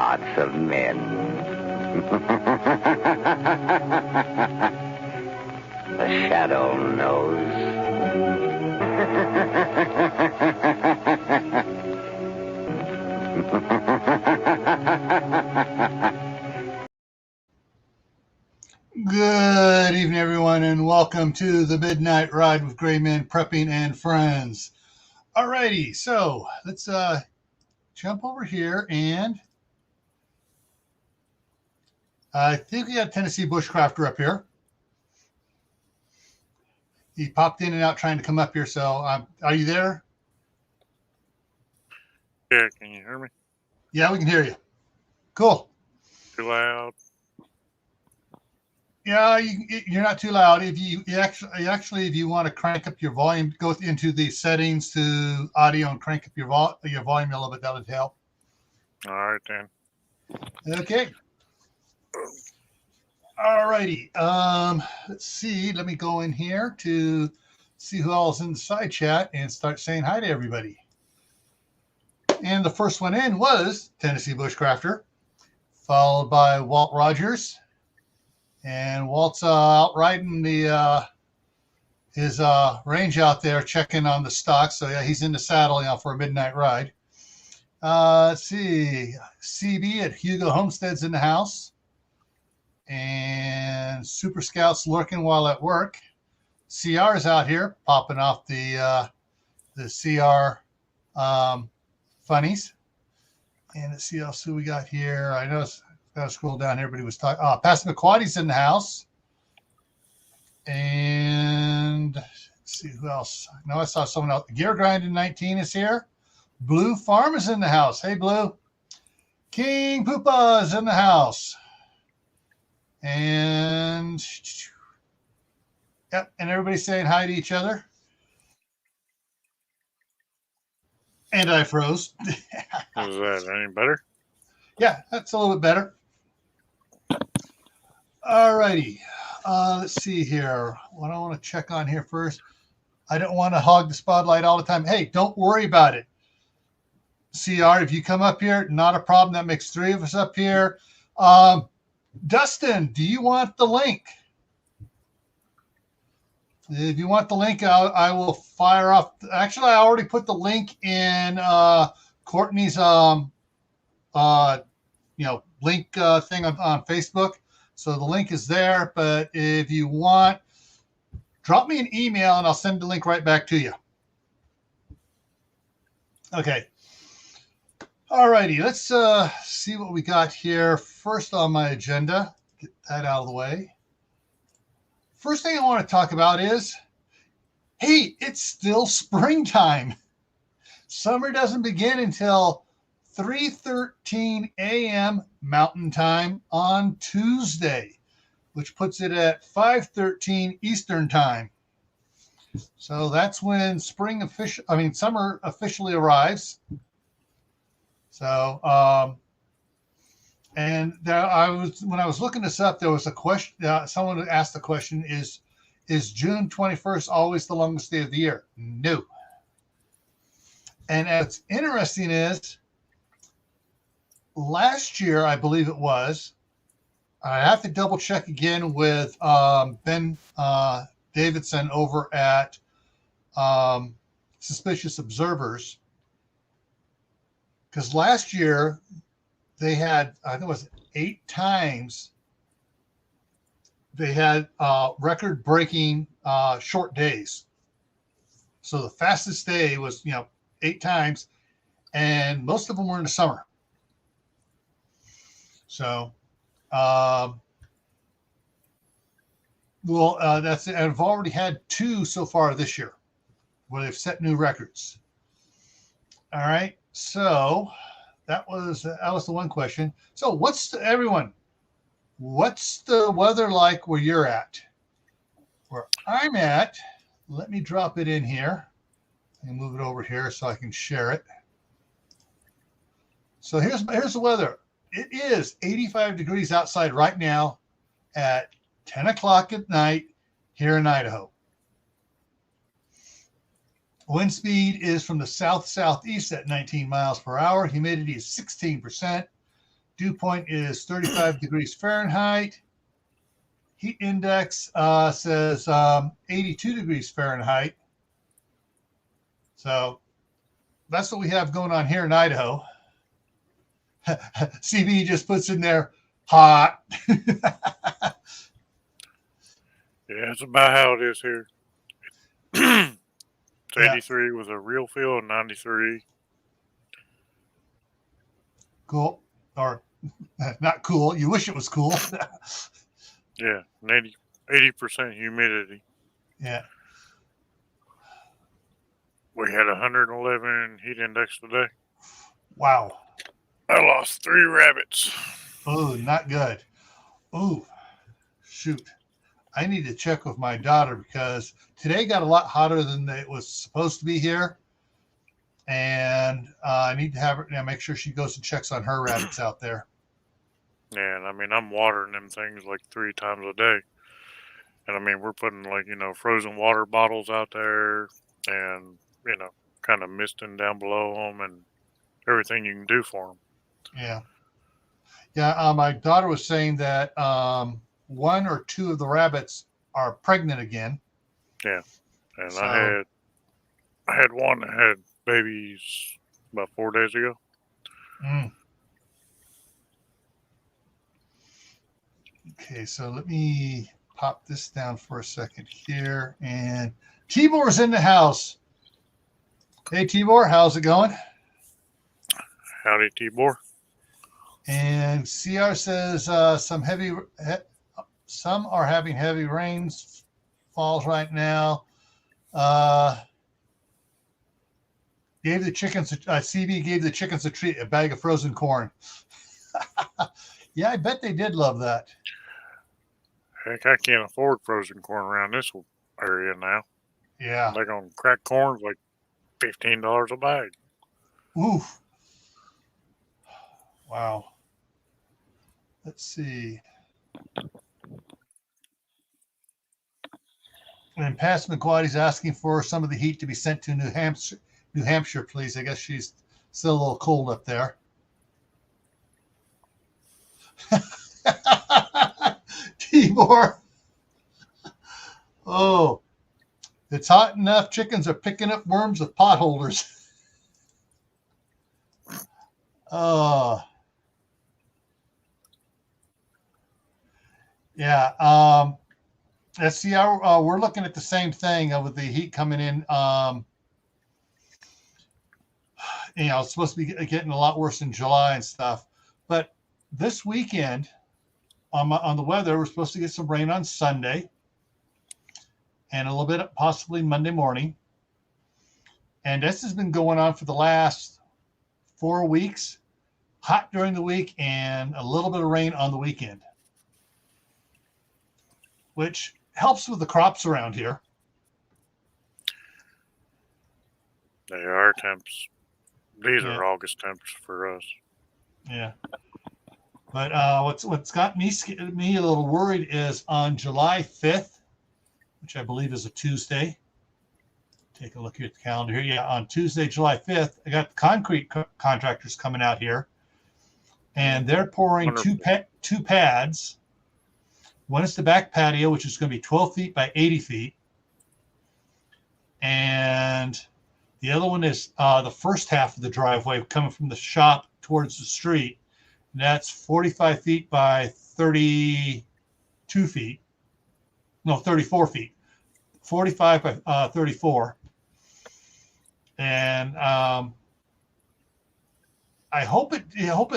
hearts of men. The shadow knows. Good evening, everyone, and welcome to the Midnight Ride with Gray Man Prepping and Friends. Alrighty, so let's jump over here, and I think we got Tennessee Bushcrafter up here. He popped in and out trying to come up here, so are you there? Yeah, can you hear me? Yeah, we can hear you. Cool. Too loud? Yeah, you're not too loud. If you actually, if you want to crank up your volume, go into the settings to audio and crank up your volume a little bit. That would help. All right, then. Okay. All righty. Let's see. Let me go in here to see who else is in the side chat and start saying hi to everybody. And the first one in was Tennessee Bushcrafter, followed by Walt Rogers. And Walt's out riding his range out there, checking on the stock. So yeah, he's in the saddle for a midnight ride. Let's see, CB at Hugo Homestead's in the house, and Super Scout's lurking while at work. CR's out here popping off the CR funnies. And let's see else who we got here. I know. Gotta scroll down here, but he was talking. Pastor McQuaddy's in the house. And let's see who else. No, I saw someone else. Gear Grinding 19 is here. Blue Farm is in the house. Hey, Blue. King Poopa is in the house. And yep, and everybody's saying hi to each other. And I froze. Is that any better? Yeah, that's a little bit better. All righty. Let's see here. What I want to check on here first. I don't want to hog the spotlight all the time. Hey, don't worry about it. CR, if you come up here, not a problem. That makes three of us up here. Dustin, do you want the link? If you want the link, I will fire off. Actually, I already put the link in Courtney's link thing on Facebook. So the link is there, but if you want, drop me an email and I'll send the link right back to you. Okay. All righty. Let's see what we got here. First on my agenda, get that out of the way. First thing I want to talk about is, hey, it's still springtime. Summer doesn't begin until 3:13 a.m. Mountain Time on Tuesday, which puts it at 5:13 Eastern Time. So that's when summer officially arrives. So, and there when I was looking this up, there was a question. Someone asked the question: Is June 21st always the longest day of the year? No. And what's interesting is, last year, I believe it was, I have to double check again with Ben Davidson over at Suspicious Observers, because last year they had, I think it was 8 times, they had record-breaking short days. So the fastest day was, 8 times, and most of them were in the summer. So, that's it. I've already had 2 so far this year where they've set new records. All right. So that was the one question. So what's the weather like where you're at? Where I'm at, let me drop it in here and move it over here so I can share it. So here's the weather. It is 85 degrees outside right now at 10 o'clock at night here in Idaho. Wind speed is from the south-southeast at 19 miles per hour. Humidity is 16%. Dew point is 35 degrees Fahrenheit. Heat index says 82 degrees Fahrenheit. So that's what we have going on here in Idaho. CB just puts in there hot. Yeah, it's about how it is here. It's Yeah. 83 with a real feel of 93. Cool. Or not cool. You wish it was cool. Yeah, and 80% humidity. Yeah. We had 111 heat index today. Wow. I lost 3 rabbits. Oh, not good. Oh, shoot. I need to check with my daughter because today got a lot hotter than it was supposed to be here. And I need to have her make sure she goes and checks on her rabbits out there. Yeah, and I mean, I'm watering them things like 3 times a day. And I mean, we're putting like, frozen water bottles out there and, kind of misting down below them and everything you can do for them. Yeah. Yeah. My daughter was saying that 1 or 2 of the rabbits are pregnant again. Yeah. And So, I had one that had babies about 4 days ago. Okay, so let me pop this down for a second here. And Tibor's in the house. Hey, Tibor, how's it going? Howdy, Tibor. And CR says some are having heavy rains falls right now. Gave the chickens CB gave the chickens a treat, a bag of frozen corn. Yeah, I bet they did love that. Heck, I can't afford frozen corn around this area now. Yeah. They're going to crack corn like $15 a bag. Oof. Wow. Let's see. And Pat McQuaddy's asking for some of the heat to be sent to New Hampshire, please. I guess she's still a little cold up there. Tibor. Oh, it's hot enough. Chickens are picking up worms with potholders. Yeah. Let's see. We're looking at the same thing with the heat coming in. It's supposed to be getting a lot worse in July and stuff. But this weekend, on the weather, we're supposed to get some rain on Sunday and a little bit possibly Monday morning. And this has been going on for the last 4 weeks. Hot during the week and a little bit of rain on the weekend, which helps with the crops around here. They are temps. These are August temps for us. Yeah. But what's got me a little worried is on July 5th, which I believe is a Tuesday. Take a look here at the calendar here. Yeah, on Tuesday, July 5th, I got the concrete contractors coming out here, and they're pouring two pads. One is the back patio, which is going to be 12 feet by 80 feet. And the other one is the first half of the driveway coming from the shop towards the street. And that's 45 feet by 32 feet. No, 34 feet. 45 by 34. And I hope it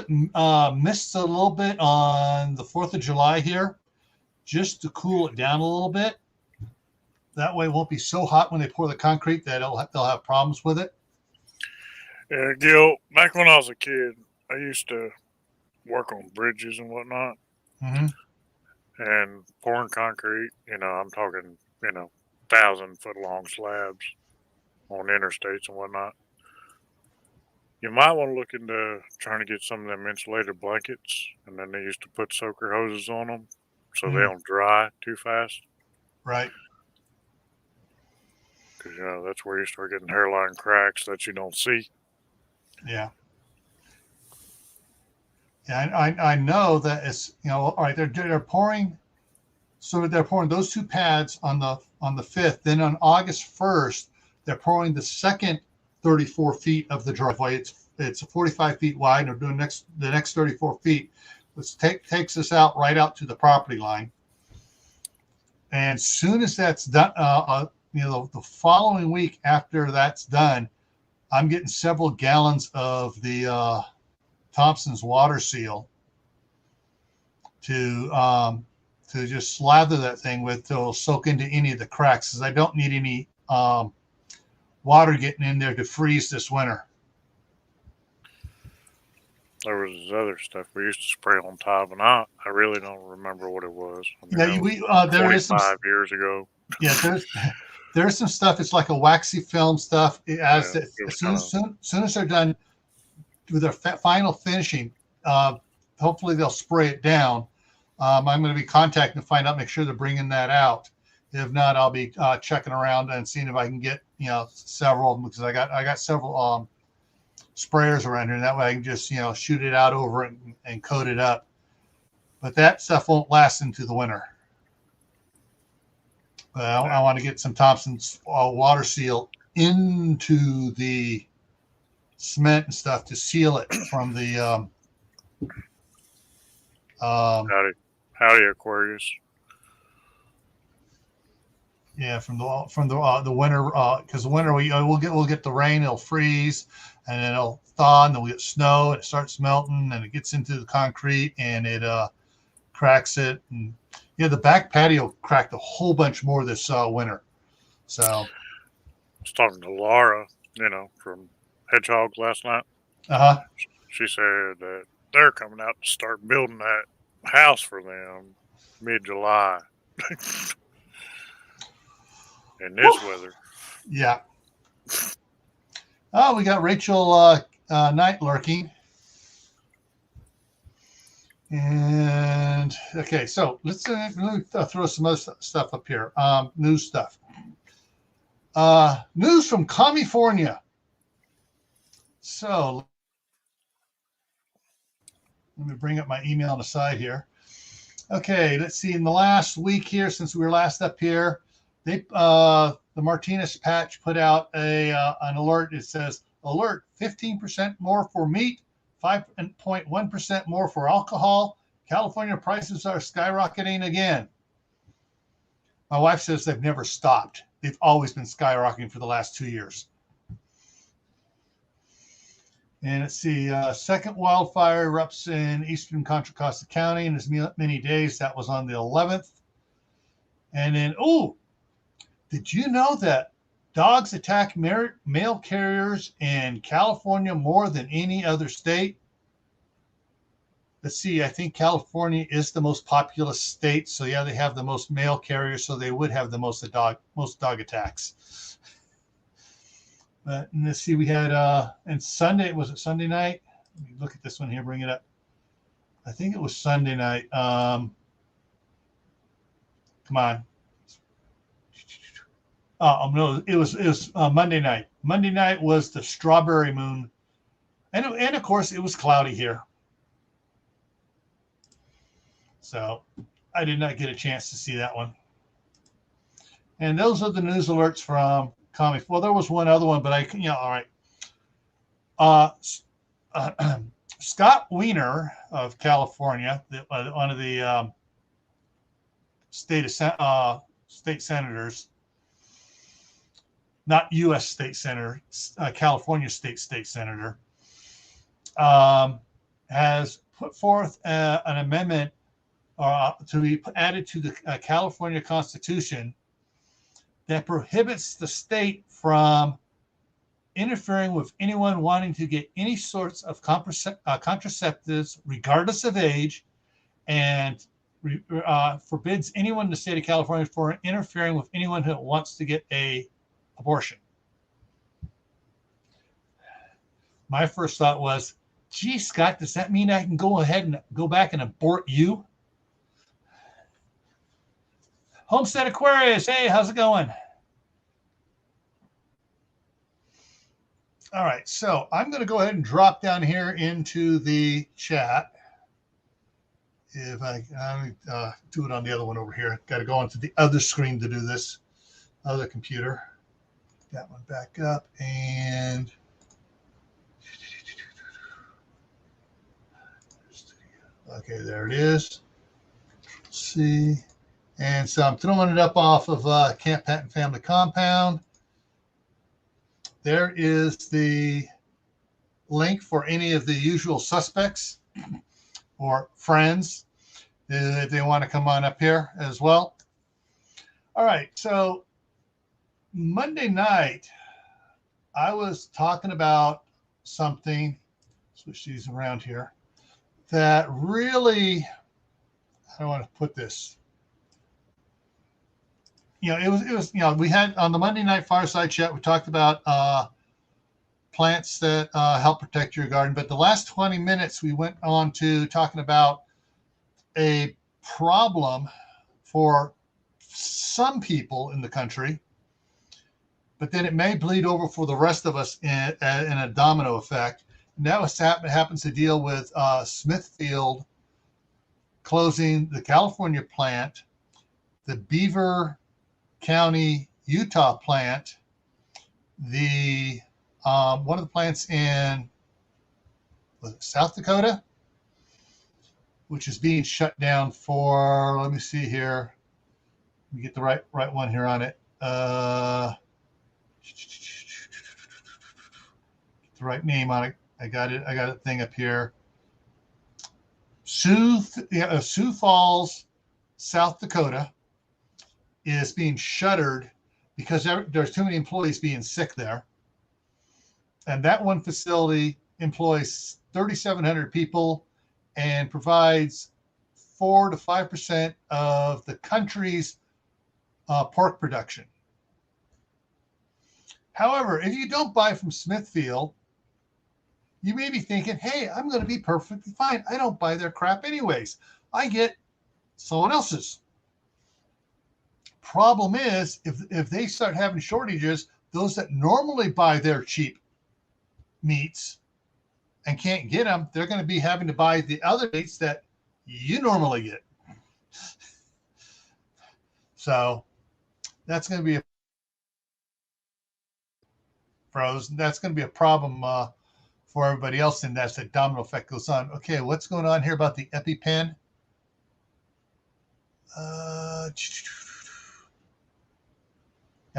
missed a little bit on the 4th of July here, just to cool it down a little bit. That way it won't be so hot when they pour the concrete that they'll have problems with it. Yeah, Gil, back when I was a kid, I used to work on bridges and whatnot. Mm-hmm. And pouring concrete, I'm talking, 1,000-foot long slabs on interstates and whatnot. You might want to look into trying to get some of them insulated blankets, and then they used to put soaker hoses on them so they don't dry too fast. Right. Because, that's where you start getting hairline cracks that you don't see. Yeah. And I know that it's, all right, they're pouring, so they're pouring those two pads on the 5th. Then on August 1st, they're pouring the second 34 feet of the driveway. It's 45 feet wide, and they're doing the next 34 feet, which takes us right out to the property line. And as soon as that's done, the following week after that's done, I'm getting several gallons of the Thompson's water seal to just slather that thing with, till it'll soak into any of the cracks, because I don't need any water getting in there to freeze this winter. There was this other stuff we used to spray on top, and I really don't remember what it was. I mean, There is some 25 years ago. Yeah, there's some stuff. It's like a waxy film stuff. As soon as they're done with their final finishing, hopefully they'll spray it down. I'm going to be contacting to find out, make sure they're bringing that out. If not, I'll be checking around and seeing if I can get several of them, because I got several sprayers around here, and that way I can just shoot it out over it and coat it up. But that stuff won't last into the winter. I want to get some Thompson's water seal into the cement and stuff to seal it from the howdy Aquarius. Yeah, from the winter, because the winter we'll get the rain, it'll freeze, and then it'll thaw, and then we'll get snow, and it starts melting, and it gets into the concrete, and it cracks it. And the back patio cracked a whole bunch more this winter. So I was talking to Laura, from Hedgehog last night. She said that they're coming out to start building that house for them mid-July. In this weather. Yeah. Oh, we got Rachel Knight lurking. And okay, so let's throw some other stuff up here. News stuff. News from California. So let me bring up my email on the side here. Okay, let's see. In the last week here, since we were last up here, the Martinez patch put out an alert. It says, alert, 15% more for meat, 5.1% more for alcohol. California prices are skyrocketing again. My wife says they've never stopped. They've always been skyrocketing for the last 2 years. And let's see, second wildfire erupts in eastern Contra Costa County in as many days. That was on the 11th. And then, did you know that dogs attack mail carriers in California more than any other state? Let's see, I think California is the most populous state. So yeah, they have the most mail carriers, so they would have the most dog attacks. But let's see, we had and Sunday, was it Sunday night? Let me look at this one here, bring it up. I think it was Sunday night. Come on. Oh no, it was Monday night. Monday night was the strawberry moon, and of course it was cloudy here. So I did not get a chance to see that one. And those are the news alerts from comics. Well, there was one other one, but all right. Scott Wiener of California, one of the state senators, not U.S. state senator, California state senator, has put forth an amendment to be added to the California Constitution that prohibits the state from interfering with anyone wanting to get any sorts of contraceptives, regardless of age, and forbids anyone in the state of California for interfering with anyone who wants to get a abortion. My first thought was, gee, Scott, does that mean I can go ahead and go back and abort you? Homestead Aquarius, hey, how's it going? All right, so I'm going to go ahead and drop down here into the chat. if I do it on the other one over here. Got to go onto the other screen to do this. Other computer. That one back up and okay, there it is. Let's see. And so I'm throwing it up off of Camp Patton Family Compound. There is the link for any of the usual suspects or friends if they want to come on up here as well. All right, so Monday night, I was talking about something, switch these around here, that really, I don't want to put this, it was, we had on the Monday night Fireside chat, we talked about plants that help protect your garden. But the last 20 minutes, we went on to talking about a problem for some people in the country, but then it may bleed over for the rest of us in a domino effect. And that was happens to deal with Smithfield closing the California plant, the Beaver County, Utah plant, the one of the plants in South Dakota, which is being shut down for, let me see here. Let me get the right one here on it. The right name on it. I got it. I got a thing up here. Sioux Falls, South Dakota is being shuttered because there's too many employees being sick there. And that one facility employs 3,700 people and provides 4 to 5% of the country's pork production. However, if you don't buy from Smithfield, you may be thinking, hey, I'm going to be perfectly fine. I don't buy their crap anyways. I get someone else's. Problem is, if they start having shortages, those that normally buy their cheap meats and can't get them, they're going to be having to buy the other meats that you normally get. So that's going to be that's going to be a problem for everybody else, and that's the domino effect goes on. Okay, what's going on here about the EpiPen? I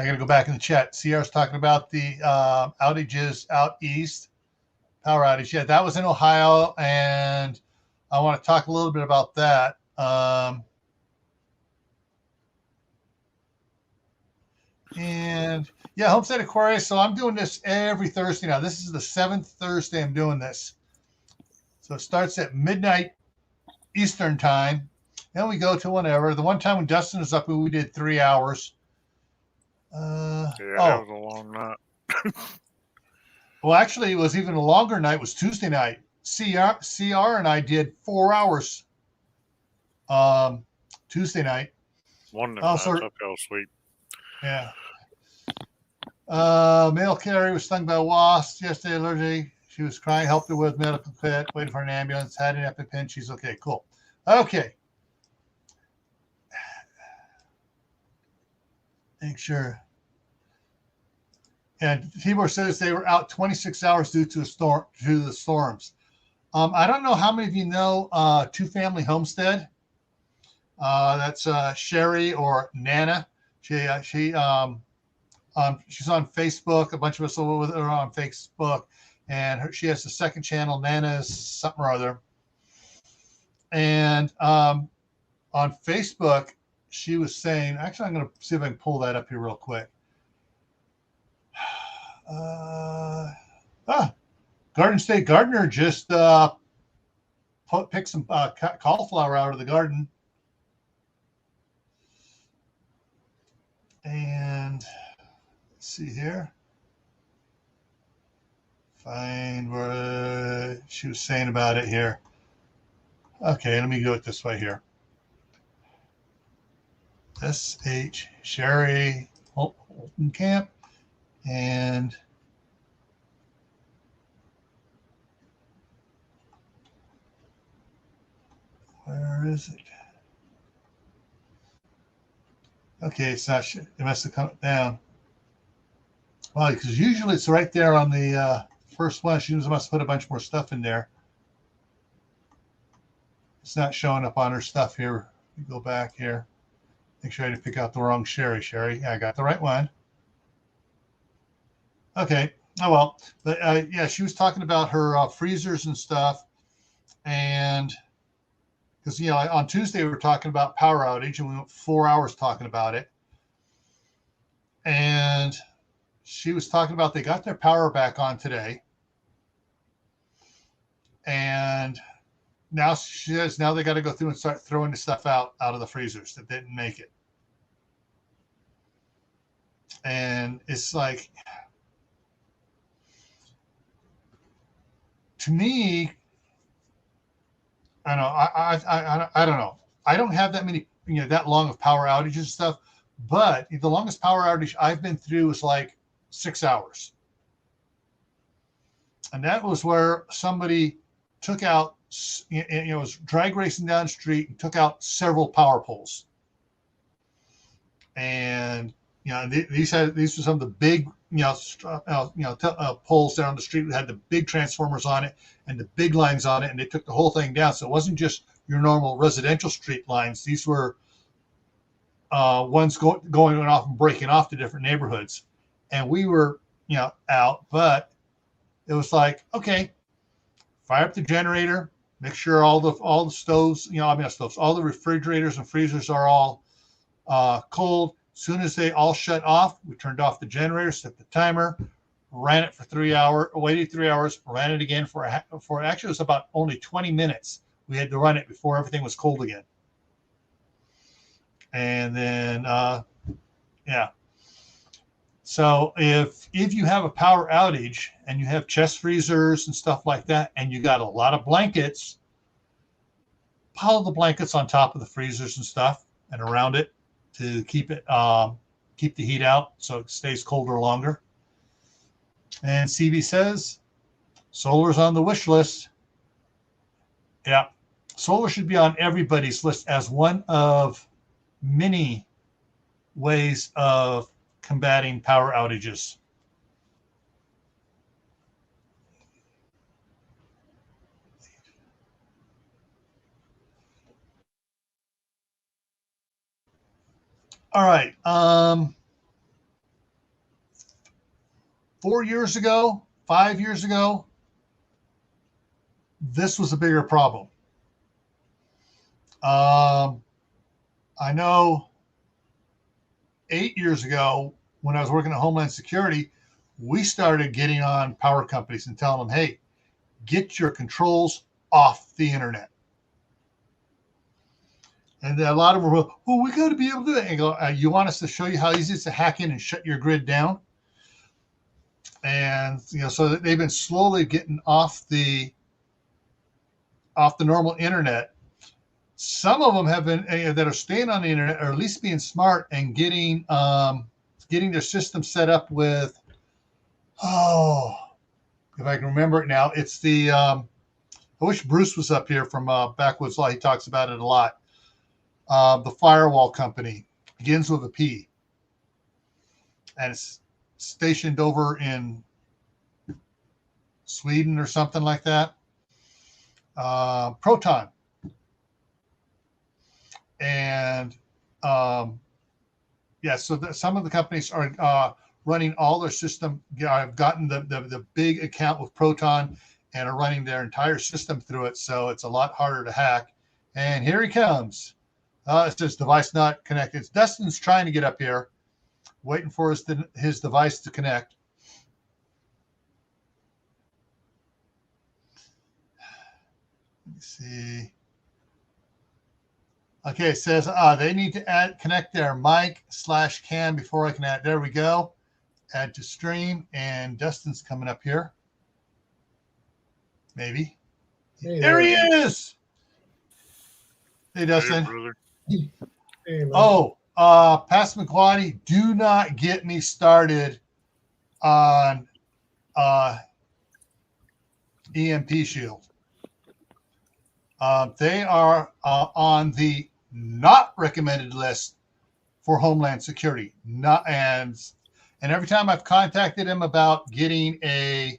got to go back in the chat. Sierra's talking about the outages out east, power outage. Yeah, that was in Ohio, and I want to talk a little bit about that. And yeah, Homestead Aquarius. So I'm doing this every Thursday now. This is the 7th Thursday I'm doing this. So it starts at midnight Eastern time, and we go to whenever. The one time when Dustin was up, we did 3 hours. That was a long night. Well, actually, it was even a longer night. It was Tuesday night. CR and I did 4 hours Tuesday night. One night, I fell asleep. Yeah. Mail carrier was stung by a wasp yesterday, allergic. She was crying, helped her with medical kit, waiting for an ambulance, had an EpiPen. She's okay. Cool. Okay. Make sure. And Tibor says they were out 26 hours due to the storms. I don't know how many of you know Two Family Homestead. That's Sherry or Nana. She's on Facebook. A bunch of us are with her on Facebook, and she has the second channel. Nana is something or other. And on Facebook, she was saying, actually, I'm going to see if I can pull that up here real quick. Garden State Gardener just picked some cauliflower out of the garden. And let's see here. Find where she was saying about it here. Okay, let me go it this way here. SH Sherry Holton Camp. And where Where is it? Okay, it's not. It must have come down. Well, because usually it's right there on the first one. She must have put a bunch more stuff in there. It's not showing up on her stuff here. You go back here. Make sure I didn't pick out the wrong Sherry. Yeah, I got the right one. Okay. Oh, well. But, yeah, she was talking about her freezers and stuff. And because, on Tuesday we were talking about power outage, and we went 4 hours talking about it. And she was talking about they got their power back on today. And now she says now they got to go through and start throwing the stuff out of the freezers that didn't make it. And it's like, to me, I don't know. I don't know. I don't have that many, that long of power outages and stuff. But the longest power outage I've been through was like 6 hours. And that was where somebody took out, was drag racing down the street and took out several power poles. And, these were some of the big, poles down the street that had the big transformers on it and the big lines on it. And they took the whole thing down. So it wasn't just your normal residential street lines. These were ones going off and breaking off to different neighborhoods. And we were, out, but it was like, okay, fire up the generator, make sure all the stoves, all the refrigerators and freezers are all cold. As soon as they all shut off, we turned off the generator, set the timer, ran it for 3 hours, waited 3 hours, ran it again for actually it was about only 20 minutes. We had to run it before everything was cold again. And then, yeah. So if you have a power outage and you have chest freezers and stuff like that, and you got a lot of blankets, pile the blankets on top of the freezers and stuff and around it to keep it keep the heat out so it stays colder longer. And CB says solar's on the wish list. Yeah, solar should be on everybody's list as one of many ways of combating power outages. All right. 4 years ago, 5 years ago, this was a bigger problem. I know 8 years ago, when I was working at Homeland Security, we started getting on power companies and telling them, hey, get your controls off the internet. And a lot of them were, well, we got to be able to do it. And go, you want us to show you how easy it is to hack in and shut your grid down? And so they've been slowly getting off the normal internet. Some of them have been that are staying on the internet, or at least being smart and getting their system set up with. Oh, if I can remember it now, it's the. I wish Bruce was up here from Backwoods Law. He talks about it a lot. The firewall company begins with a P, and it's stationed over in Sweden or something like that. Proton. And so some of the companies are running all their system. I've gotten the big account with Proton and are running their entire system through it. So it's a lot harder to hack. And here he comes. It says device not connected. Dustin's trying to get up here, waiting for his device to connect. Let me see. Okay, it says they need to connect their mic/cam before I can add. There we go. Add to stream, and Dustin's coming up here. Maybe. Hey, there he is. Hey, Dustin. Hey, brother. Hey, Pass McGuady, do not get me started on EMP Shield. They are on the not recommended list for Homeland Security. And every time I've contacted them about getting a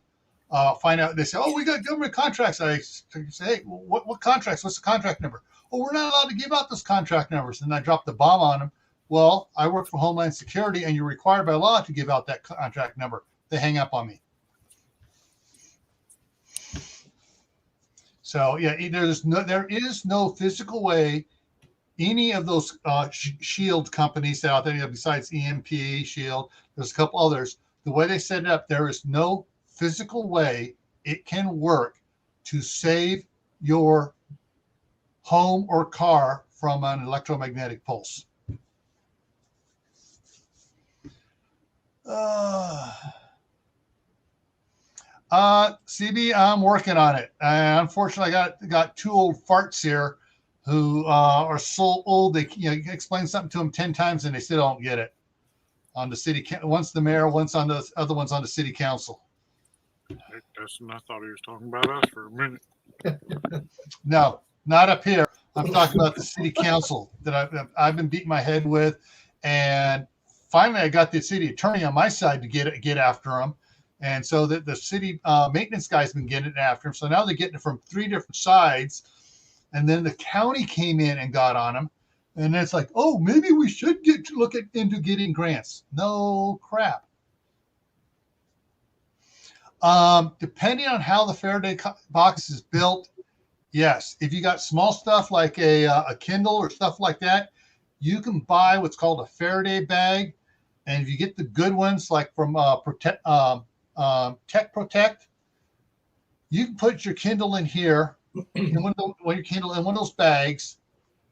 find out, they say, "Oh, we got government contracts." I say, "Hey, what contracts? What's the contract number?" "Oh, we're not allowed to give out those contract numbers." And I drop the bomb on them. "Well, I work for Homeland Security, and you're required by law to give out that contract number." They hang up on me. So yeah, there is no physical way any of those shield companies out there, besides EMP, Shield, there's a couple others. The way they set it up, there is no physical way it can work to save your home or car from an electromagnetic pulse. CB, I'm working on it. Unfortunately, I got two old farts here who are so old they explain something to them 10 times and they still don't get it. On the city, once the mayor, once on the other one's on the city council. I thought he was talking about us for a minute. No, not up here. I'm talking about the city council that I've been beating my head with, and finally I got the city attorney on my side to get after him. And so the city maintenance guy's been getting it after him. So now they're getting it from 3 different sides. And then the county came in and got on him. And then it's like, oh, maybe we should look into getting grants. No crap. Depending on how the Faraday box is built, yes. If you got small stuff like a Kindle or stuff like that, you can buy what's called a Faraday bag. And if you get the good ones, like from Tech Protect, you can put your Kindle in here, in one of those bags,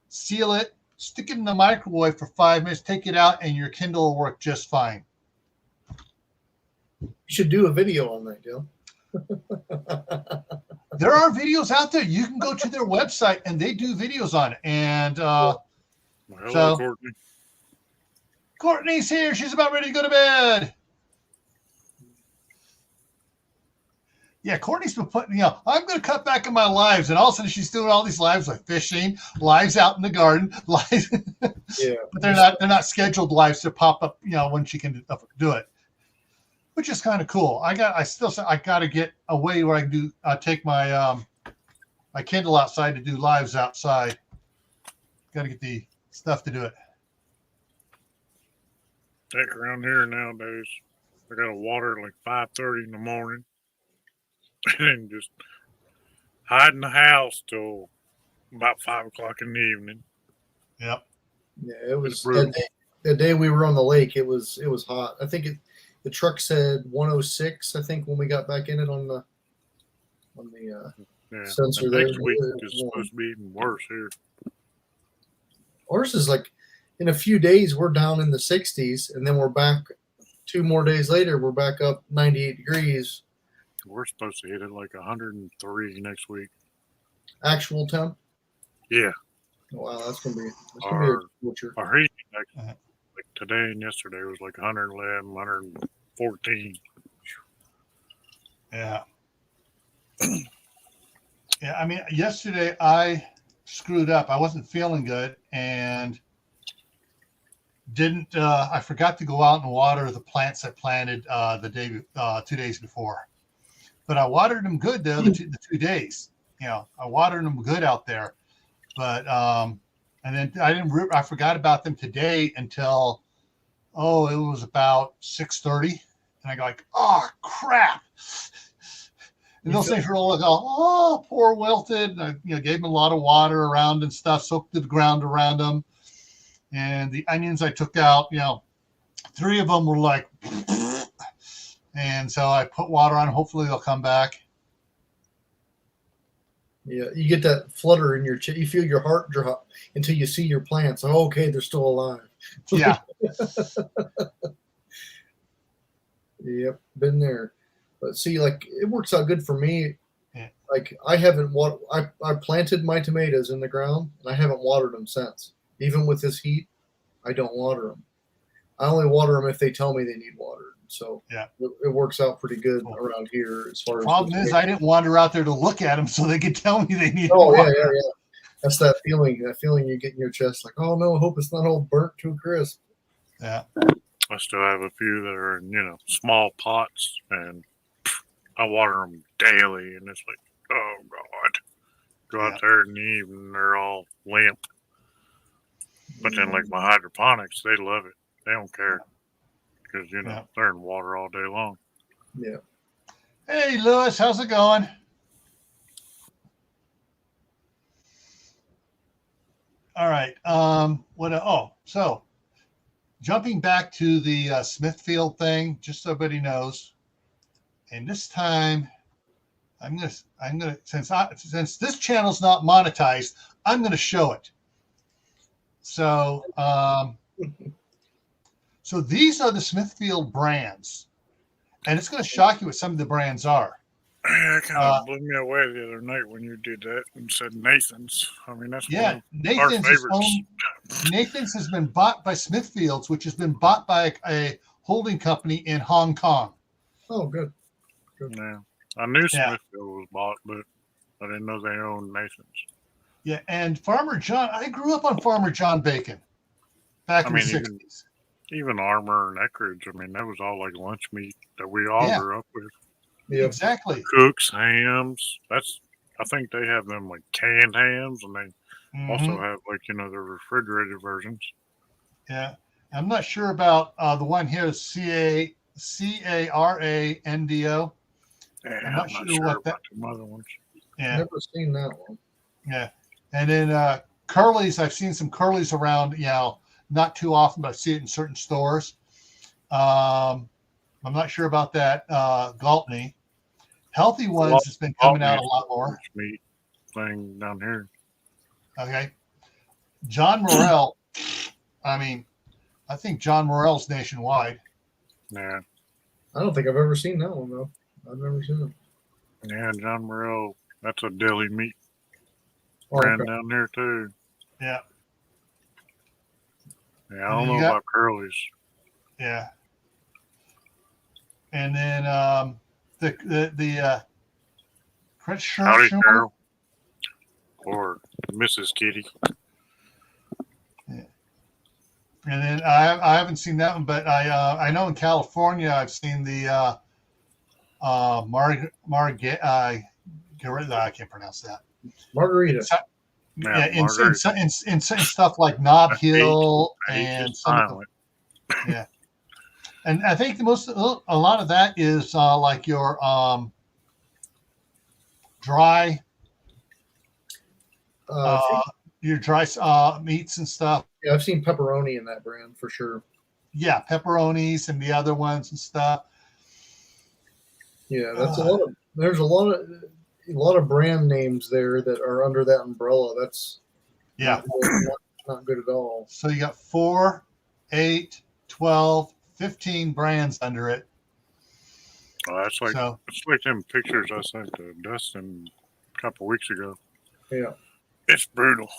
seal it, stick it in the microwave for 5 minutes, take it out, and your Kindle will work just fine. You should do a video on that, Joe. There are videos out there. You can go to their website, and they do videos on it. And Hello, Courtney. Courtney's here. She's about ready to go to bed. Yeah, Courtney's been putting, I'm going to cut back on my lives. And all of a sudden she's doing all these lives like fishing, lives out in the garden, lives. Yeah. But they're not scheduled lives to pop up, when she can do it, which is kind of cool. I got to get a way where I can take my, my Kindle outside to do lives outside. Got to get the stuff to do it. Heck, around here nowadays, I got to water like 5:30 in the morning. And just hide in the house till about 5 o'clock in the evening. Yep. Yeah, it was the day we were on the lake. It was hot. I think the truck said 106. I think when we got back in it on the sensor there. Next week is supposed to be even worse here. Ours is like in a few days we're down in the 60s, and then we're back 2 more days later. We're back up 98 degrees. We're supposed to hit it like 103 next week. Actual temp? Yeah. Wow, that's gonna be a torture. Our heat like today and yesterday was like 111, 114. Yeah. Yeah, I mean, yesterday I screwed up. I wasn't feeling good and I forgot to go out and water the plants I planted 2 days before. But I watered them good the 2 days. I watered them good out there. But and then I forgot about them today until it was about 6:30, and I go like, oh crap! And those things were all like, poor wilted. And I gave them a lot of water around and stuff, soaked the ground around them. And the onions I took out, 3 of them were like. And so I put water on. Hopefully they'll come back. Yeah, you get that flutter in your chest. You feel your heart drop until you see your plants. Oh, okay, they're still alive. Yeah. Yep, been there. But see, like it works out good for me. Yeah. Like I haven't I planted my tomatoes in the ground and I haven't watered them since. Even with this heat, I don't water them. I only water them if they tell me they need water. So Yeah. it works out pretty good Cool. around here as far as. Problem is, I didn't wander out there to look at them so they could tell me they needed Oh, water. yeah. That's that feeling you get in your chest, like, oh no, I hope it's not all burnt to a crisp. Yeah. I still have a few that are in, small pots, and I water them daily, and it's like, oh God. Go out there in the evening, they're all limp. But then, like my hydroponics, they love it. They don't care because, they're in water all day long. Yeah. Hey, Lewis, how's it going? All right. So jumping back to the Smithfield thing, just so everybody knows, and this time I'm gonna since this channel's not monetized, I'm gonna show it. So so these are the Smithfield brands, and it's gonna shock you what some of the brands are. Yeah, it kind of blew me away the other night when you did that and said Nathan's. I mean, that's one of our favorites. Nathan's has been bought by Smithfield's, which has been bought by a holding company in Hong Kong. Oh, good. Yeah, I knew Smithfield was bought, but I didn't know they owned Nathan's. Yeah, and Farmer John, I grew up on Farmer John bacon back in the 60s. Even Armour and Eckridge, I mean, that was all like lunch meat that we all grew up with. Yeah, exactly. Cook's hams. I think they have them like canned hams, and they also have like the refrigerated versions. Yeah, I'm not sure about the one here, Carando. Yeah, I'm not sure what that. Some other ones. Yeah, never seen that one. Yeah, and then Curly's. I've seen some Curly's around. Not too often, but I see it in certain stores. I'm not sure about that Galtney. Healthy Ones has been coming out a lot more. Meat thing down here. Okay. John Morrell. I mean, I think John Morrell's nationwide. Yeah. I don't think I've ever seen that one though. I've never seen it. Yeah, John Morrell. That's a deli meat brand down there too. Yeah. Yeah, I don't know about Curly's. Yeah. And then the Chris Howdy, Carol. Or Mrs. Kitty. Yeah. And then I haven't seen that one, but I know in California I've seen the I can't pronounce that. Margarita. In stuff like Nob Hill and some of the, yeah. And I think a lot of that is like your dry meats and stuff. Yeah, I've seen pepperoni in that brand for sure. Yeah, pepperonis and the other ones and stuff. Yeah, that's there's a lot of brand names there that are under that umbrella. That's not good at all. So you got 4, 8, 12, 15 brands under it. It's like them pictures I sent to Dustin a couple weeks ago. Yeah. It's brutal.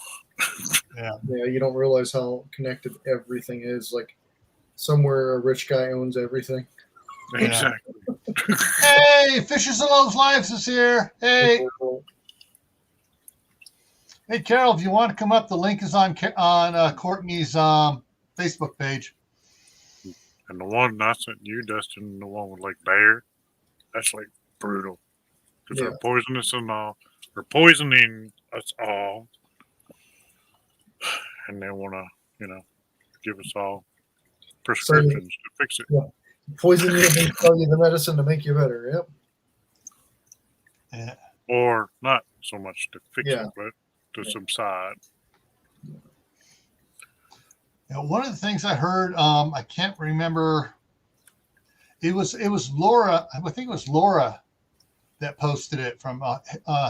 Yeah. Yeah, you don't realize how connected everything is. Like somewhere a rich guy owns everything. Exactly. Hey, Fishers and Loaves Lives is here. Hey. Hey, Carol, if you want to come up, the link is on Courtney's Facebook page. And the one I sent you, Dustin, the one with like bear, that's like brutal. Because they're poisonous and all. They're poisoning us all. And they want to, give us all prescriptions to fix it. Yeah. Poison you and then tell you the medicine to make you better. Yep. Yeah. Or not so much to fix it, but to subside. Now, one of the things I heard, I can't remember. It was Laura. I think it was Laura that posted it from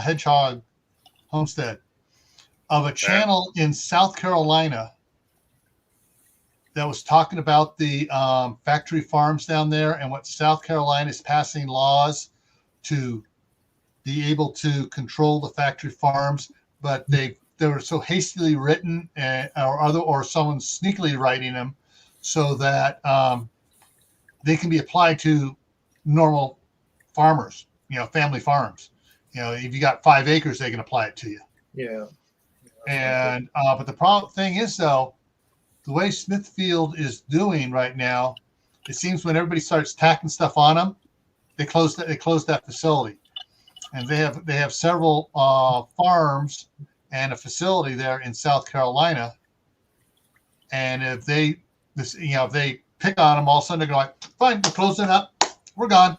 Hedgehog Homestead of a channel in South Carolina that was talking about the factory farms down there and what South Carolina is passing laws to be able to control the factory farms, but they were so hastily written or someone sneakily writing them so that they can be applied to normal farmers, family farms. If you got 5 acres, they can apply it to you. Yeah. And but the problem thing is, though, the way Smithfield is doing right now, it seems when everybody starts tacking stuff on them, they close that facility, and they have several farms and a facility there in South Carolina. And if they pick on them, all of a sudden they're like, fine, we're closing up, we're gone.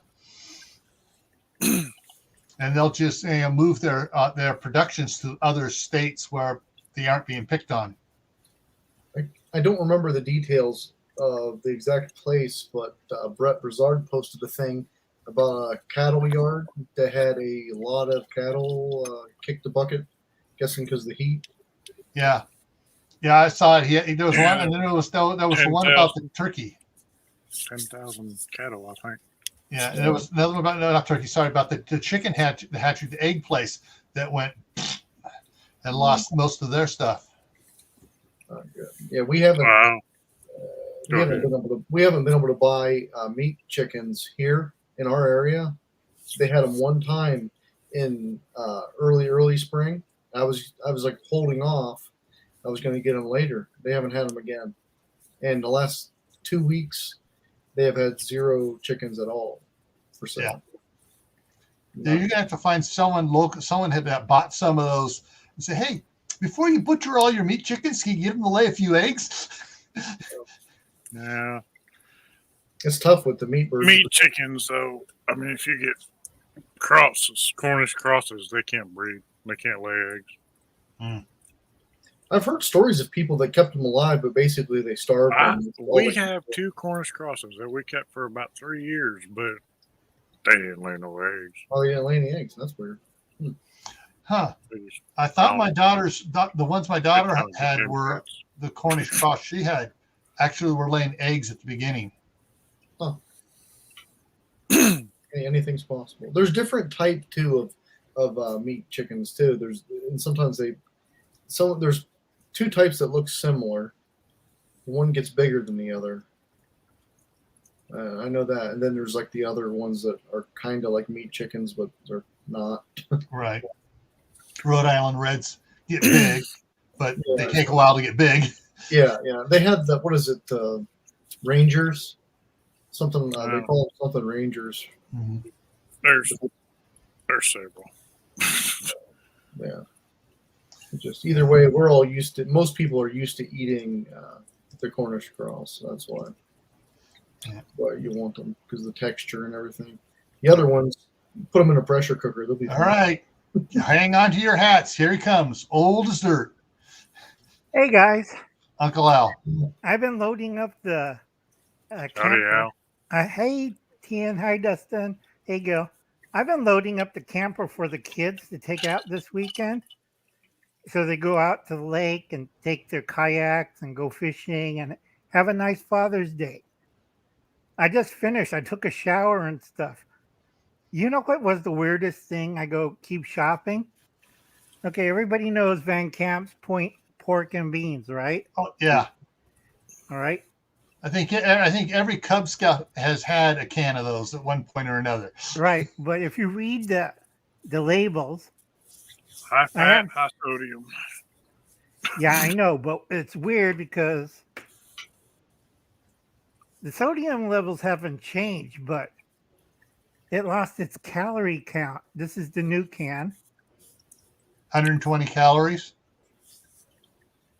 And they'll just move their productions to other states where they aren't being picked on. I don't remember the details of the exact place, but Brett Brizard posted a thing about a cattle yard that had a lot of cattle kick the bucket, guessing because of the heat. Yeah, I saw it. There was one, and then there was the one about the turkey. 10,000 cattle, I think. Yeah, and there was another one about not turkey. Sorry, about the chicken hatchery, the egg place that went and lost most of their stuff. Oh, good. Yeah, we haven't. Wow. We haven't been able to buy meat chickens here in our area. They had them one time in early spring. I was like holding off. I was going to get them later. They haven't had them again. And the last 2 weeks, they have had 0 chickens at all for sale. Yeah. You're gonna have to find someone local. Someone that bought some of those and say, "Hey, before you butcher all your meat chickens, can you get them to lay a few eggs?" Yeah. It's tough with the meat birds. Meat chickens, though. I mean, if you get Cornish crosses, they can't breed. They can't lay eggs. I've heard stories of people that kept them alive, but basically they starved them. We have 2 Cornish crosses that we kept for about 3 years, but they didn't lay no eggs. Oh, yeah, laying the eggs. That's weird. Huh. I thought the ones my daughter had were the Cornish cross she had actually were laying eggs at the beginning. Huh. Hey, anything's possible. There's different type too of meat chickens too. There's 2 types that look similar. One gets bigger than the other. I know that. And then there's like the other ones that are kind of like meat chickens, but they're not. Right. Rhode Island Reds get big, but they take a while to get big. Yeah. They have the, what is it? Rangers? Something, they call them something Rangers. Mm-hmm. There's several. Yeah. Just either way, most people are used to eating the Cornish cross. So that's why. Yeah. Why you want them, because of the texture and everything. The other ones, put them in a pressure cooker. They'll be fine. All right. Hang on to your hats. Here he comes. Old as dirt. Hey, guys. Uncle Al. I've been loading up the Howdy, Al. Hey, Tian. Hi, Dustin. Hey, Gil. I've been loading up the camper for the kids to take out this weekend. So they go out to the lake and take their kayaks and go fishing and have a nice Father's Day. I just finished. I took a shower and stuff. You know what was the weirdest thing? I go keep shopping. Okay, everybody knows Van Camp's Point Pork and Beans, right? Oh, yeah. All right. I think every Cub Scout has had a can of those at one point or another. Right, but if you read the labels, high fat, high sodium. Yeah, I know, but it's weird because the sodium levels haven't changed, but it lost its calorie count. This is the new can. 120 calories.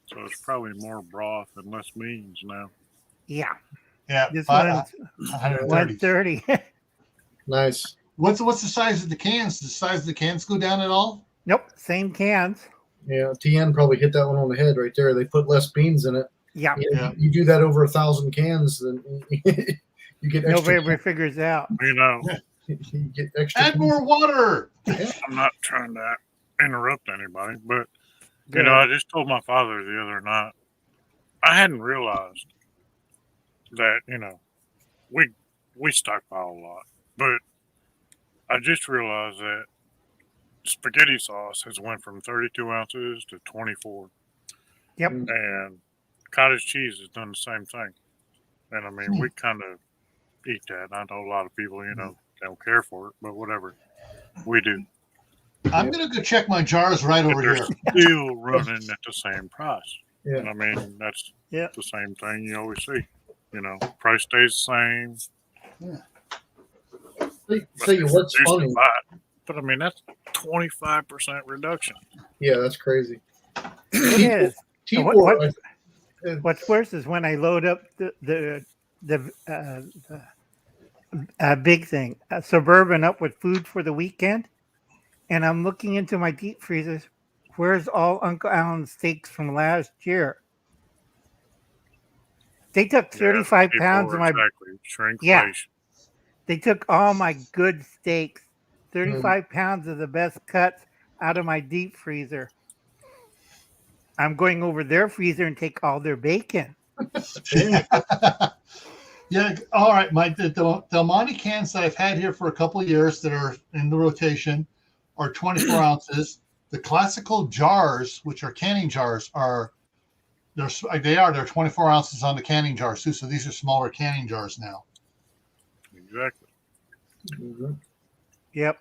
So it's probably more broth and less beans now. Yeah. Yeah. This one's 130. Nice. What's the size of the cans? Does the size of the cans go down at all? Nope. Same cans. Yeah. TN probably hit that one on the head right there. They put less beans in it. Yeah. You do that over 1,000 cans, then you get extra. Nobody figures out. You know. You get extra. Add more water. I'm not trying to interrupt anybody, but you know, I just told my father the other night. I hadn't realized that, you know, we stockpile a lot, but I just realized that spaghetti sauce has went from 32 ounces to 24. Yep. And cottage cheese has done the same thing. And I mean, we kind of eat that. I know a lot of people, don't care for it, but whatever. We do. I'm going to go check my jars right But over they're here. still running at the same price. Yeah. And I mean, that's Yeah. the same thing you always see. Price stays the same. Tell you what's Reduced funny. to buy it. But I mean, that's 25% reduction. Yeah, that's crazy. It is. And T4, what's worse is when I load up the big thing, Suburban up with food for the weekend, and I'm looking into my deep freezers. Where's all Uncle Alan's steaks from last year? They took 35 pounds of my shrinkflation. Yeah. They took all my good steaks, 35 pounds of the best cuts out of my deep freezer. I'm going over their freezer and take all their bacon. Yeah. All right, Mike. The Del Monte cans that I've had here for a couple of years that are in the rotation are 24 ounces. The classical jars, which are canning jars, they're 24 ounces on the canning jars too. So these are smaller canning jars now. Exactly. Mm-hmm. Yep.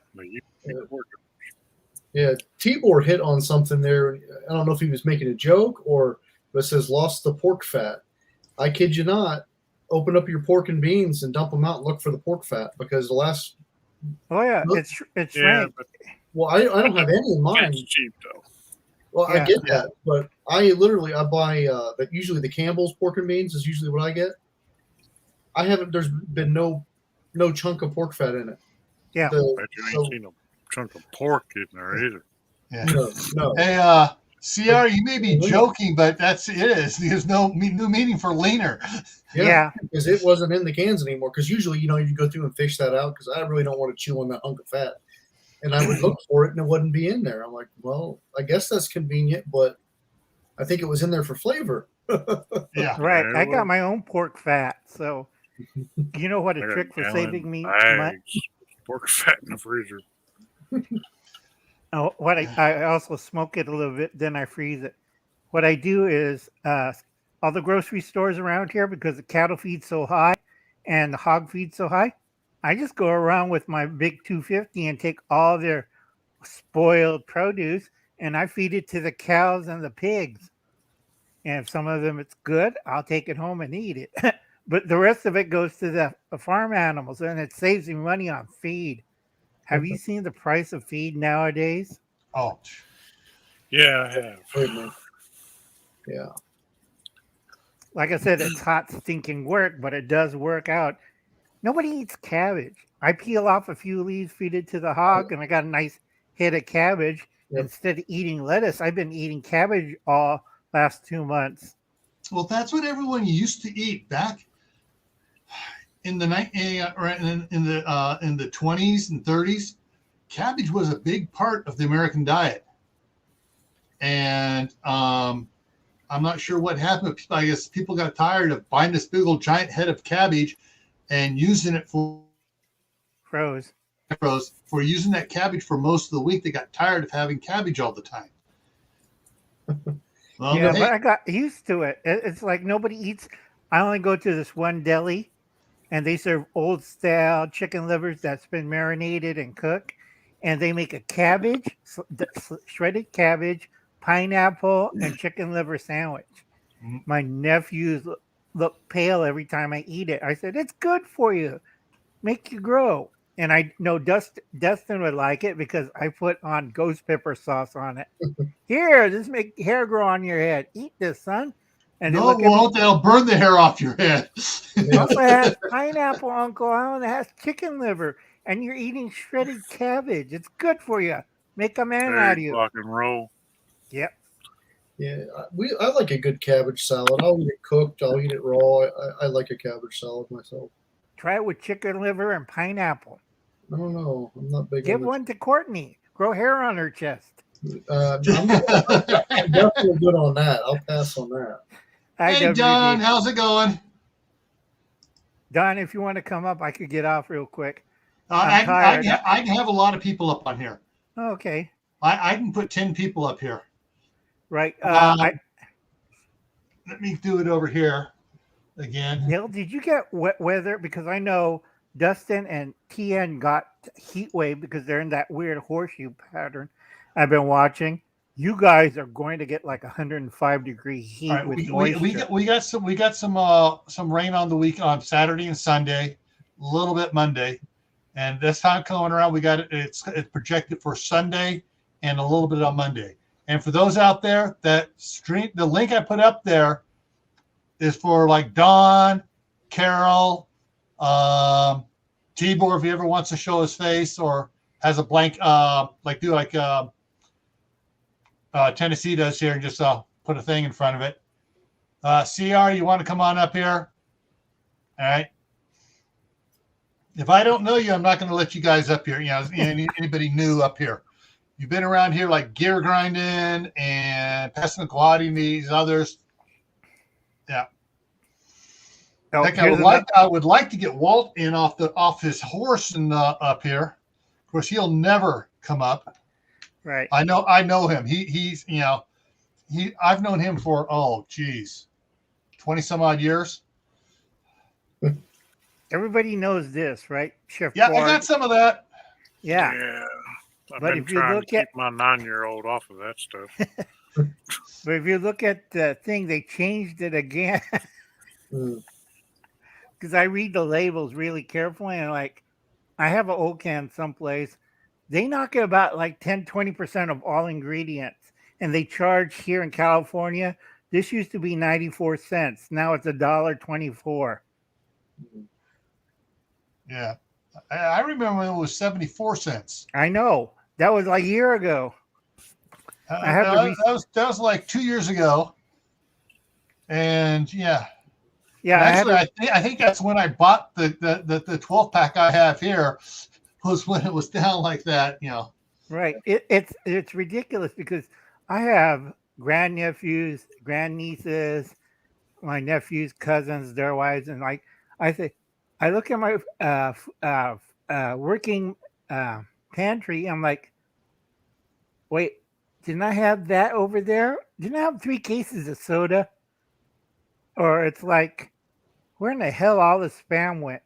Yeah, Tibor hit on something there. I don't know if he was making a joke but it says lost the pork fat. I kid you not. Open up your pork and beans and dump them out and look for the pork fat because the last. Oh yeah, it's shrank. Well, I don't have any in mind. It's cheap though. Well, I get that, but I buy usually the Campbell's pork and beans is usually what I get. There's been no chunk of pork fat in it. Yeah. Bet you ain't seen a chunk of pork in there either. Yeah. No. Hey, CR, you may be joking, but it is. There's no new meaning for leaner. Yeah. Because it wasn't in the cans anymore. Because usually, you go through and fish that out because I really don't want to chew on that hunk of fat. And I would look for it and it wouldn't be in there. I'm like, well, I guess that's convenient, but I think it was in there for flavor. Yeah. Right. I got my own pork fat. So, you know what a trick for saving me money? Pork fat in the freezer. Oh, I also smoke it a little bit, then I freeze it. What I do is all the grocery stores around here, because the cattle feed's so high and the hog feed's so high, I just go around with my big 250 and take all their spoiled produce and I feed it to the cows and the pigs. And if some of them it's good, I'll take it home and eat it. But the rest of it goes to the farm animals and it saves me money on feed. Have you seen the price of feed nowadays? Oh. Yeah, I have. Yeah. Like I said, it's hot, stinking work, but it does work out. Nobody eats cabbage. I peel off a few leaves, feed it to the hog, and I got a nice head of cabbage. Yep. Instead of eating lettuce, I've been eating cabbage all last 2 months. Well, that's what everyone used to eat back in the 20s and 30s. Cabbage was a big part of the American diet, and I'm not sure what happened. I guess people got tired of buying this big old giant head of cabbage and using it for using that cabbage for most of the week. They got tired of having cabbage all the time. Well, yeah, but I got used to it. It's like nobody eats. I only go to this one deli, and they serve old style chicken livers that's been marinated and cooked, and they make a cabbage, shredded cabbage, pineapple, and chicken liver sandwich. Mm-hmm. My nephews look pale every time I eat it. I said, it's good for you. Make you grow. And I know Dustin would like it because I put on ghost pepper sauce on it. Here, just make hair grow on your head. Eat this, son. And no, it won't. They'll burn the hair off your head. It also has pineapple, Uncle Alan. It has chicken liver. And you're eating shredded cabbage. It's good for you. Make a man out of you. Rock and roll. Yep. Yeah, I like a good cabbage salad. I'll eat it cooked. I'll eat it raw. I like a cabbage salad myself. Try it with chicken liver and pineapple. I don't know. I'm not big. Give one to Courtney. Grow hair on her chest. I'm definitely good on that. I'll pass on that. Hey, Don, how's it going? Don, if you want to come up, I could get off real quick. I can have a lot of people up on here. Oh, okay. I can put 10 people up here. Right. Let me do it over here. again. Bill, did you get wet weather? Because I know Dustin and TN got heat wave because they're in that weird horseshoe pattern I've been watching. You guys are going to get like 105-degree heat All right, with we moisture. we got some rain on the week on Saturday and Sunday, a little bit Monday, and this time coming around we got it's projected for Sunday and a little bit on Monday. And for those out there that stream, the link I put up there is for like Don, Carol, Tibor if he ever wants to show his face or has a blank Tennessee does here and just put a thing in front of it. CR, you want to come on up here? All right. If I don't know you, I'm not going to let you guys up here. You know, anybody new up here. You've been around here like Gear Grinding and Passamaquoddy and these others. Yeah. Oh, Heck, I would like to get Walt in off his horse and up here. Of course, he'll never come up. Right. I know him. He's I've known him for 20 some odd years. Everybody knows this, right? Chef Yeah, Ford. I got some of that. Yeah. I've But been if you trying look to keep at- my 9-year-old off of that stuff. But if you look at the thing, they changed it again. Because I read the labels really carefully, and like, I have an old can someplace. They knock it about like 10-20% of all ingredients, and they charge here in California. This used to be 94 cents. Now it's $1.24. Yeah, I remember when it was 74 cents. I know that was like a year ago. That was like 2 years ago, and yeah. Yeah, Actually, I think that's when I bought the 12 pack I have here. Was when it was down like that, you know. Right. It's ridiculous because I have grandnephews, grandnieces, my nephews, cousins, their wives, and like I look at my working pantry. I'm like, wait, didn't I have that over there? Didn't I have 3 cases of soda? Or it's like, where in the hell all the spam went?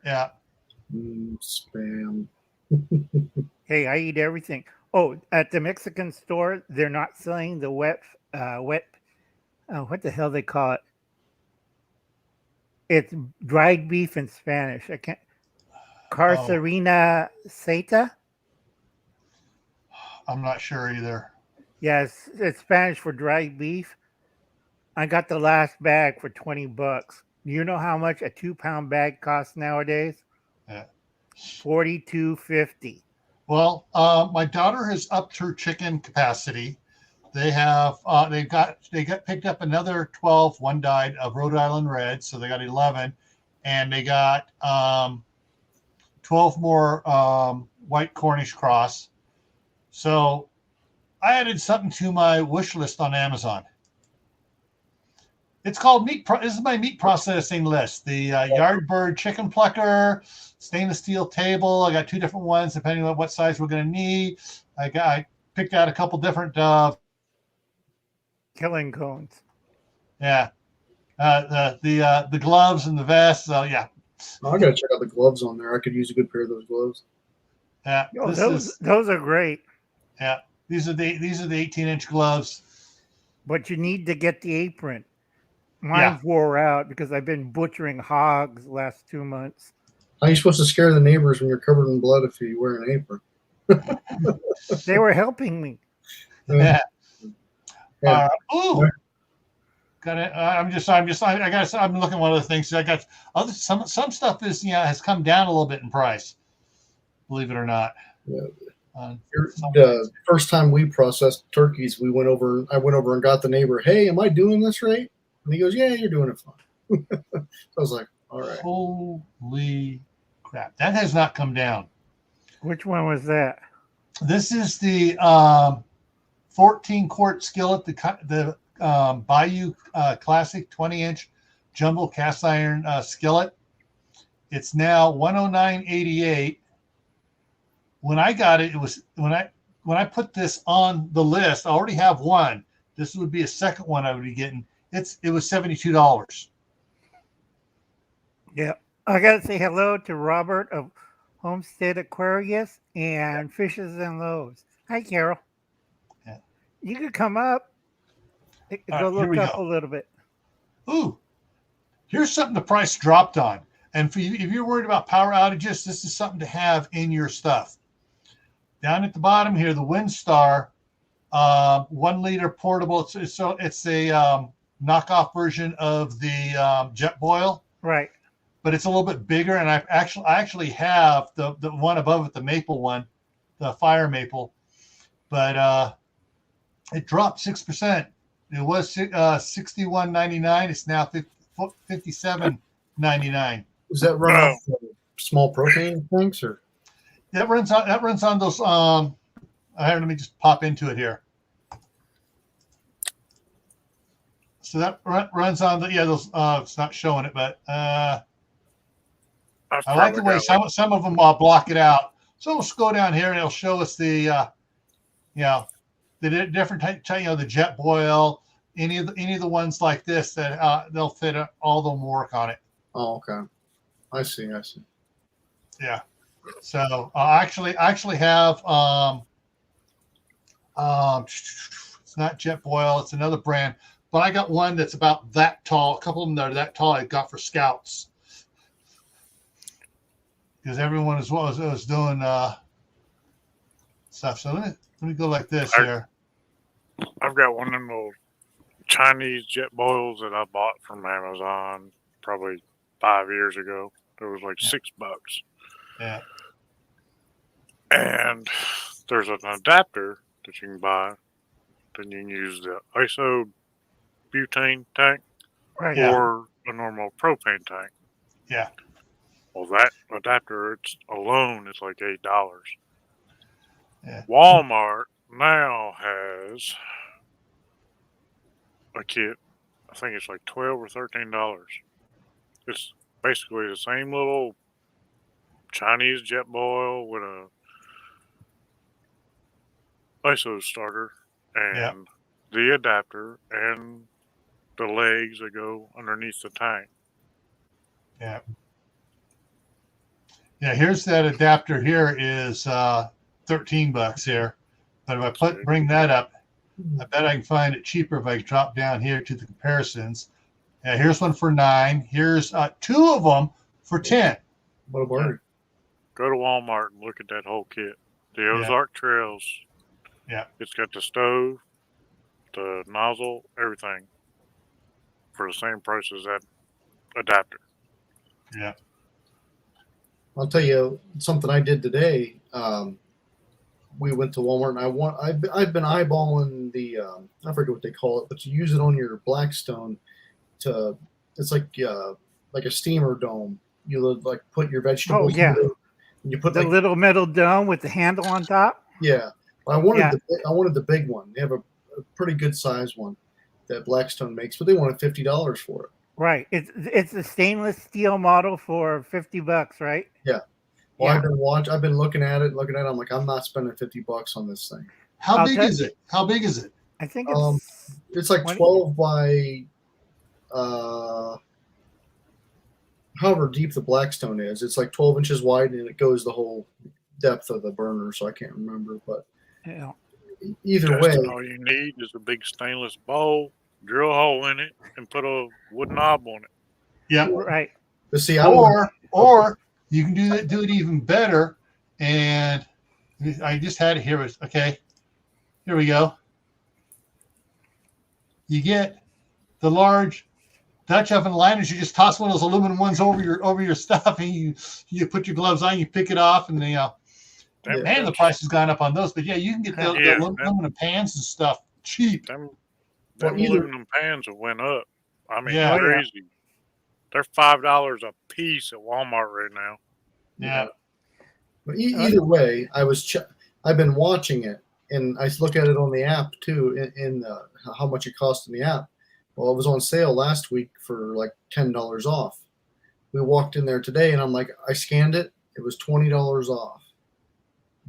Yeah. Spam. Hey, I eat everything. Oh, at the Mexican store, they're not selling the wet. What the hell they call it? It's dried beef in Spanish. I can't. Carcerina Seta. I'm not sure either. Yes, it's Spanish for dried beef. I got the last bag for $20. You know how much a 2-pound bag costs nowadays? Yeah. $42.50. Well, my daughter has upped her chicken capacity. They got picked up another 12. One died of Rhode Island Red, so they got 11, and they got 12 more white Cornish cross. So I added something to my wish list on Amazon. It's called this is my meat processing list. The Yardbird chicken plucker, stainless steel table. I got 2 different ones depending on what size we're going to need. I picked out a couple different killing cones. Yeah, the gloves and the vest. So yeah. Oh, I gotta check out the gloves on there. I could use a good pair of those gloves. Yeah, oh, those are great. Yeah, these are the 18-inch gloves. But you need to get the apron. Mine wore out because I've been butchering hogs the last 2 months. How are you supposed to scare the neighbors when you're covered in blood if you wear an apron? They were helping me. Yeah. Yeah. Got it. I'm looking at one of the things. I got some stuff has come down a little bit in price. Believe it or not. Yeah. The first time we processed turkeys, I went over and got the neighbor. Hey, am I doing this right? And he goes, yeah, you're doing it fine. So I was like, all right. Holy crap. That has not come down. Which one was that? This is the 14-quart skillet, the Bayou Classic 20-inch jumbo cast iron skillet. It's now $109.88. When I got it, it was when I put this on the list. I already have one. This would be a second one I would be getting. it was $72. Yeah. I got to say hello to Robert of Homestead Aquarius and Fishes and Loaves. Hi, Carol. Yeah. You could come up. All Go right, here look we up go. a little bit. Ooh, here's something the price dropped on. And if you're worried about power outages, this is something to have in your stuff. Down at the bottom here, the WinStar 1 liter portable. It's a knockoff version of the Jetboil, Right. but it's a little bit bigger. And I actually have the one above it, the maple one, the fire maple, but it dropped 6%. It was $61.99. It's now $57.99. Does that run off small propane tanks or? That runs on those. Let me just pop into it here. So that runs on those. It's not showing it, but I like the way some of them block it out. So we'll go down here and it'll show us the different type, the Jetboil, any of the ones like this that they'll fit all the work on it. Oh, okay. I see. Yeah. So I actually have it's not Jetboil, it's another brand, but I got one that's about that tall. A couple of them that are that tall I got for scouts. Because everyone was doing stuff. So let me go like this here. I've got one of them little Chinese Jetboils that I bought from Amazon probably 5 years ago. It was like $6. Yeah. And there's an adapter that you can buy. Then you can use the iso butane tank or a normal propane tank. Yeah. Well, that adapter it's like $8. Yeah. Walmart now has a kit. I think it's like $12 or $13. It's basically the same little Chinese Jetboil with a ISO starter and the adapter and the legs that go underneath the tank. Yeah. Yeah, here's that adapter here is $13 here. But if I bring that up, I bet I can find it cheaper if I drop down here to the comparisons. Here's one for $9. Here's two of them for $10. What a bargain. Go to Walmart and look at that whole kit. The Ozark Trails. Yeah. It's got the stove, the nozzle, everything for the same price as that adapter. Yeah. I'll tell you something I did today. We went to Walmart and I've been eyeballing the I forget what they call it, but you use it on your Blackstone it's like a steamer dome. You like put your vegetables. Oh yeah. In it, and you put the little metal dome with the handle on top. Yeah. I wanted the big one. They have a pretty good size one that Blackstone makes, but they wanted $50 for it. Right. It's a stainless steel model for $50, right? Yeah. Well, yeah. I've been looking at it. I'm like, I'm not spending $50 on this thing. How big is it? I think it's like 12 by however deep the Blackstone is. It's like 12 inches wide and it goes the whole depth of the burner, so I can't remember, but either way, all you need is a big stainless bowl, drill a hole in it, and put a wood knob on it. Yeah, right. But see, or you can do it even better. And I just had it here. Okay, here we go. You get the large Dutch oven liners. You just toss one of those aluminum ones over your stuff, and you put your gloves on. You pick it off, and the price has gone up on those. But yeah, you can get the aluminum pans and stuff cheap. Them aluminum pans have went up. I mean, crazy. They're $5 a piece at Walmart right now. Yeah. But either way, I've been watching it, and I look at it on the app too, in how much it cost in the app. Well, it was on sale last week for like $10 off. We walked in there today, and I'm like, I scanned it. It was $20 off,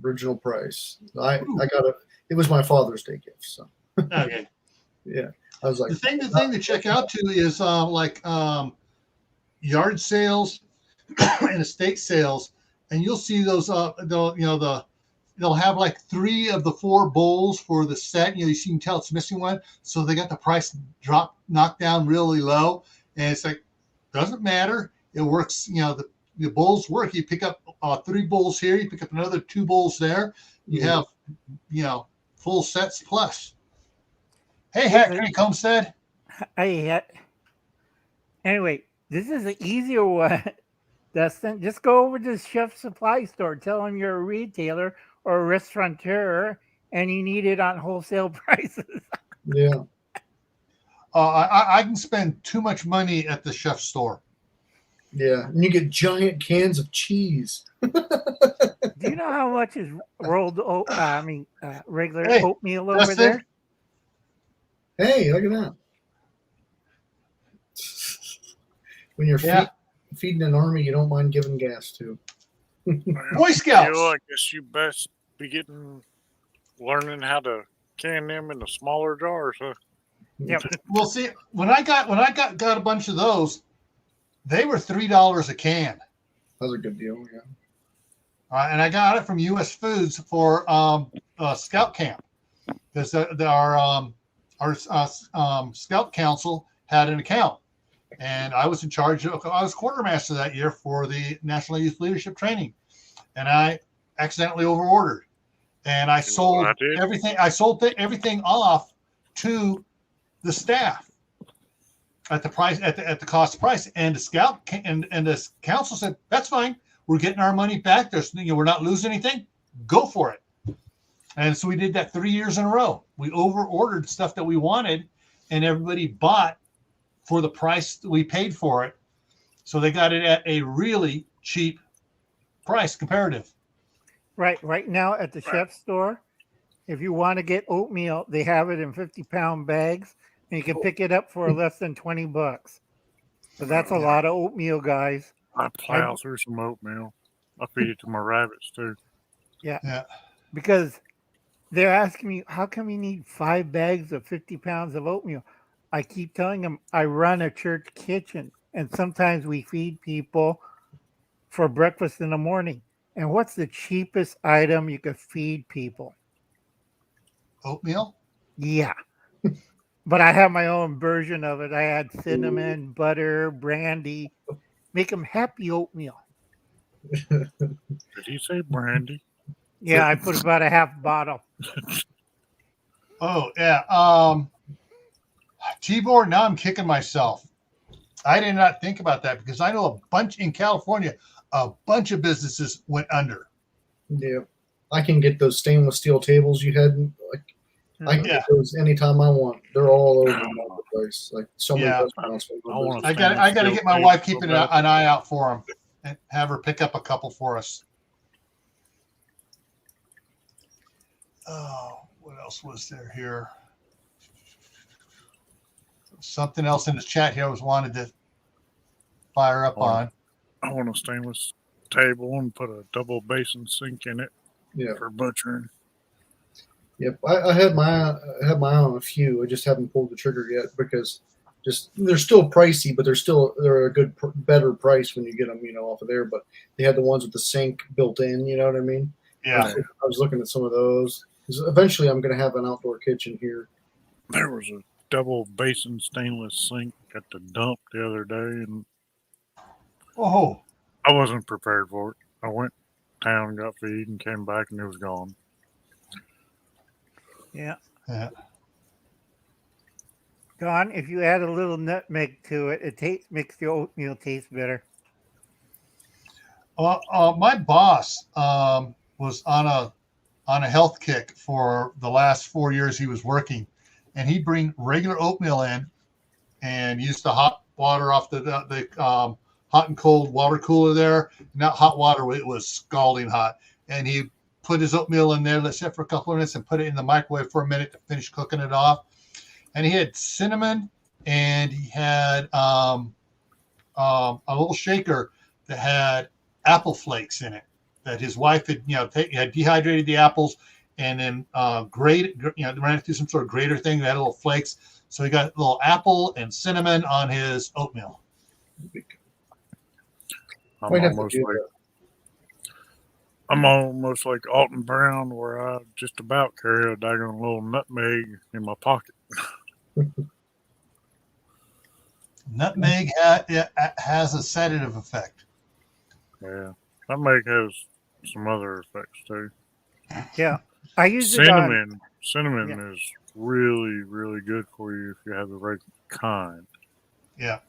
original price. I got it. It was my Father's Day gift. So okay. Yeah. I was like, The thing to check out too is yard sales and estate sales, and you'll see those. They'll have like 3 of the 4 bowls for the set. You can tell it's missing one, so they got the price knocked down really low, and it's like doesn't matter. It works. The bowls work. You pick up 3 bowls here, you pick up another 2 bowls there. You have full sets plus. Hey, Henry Homestead. Anyway, this is an easier one, Dustin. Just go over to the chef supply store. Tell them you're a retailer or a restaurateur and you need it on wholesale prices. Yeah. I can spend too much money at the chef store. Yeah, and you get giant cans of cheese. Do you know how much is regular oatmeal over Dustin? there? Hey, look at that. When you're feeding an army, you don't mind giving gas to. Boy Scouts. I guess you best be learning how to can them in the smaller jars, huh? Yep. Well, see, when I got a bunch of those, they were $3 a can. That was a good deal, yeah. And I got it from U.S. Foods for Scout Camp because our Scout Council had an account, and I was in charge of. I was quartermaster that year for the National Youth Leadership Training, and I accidentally overordered, and I sold everything. I sold everything off to the staff at the price at the cost price, and the Scout and the council said that's fine. We're getting our money back. We're not losing anything. Go for it. And so we did that 3 years in a row. We over-ordered stuff that we wanted, and everybody bought for the price that we paid for it. So they got it at a really cheap price comparative. Right now at the chef store, if you want to get oatmeal, they have it in 50-pound bags, and you can pick it up for less than $20. So that's a lot of oatmeal, guys. I plow through some oatmeal. I feed it to my rabbits too. Yeah. Because they're asking me, how come you need 5 bags of 50 pounds of oatmeal? I keep telling them I run a church kitchen, and sometimes we feed people for breakfast in the morning. And what's the cheapest item you could feed people? Oatmeal? Yeah. But I have my own version of it. I add cinnamon, butter, brandy. Make them happy oatmeal. Did he say brandy? Yeah, I put about a half bottle. Oh, yeah. T-board, now I'm kicking myself. I did not think about that because I know a bunch in California, a bunch of businesses went under. Yeah. I can get those stainless steel tables you had. I can get those anytime I want. They're all over the marketplace. Like so many restaurants. I got to get my wife keeping an eye out for them and have her pick up a couple for us. Oh, what else was there here? Something else in the chat here I was wanted to fire up on. I want a stainless table and put a double basin sink in it for butchering. Yep, I had my eye on a few. I just haven't pulled the trigger yet because they're still pricey, but they're a good better price when you get them, off of there. But they had the ones with the sink built in. You know what I mean? Yeah. I was looking at some of those. Eventually, I'm going to have an outdoor kitchen here. There was a double basin stainless sink at the dump the other day, and I wasn't prepared for it. I went town, got feed, and came back, and it was gone. Yeah. Don, if you add a little nutmeg to it, makes the oatmeal taste better. My boss was on a health kick for the last 4 years he was working, and he'd bring regular oatmeal in and use the hot water off the hot and cold water cooler there. Not hot water, it was scalding hot, and he put his oatmeal in there, let it sit for a couple of minutes, and put it in the microwave for a minute to finish cooking it off. And he had cinnamon, and he had a little shaker that had apple flakes in it that his wife had, had dehydrated the apples and then ran it through some sort of grater thing that had little flakes. So he got a little apple and cinnamon on his oatmeal. I'm Might have to almost do like that. I'm almost like Alton Brown, where I just about carry a daggone little nutmeg in my pocket. Nutmeg has a sedative effect. Yeah, nutmeg has some other effects too. Yeah, I use it on. Cinnamon is really, really good for you if you have the right kind. Yeah.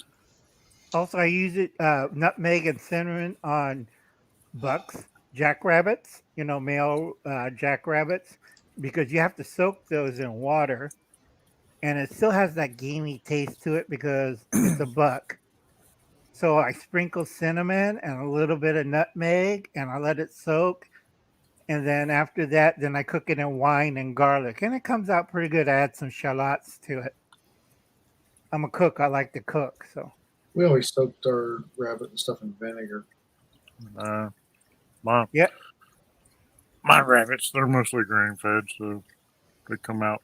Also, I use it nutmeg and cinnamon on bucks, jackrabbits. Male jackrabbits, because you have to soak those in water, and it still has that gamey taste to it because it's a buck. So I sprinkle cinnamon and a little bit of nutmeg, and I let it soak. And then after that, then I cook it in wine and garlic, and it comes out pretty good. I add some shallots to it. I'm a cook. I like to cook, so. We always soaked our rabbit and stuff in vinegar. My Yeah. my rabbits, they're mostly grain fed, so they come out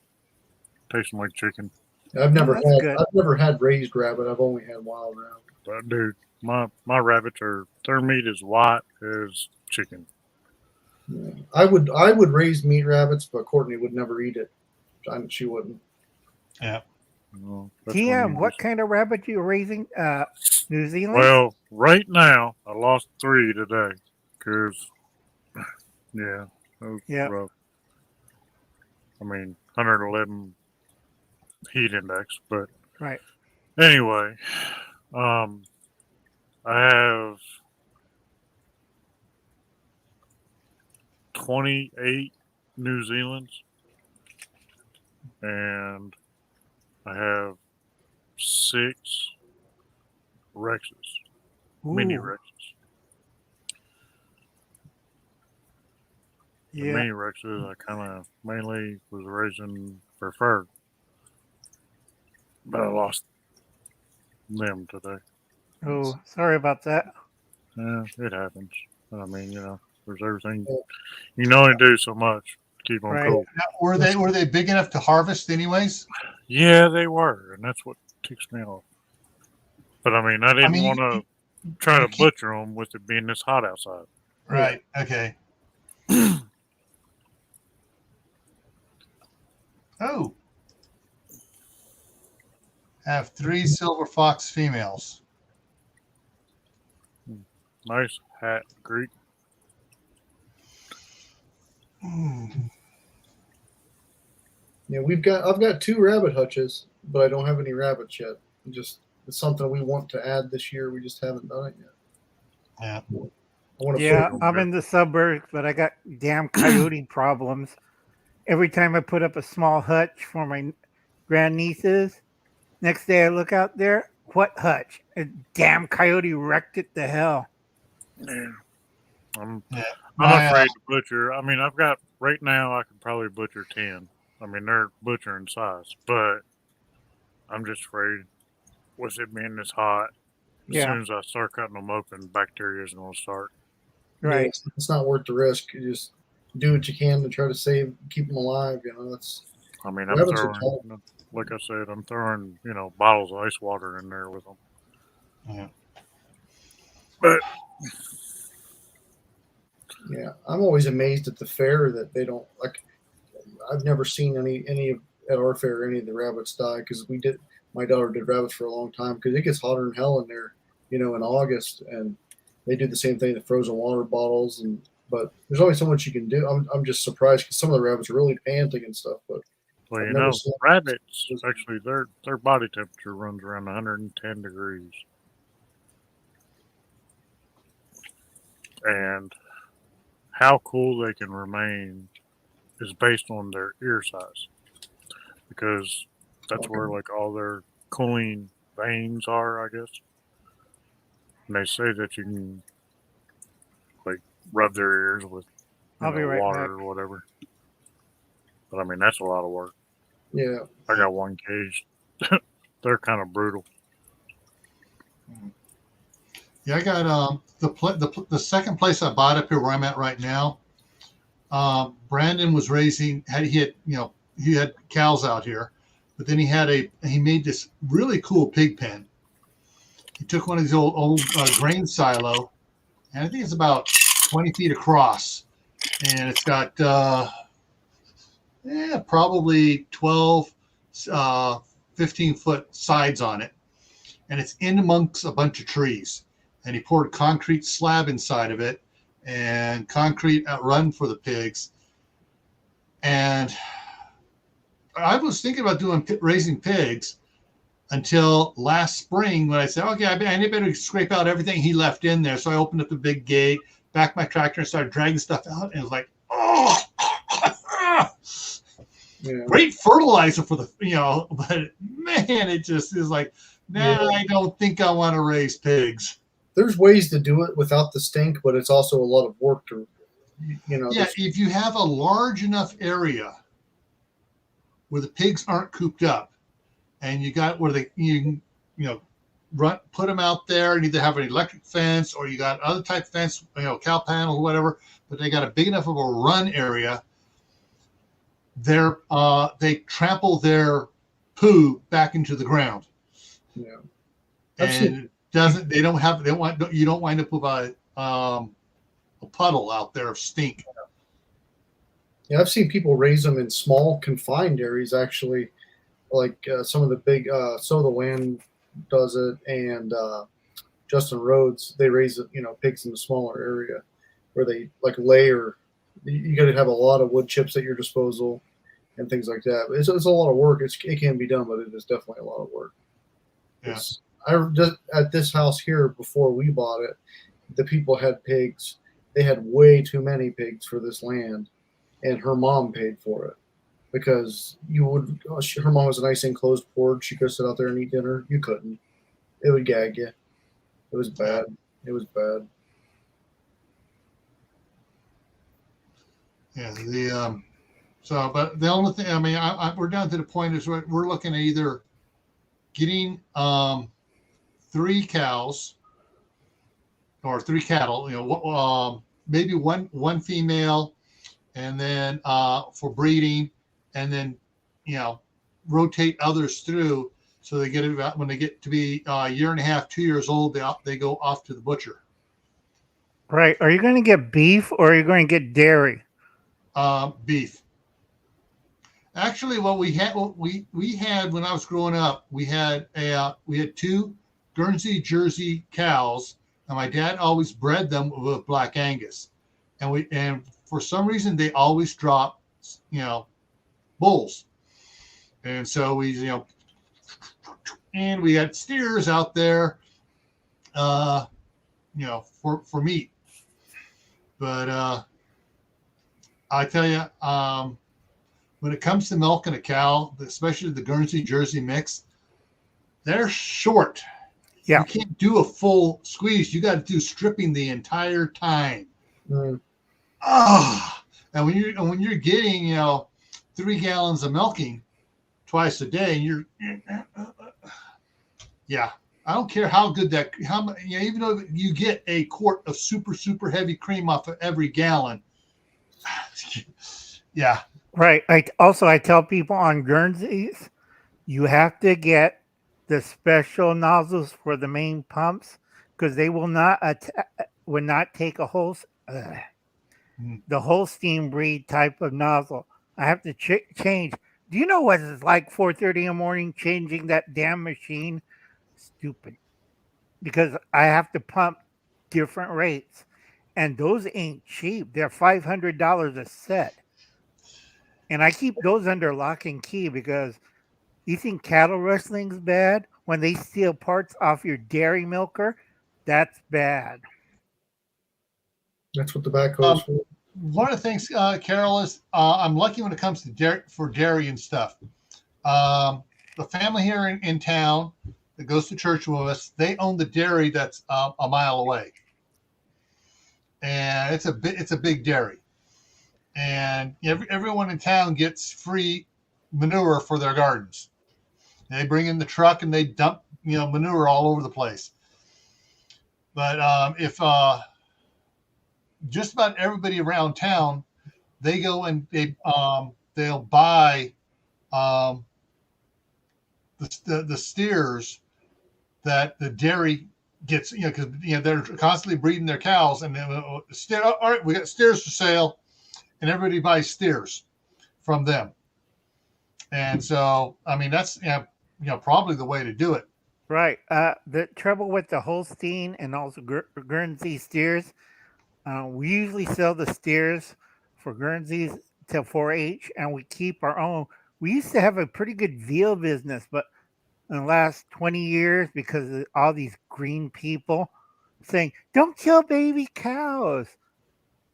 tasting like chicken. I've never that's good. I've never had raised rabbit. I've only had wild rabbit. But dude, my rabbits their meat is white as chicken. Yeah. I would raise meat rabbits, but Courtney would never eat it. She wouldn't. Yeah. TM, what kind of rabbit you raising? New Zealand? Well, right now I lost 3 today because it was rough. I mean, 111 heat index, but right. Anyway, I have 28 New Zealands, and I have 6 Rexes, mini Rexes. The mini Rexes I kind of mainly was raising for fur, but I lost them today. Oh, sorry about that. Yeah, it happens. I mean, there's everything. You can only do so much to keep them cool. Now, were they big enough to harvest anyways? Yeah, they were, and that's what ticks me off. But I mean, I didn't want to try to butcher them with it being this hot outside. Right. Okay. Oh. Have 3 silver fox females. Nice hat, Greek. Yeah, I've got 2 rabbit hutches, but I don't have any rabbits yet. It's something we want to add this year. We just haven't done it yet. Yeah. I'm in the suburbs, but I got damn coyote problems. Every time I put up a small hutch for my grandnieces, next day I look out there, what hutch? A damn coyote wrecked it to hell. Yeah. I'm afraid to butcher. I mean, I've got, right now, I could probably butcher 10. I mean, they're butchering size, but I'm just afraid with it being this hot, as soon as I start cutting them open, bacteria is going to start. Right. Yeah, it's not worth the risk. You just do what you can to try to keep them alive. I mean, I'm throwing, like I said, I'm throwing, bottles of ice water in there with them. Yeah. But yeah, I'm always amazed at the fair that they don't I've never seen any at our fair any of the rabbits die because my daughter did rabbits for a long time because it gets hotter than hell in there, in August, and they do the same thing, the frozen water bottles, but there's only so much you can do. I'm just surprised because some of the rabbits are really panting and stuff, but rabbits actually their body temperature runs around 110 degrees, and how cool they can remain is based on their ear size, because that's where all their cooling veins are, I guess. And they say that you can rub their ears with water or whatever. But I mean, that's a lot of work. Yeah. I got 1 cage. They're kind of brutal. Yeah, I got the second place I bought up here where I'm at right now. Brandon was raising. He had cows out here, But then he made this really cool pig pen. He took one of these old grain silo, and I think it's about 20 feet across, and it's got probably 12, 15-foot sides on it, and it's in amongst a bunch of trees. And he poured concrete slab inside of it and concrete run for the pigs. And I was thinking about raising pigs until last spring when I said, okay, I better scrape out everything he left in there. So I opened up the big gate, backed my tractor, and started dragging stuff out. And it was like, oh, great fertilizer for the, but man, it just is like, I don't think I want to raise pigs. There's ways to do it without the stink, but it's also a lot of work to, Yeah, if you have a large enough area where the pigs aren't cooped up, and you got where put them out there, and either have an electric fence or you got other type of fence, cow panel or whatever, but they got a big enough of a run area. They trample their poo back into the ground. Yeah, and you don't wind up with a puddle out there of stink. Yeah, I've seen people raise them in small confined areas. Actually, like some of the big Soda Land does it, and Justin Rhodes, they raise pigs in a smaller area where they like layer. You got to have a lot of wood chips at your disposal and things like that. It's a lot of work. It can be done, but it is definitely a lot of work. Yeah. I just at this house here before we bought it, the people had pigs. They had way too many pigs for this land, and her mom paid for it because her mom was a nice enclosed porch. She could sit out there and eat dinner. You couldn't. It would gag you. It was bad. It was bad. Yeah. But the only thing, we're down to the point is we're looking at either getting 3 cows or 3 cattle, maybe one female, and then for breeding, and then rotate others through so they get about when they get to be a year and a half, 2 years old, they go off to the butcher. Right. Are you going to get beef or are you going to get dairy? Beef. Actually, what we had when I was growing up, we had 2 Guernsey Jersey cows, and my dad always bred them with Black Angus, and for some reason they always drop, bulls, and so and we had steers out there, for meat, but I tell you, when it comes to milking a cow, especially the Guernsey Jersey mix, they're short. Yeah. You can't do a full squeeze. You got to do stripping the entire time. Mm. And when you're getting 3 gallons of milking twice a day, and I don't care how good even though you get a quart of super heavy cream off of every gallon. Yeah. Right. I tell people on Guernseys, you have to get the special nozzles for the main pumps because they will not take a whole the Holstein breed type of nozzle. I have to change. Do you know what it's like 4:30 in the morning changing that damn machine? Stupid. Because I have to pump different rates, and those ain't cheap. They're $500 a set. And I keep those under lock and key because you think cattle rustling's bad? When they steal parts off your dairy milker, that's bad. That's what the backhoe is for. One of the things, Carol, is I'm lucky when it comes to dairy and stuff. The family here in town that goes to church with us, they own the dairy that's a mile away, and it's a big dairy. And everyone in town gets free manure for their gardens. And they bring in the truck and they dump, manure all over the place. But if just about everybody around town, they go and they'll buy the steers that the dairy gets, because they're constantly breeding their cows, and then all right, we got steers for sale, and everybody buys steers from them. And so, I mean, that's probably the way to do it. Right. The trouble with the Holstein and also Guernsey steers, we usually sell the steers for Guernseys to 4-H, and we keep our own. We used to have a pretty good veal business, but in the last 20 years, because of all these green people saying, don't kill baby cows.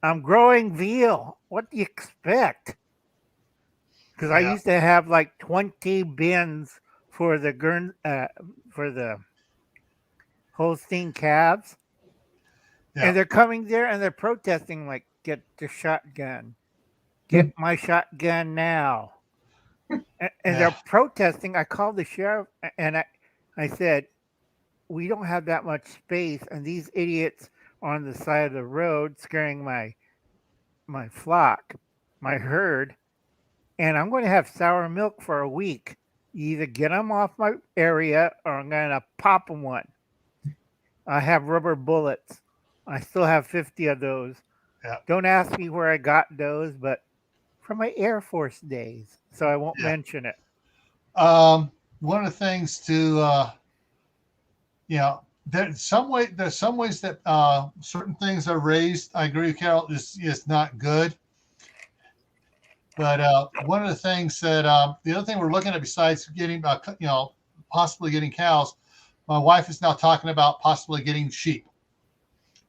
I'm growing veal. What do you expect? Because I used to have like 20 bins for the Holstein calves. Yeah. And they're coming there and they're protesting, like, get the shotgun. Get my shotgun now. And they're protesting. I called the sheriff and I said, we don't have that much space, and these idiots are on the side of the road scaring my flock, my herd, and I'm going to have sour milk for a week. You either get them off my area or I'm going to pop them one. I have rubber bullets. I still have 50 of those. Yeah. Don't ask me where I got those, but from my Air Force days, so I won't mention it. One of the things to, there's some ways that certain things are raised. I agree with Carol, is not good. But one of the things that the other thing we're looking at besides getting, possibly getting cows, my wife is now talking about possibly getting sheep,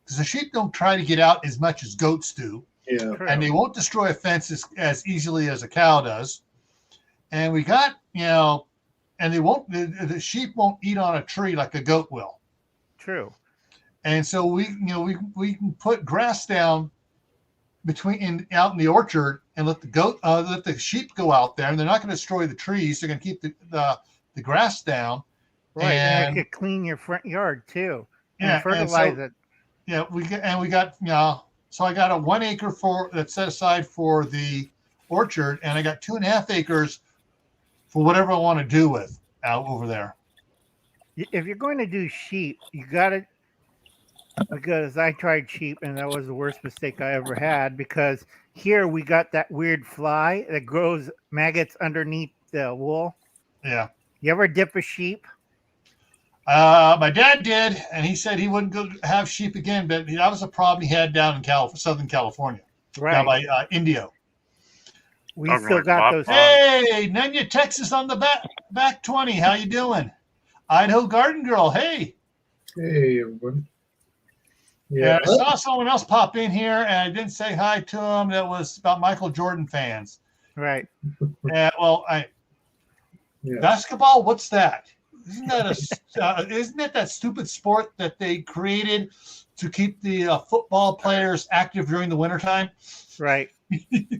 because the sheep don't try to get out as much as goats do. Yeah. And they won't destroy a fence as easily as a cow does. And we got, and the sheep won't eat on a tree like a goat will. True. And so we can put grass down out in the orchard and let the sheep go out there, and they're not going to destroy the trees. They're going to keep the grass down. Right. And you could clean your front yard too. And fertilize it. Yeah. We got, so I got a 1 acre that's set aside for the orchard, and I got 2.5 acres for whatever I want to do with out over there. If you're going to do sheep, you got to, because I tried sheep and that was the worst mistake I ever had, because here we got that weird fly that grows maggots underneath the wool. Yeah. You ever dip a sheep? My dad did, and he said he wouldn't go have sheep again, but that was a problem he had down in Southern California, right, down by Indio. We still got those. Hey, Nanya, Texas on the back 20. How you doing? Idaho Garden Girl. Hey. Hey, everyone. Yeah, I saw someone else pop in here, and I didn't say hi to him. That was about Michael Jordan fans. Right. Yeah. Well, basketball. What's that? Isn't that that stupid sport that they created to keep the football players active during the wintertime? Right.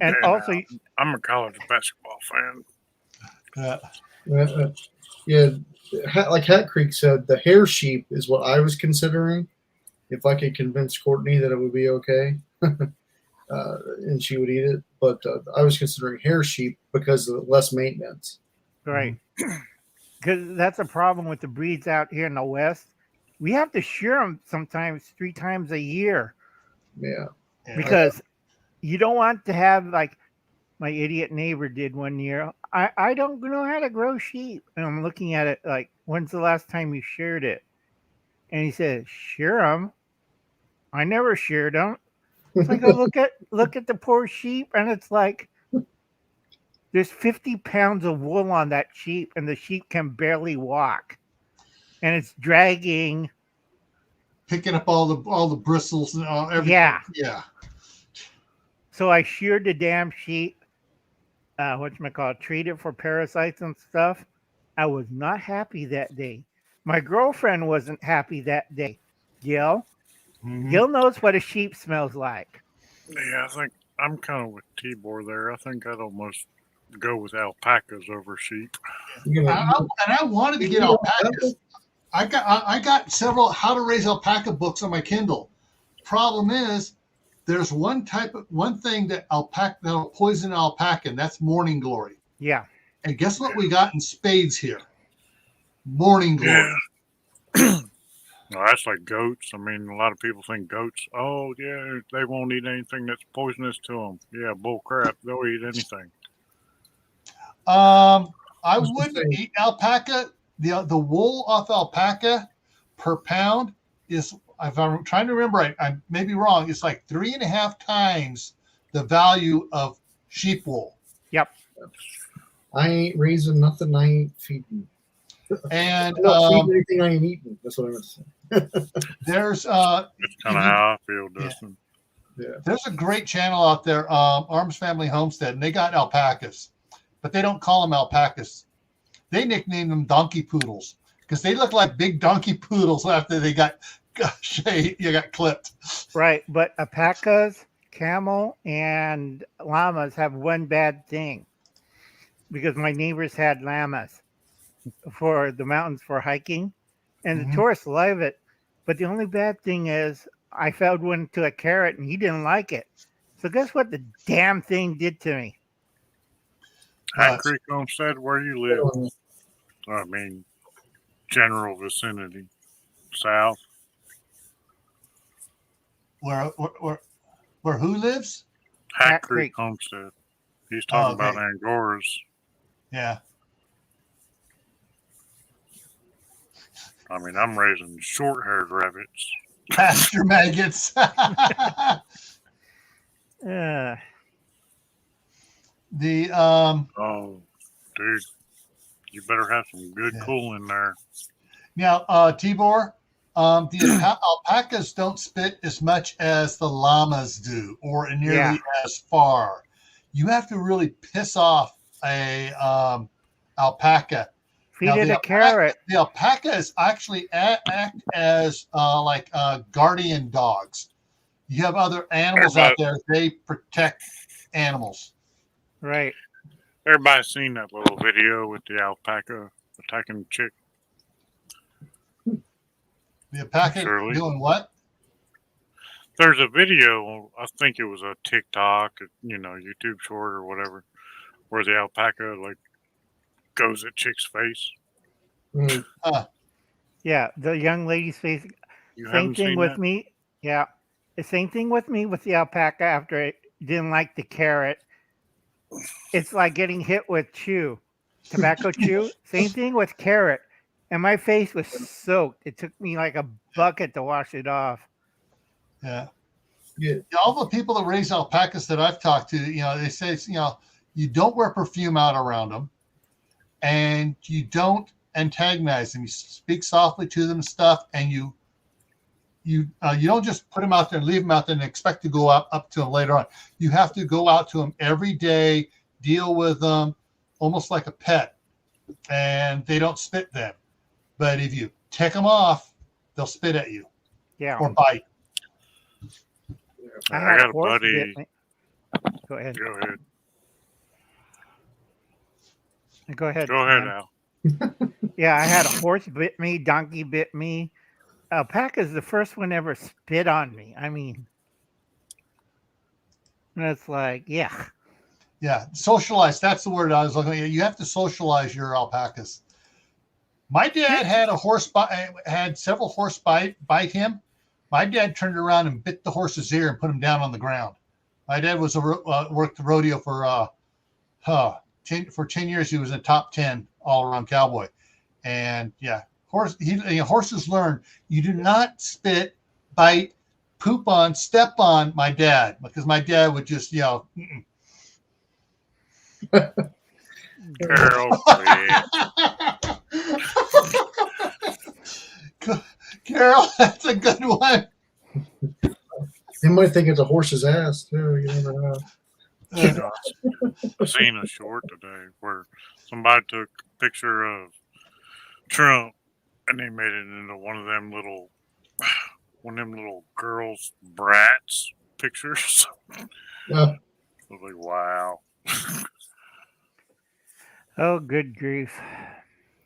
And also, I'm a college basketball fan. Like Hat Creek said, the hair sheep is what I was considering. If I could convince Courtney that it would be okay, and she would eat it, but I was considering hair sheep because of less maintenance. Right. Because that's a problem with the breeds out here in the West. We have to shear them sometimes 3 times a year. Yeah. Because you don't want to have, like my idiot neighbor did one year. I don't know how to grow sheep. And I'm looking at it like, when's the last time you sheared it? And he said, shear them? I never sheared them. It's like, look at the poor sheep. And it's like, there's 50 pounds of wool on that sheep, and the sheep can barely walk, and it's dragging, picking up all the bristles and everything. Yeah. So I sheared the damn sheep. Treat it for parasites and stuff. I was not happy that day. My girlfriend wasn't happy that day. Gil, Gil knows what a sheep smells like. Yeah, I think I'm kind of with Tibor there. I think I'd almost go with alpacas over sheep. I wanted to get alpacas. I got several how to raise alpaca books on my Kindle. Problem is, there's one thing that'll poison alpaca, and that's morning glory. Yeah. And guess what we got in spades here? morning glory. Yeah. No, that's like goats. I mean, a lot of people think goats, oh, yeah, they won't eat anything that's poisonous to them. Yeah, bull crap. They'll eat anything. I wouldn't eat alpaca. The wool off alpaca per pound is, if I'm trying to remember, I may be wrong, it's like 3.5 times the value of sheep wool. Yep. I ain't raising nothing. I ain't feeding. And I'm not feeding anything. I ain't eating. That's what I'm saying. there's That's kind of how I feel, Dustin. Yeah. There's a great channel out there, Arms Family Homestead, and they got alpacas, but they don't call them alpacas. They nickname them donkey poodles because they look like big donkey poodles after they got clipped. Right, but alpacas, camel, and llamas have one bad thing, because my neighbors had llamas for the mountains for hiking, and the tourists love it. But the only bad thing is I fed one to a carrot and he didn't like it. So guess what the damn thing did to me? Hat Creek Homestead, where you live? I mean, general vicinity. South. Where who lives? Hat Creek Homestead. He's talking okay. about Angoras. Yeah. I mean, I'm raising short-haired rabbits. Pasture maggots. Oh, dude, you better have some good cooling there. Now, Tibor, the alpacas don't spit as much as the llamas do, or nearly as far. You have to really piss off a alpaca. Feed it a carrot. The alpacas actually act as like guardian dogs. You have other animals out there; they protect animals. Right. Everybody's seen that little video with the alpaca attacking the chick. The alpaca doing what? There's a video, I think it was a TikTok, YouTube short or whatever, where the alpaca like goes at chick's face. Yeah, the young lady's face. Same thing with me. Yeah, the same thing with me with the alpaca after it didn't like the carrot. It's like getting hit with tobacco chew. Same thing with carrot. And my face was soaked. It took me like a bucket to wash it off. Yeah. All the people that raise alpacas that I've talked to, they say, you don't wear perfume out around them, and you don't antagonize them. You speak softly to them and stuff, and you don't just put them out there and leave them out there and expect to go up to them later on. You have to go out to them every day, deal with them almost like a pet, and they don't spit then. But if you tick them off, they'll spit at you. Yeah. Or bite. I got a buddy. Go ahead. Go ahead. Go ahead. Go ahead, Al. Yeah, I had a horse bit me, donkey bit me. Alpaca's the first one ever spit on me. I mean, and it's like, yeah. Yeah, socialize. That's the word I was looking at. You have to socialize your alpacas. My dad had several horse bite him. My dad turned around and bit the horse's ear and put him down on the ground. My dad was worked the rodeo for 10 years. He was in the top 10 all around cowboy, and horses learn. You do not spit, bite, poop on, step on my dad, because my dad would just yell. Carol, Carol, that's a good one. They might think it's a horse's ass too. You never know. I seen a short today where somebody took a picture of Trump and they made it into one of them little girls' brats pictures. I was like, wow. Oh, good grief.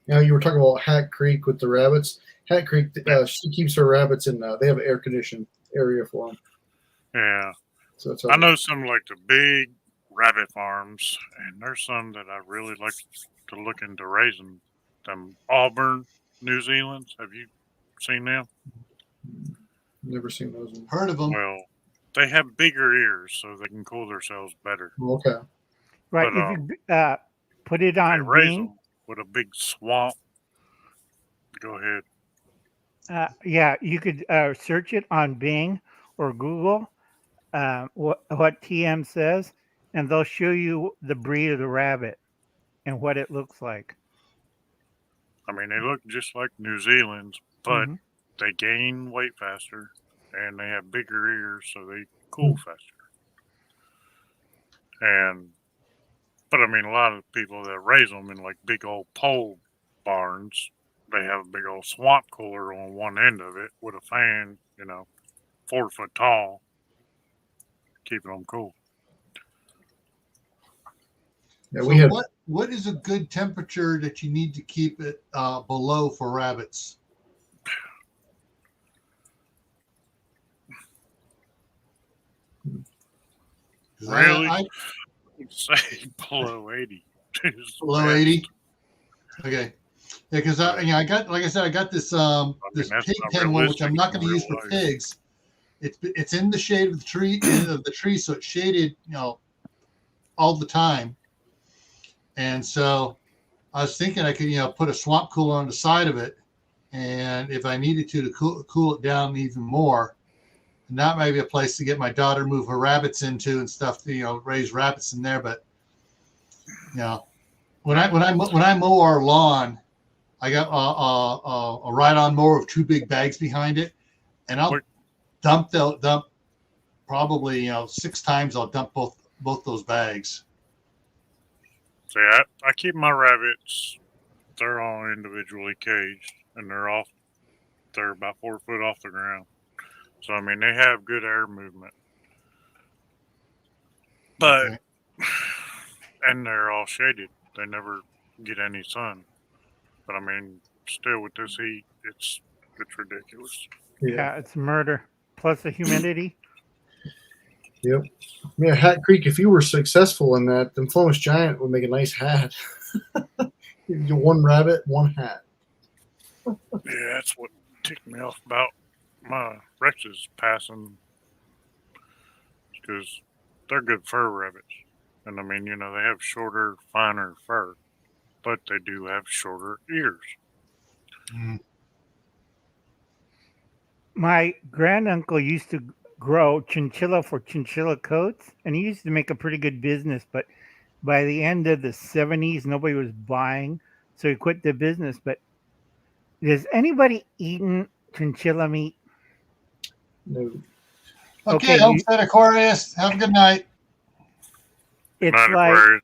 Now you were talking about Hat Creek with the rabbits. Hat Creek, she keeps her rabbits in. They have an air conditioned area for them. Yeah. So that's I know some like the big rabbit farms, and there's some that I really like to look into raising them Auburn New Zealand's. Have you seen them? Never seen those ones. Heard of them? Well, they have bigger ears so they can cool themselves better. Okay. Right. But, If you put it They on raise Bing, them with a big swamp. Go ahead. yeah, you could search it on Bing or Google. What TM says, and they'll show you the breed of the rabbit and what it looks like. I mean, they look just like New Zealand's, but Mhm. they gain weight faster and they have bigger ears, so they cool faster. But I mean, a lot of people that raise them in like big old pole barns, they have a big old swamp cooler on one end of it with a fan, 4 foot tall, keeping them cool. Yeah, So we had what is a good temperature that you need to keep it below for rabbits? Really? I would say below 80. below 80. Okay. Yeah, because I got, like I said, I got this this that's pig not pen one, which I'm realistic not in going to use real for life. pigs. It's in the shade of the tree, so it's shaded, all the time. And so I was thinking I could, put a swamp cooler on the side of it, and if I needed to cool it down even more, and that might be a place to get my daughter move her rabbits into and stuff, raise rabbits in there. But when I mow our lawn, I got a ride-on mower with 2 big bags behind it, and I'll dump probably 6 times. I'll dump both those bags. See, I keep my rabbits. They're all individually caged, and they're about 4 foot off the ground. So I mean, they have good air movement, but Okay. and they're all shaded. They never get any sun. But I mean, still with this heat, it's ridiculous. Yeah, it's murder. Plus the humidity. Yep. Yeah, Hat Creek, if you were successful in that, then Flemish Giant would make a nice hat. You one rabbit, one hat. Yeah, that's what ticked me off about my Rex's passing, because they're good fur rabbits. And I mean, they have shorter, finer fur, but they do have shorter ears. Mm. My granduncle used to grow chinchilla for chinchilla coats, and he used to make a pretty good business. But by the end of the 70s, nobody was buying, so he quit the business. But has anybody eaten chinchilla meat? No. Okay, Homestead Aquarius. Have a good night. It's Not like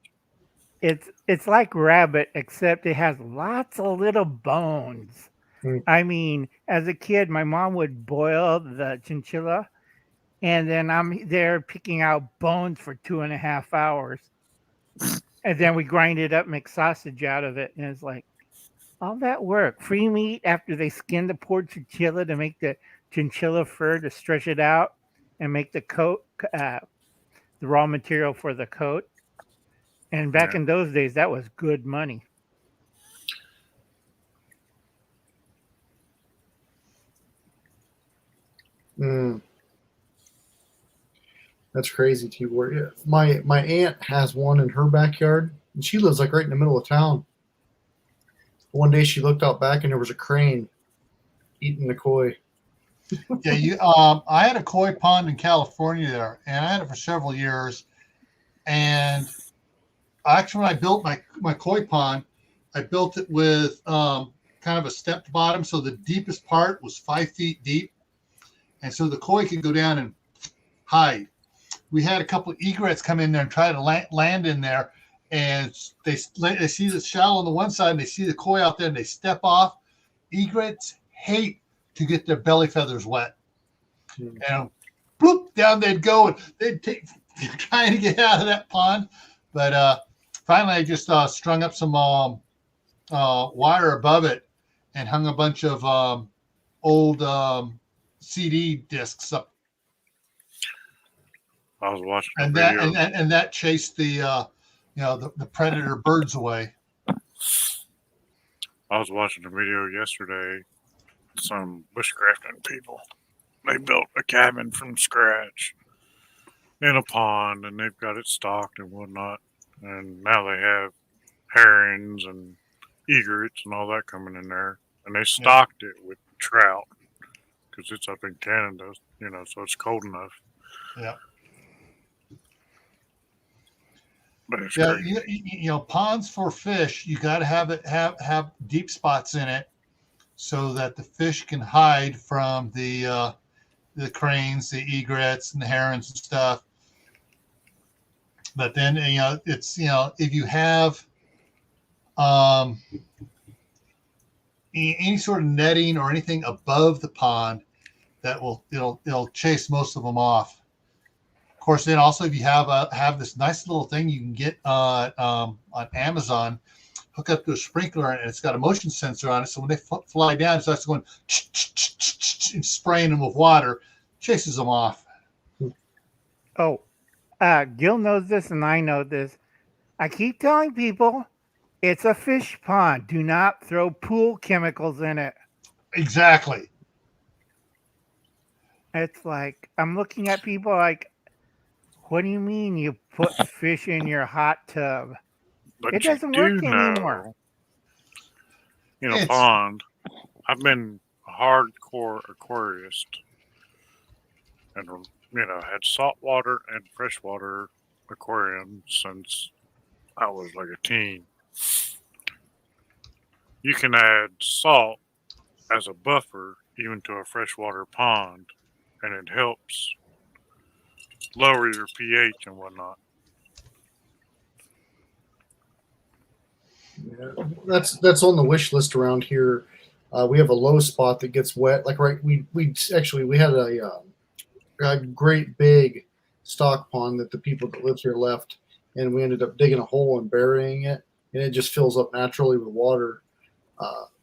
Aquarius. it's like rabbit, except it has lots of little bones. I mean, as a kid, my mom would boil the chinchilla, and then I'm there picking out bones for 2.5 hours. And then we grind it up, make sausage out of it. And it's like, all that work. Free meat after they skin the poor chinchilla to make the chinchilla fur to stretch it out and make the coat, the raw material for the coat. And back in those days, that was good money. That's crazy, T-Ward. My aunt has one in her backyard, and she lives like right in the middle of town. One day she looked out back, and there was a crane eating the koi. Yeah, I had a koi pond in California there, and I had it for several years. And actually, when I built my koi pond, I built it with kind of a stepped bottom, so the deepest part was 5 feet deep, and so the koi could go down and hide. We had a couple of egrets come in there and try to land in there, and they see the shell on the one side, and they see the koi out there, and they step off. Egrets hate to get their belly feathers wet, and bloop, down they'd go, and they'd trying to get out of that pond. But finally, I just strung up some wire above it and hung a bunch of old CD discs up. I was watching and that chased the predator birds away. I I was watching a video yesterday. Some bushcrafting people. They built a cabin from scratch in a pond, and they've got it stocked and whatnot. And now they have herons and egrets and all that coming in there. And they stocked it with trout because it's up in Canada, so it's cold enough. Yeah. But it's Yeah, great. Ponds for fish, you got to have deep spots in it so that the fish can hide from the cranes, the egrets, and the herons and stuff. But then it's if you have any sort of netting or anything above the pond, it'll chase most of them off. Of course, then also if you have this nice little thing you can get on Amazon, hook up to a sprinkler, and it's got a motion sensor on it. So when they fly down, it starts going and spraying them with water, chases them off. Oh, Gil knows this, and I know this. I keep telling people it's a fish pond. Do not throw pool chemicals in it. Exactly. It's like I'm looking at people like, what do you mean you put fish in your hot tub? But it doesn't work anymore. In a pond, I've been a hardcore aquarist, and had saltwater and freshwater aquarium since I was like a teen. You can add salt as a buffer even to a freshwater pond, and it helps lower your pH and whatnot. Yeah, that's on the wish list around here. We have a low spot that gets wet. Like we had a great big stock pond that the people that live here left, and we ended up digging a hole and burying it, and it just fills up naturally with water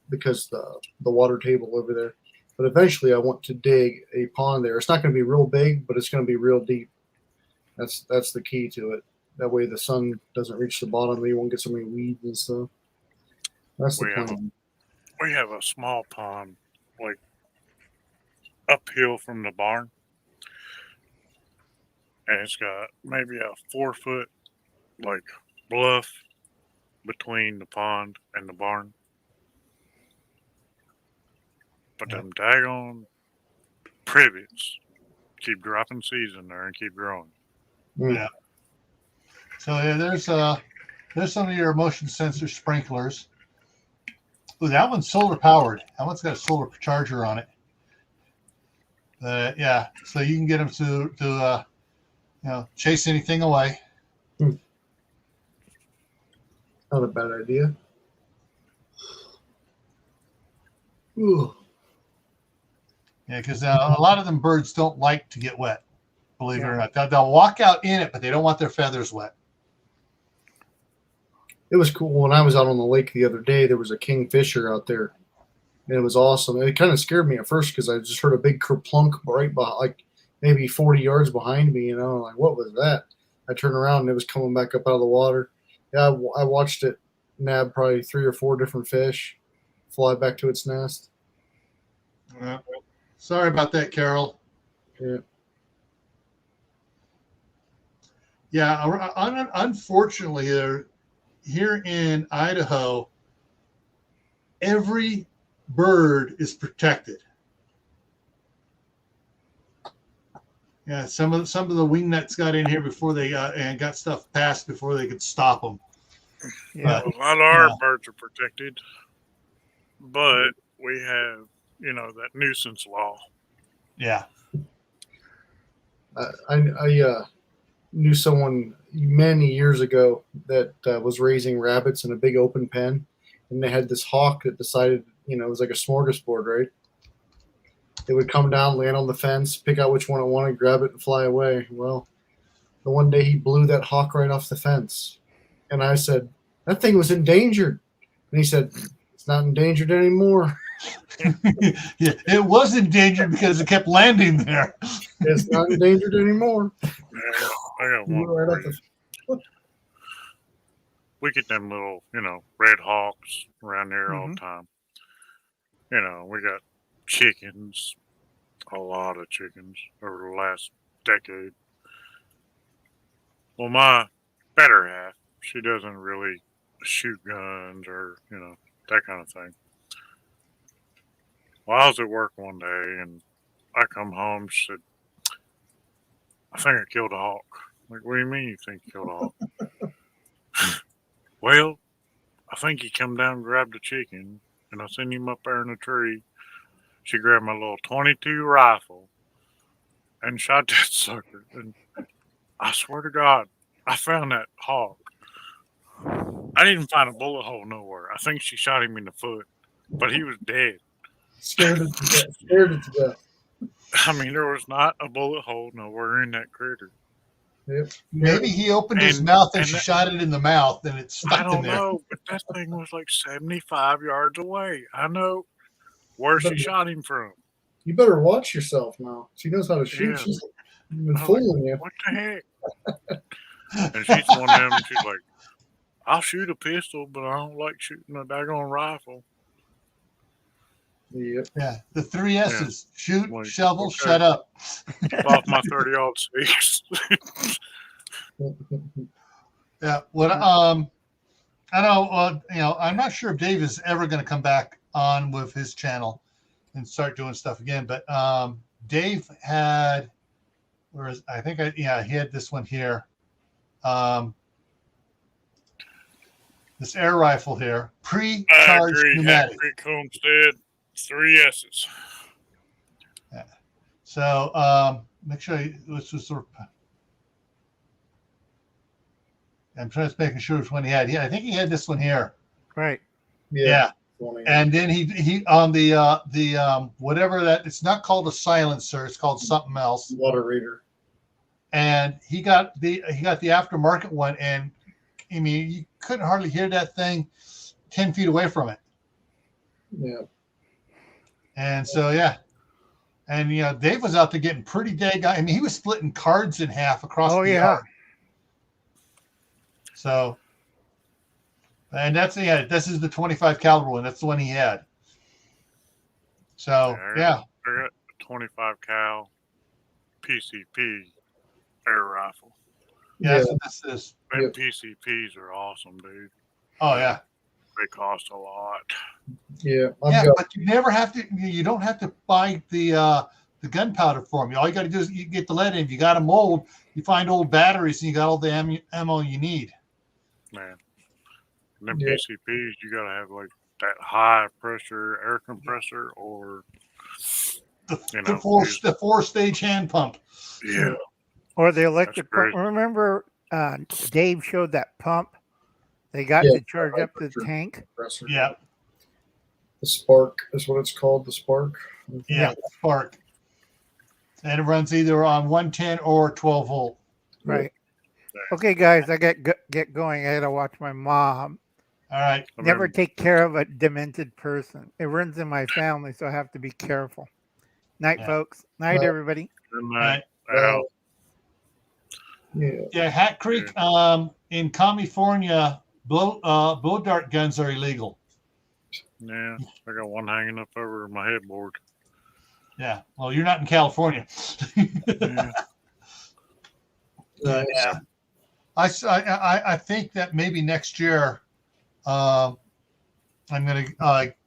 because the water table over there. But eventually, I want to dig a pond there. It's not going to be real big, but it's going to be real deep. That's the key to it. That way, the sun doesn't reach the bottom. You won't get so many weeds and stuff. That's the plan. We have a small pond, like uphill from the barn, and it's got maybe a 4-foot like bluff between the pond and the barn. But them daggone privets keep dropping seeds in there and keep growing. Yeah. So there's some of your motion sensor sprinklers. Ooh, that one's solar powered. That one's got a solar charger on it. So you can get them to chase anything away. Not a bad idea. Ooh. Yeah, because a lot of them birds don't like to get wet. Believe it or not, they'll walk out in it, but they don't want their feathers wet. It was cool when I was out on the lake the other day. There was a kingfisher out there, and it was awesome. It kind of scared me at first because I just heard a big kerplunk right behind, like maybe 40 yards behind me. Like what was that? I turned around and it was coming back up out of the water. Yeah, I watched it nab probably 3 or 4 different fish, fly back to its nest. Sorry about that, Carol. Yeah. Yeah, unfortunately, here in Idaho, every bird is protected. Yeah, some of the wingnuts got in here before they got stuff passed before they could stop them. Yeah, a lot of our birds are protected, but we have that nuisance law. Yeah. I knew someone many years ago that was raising rabbits in a big open pen, and they had this hawk that decided, it was like a smorgasbord, right? It would come down, land on the fence, pick out which one it wanted, grab it, and fly away. Well, the one day he blew that hawk right off the fence. And I said, that thing was endangered. And he said, it's not endangered anymore. Yeah, it was endangered because it kept landing there. It's not endangered anymore. I got one. we get them little, red hawks around here all the time. We got chickens, a lot of chickens over the last decade. Well, my better half, she doesn't really shoot guns or, that kind of thing. Well, I was at work one day and I come home, she said, I think I killed a hawk. I'm like, what do you mean you think you killed a hawk? Well, I think he come down and grabbed the chicken and I seen him up there in the tree. She grabbed my little 22 rifle and shot that sucker. And I swear to God, I found that hawk. I didn't find a bullet hole nowhere. I think she shot him in the foot, but he was dead. Scared it to death. I mean, there was not a bullet hole nowhere in that critter. Yep. Maybe he opened his mouth and she shot it in the mouth and it stuck in there. I don't know, but that thing was like 75 yards away. I know where she shot him from. You better watch yourself now. She knows how to shoot. Yeah. She's been fooling you. What the heck? And she's one of them, she's like, I'll shoot a pistol, but I don't like shooting a daggone rifle. Yep. Yeah, the 3 S's: shoot, shovel, shut up. Off my 30-06. Yeah. What? I know. I'm not sure if Dave is ever going to come back on with his channel and start doing stuff again. But Dave had, he had this one here. This air rifle here, pre-charged pneumatic. Creek Homestead, 3 S's. Yeah. So make sure let's just sort of. I'm trying to making sure which one he had. Yeah, I think he had this one here. Right. Yeah. And then he on the whatever that, it's not called a silencer, it's called something else. Water reader. And he got the aftermarket one, and I mean you couldn't hardly hear that thing 10 feet away from it. Yeah. And so and Dave was out there getting pretty dang. I mean, he was splitting cards in half across the yard. So, and this is the 25 caliber one. That's the one he had. So I got a 25 cal PCP air rifle. Yeah, that's what this is. And PCPs are awesome, dude. Oh yeah. They cost a lot. Yeah. But you never have to. You don't have to buy the gunpowder for them. All you got to do is you get the lead in. If you got a mold, you find old batteries, and you got all the ammo you need. Man, and them PCPs, you got to have like that high pressure air compressor or the 4-stage hand pump. Yeah. Or the electric pump. Remember, Dave showed that pump. They got to charge up the tank. Compressor. Yeah. The Spark is what it's called. The Spark. Yeah, the Spark. And it runs either on 110 or 12 volt. Right. Okay, guys, I get going. I gotta watch my mom. All right. Never take care of a demented person. It runs in my family, so I have to be careful. Night, folks. Night, everybody. Good night. Yeah, Hat Creek, in California, blow dart guns are illegal. Yeah, I got one hanging up over my headboard. Yeah, well, you're not in California. Yeah. I think that maybe next year, I'm gonna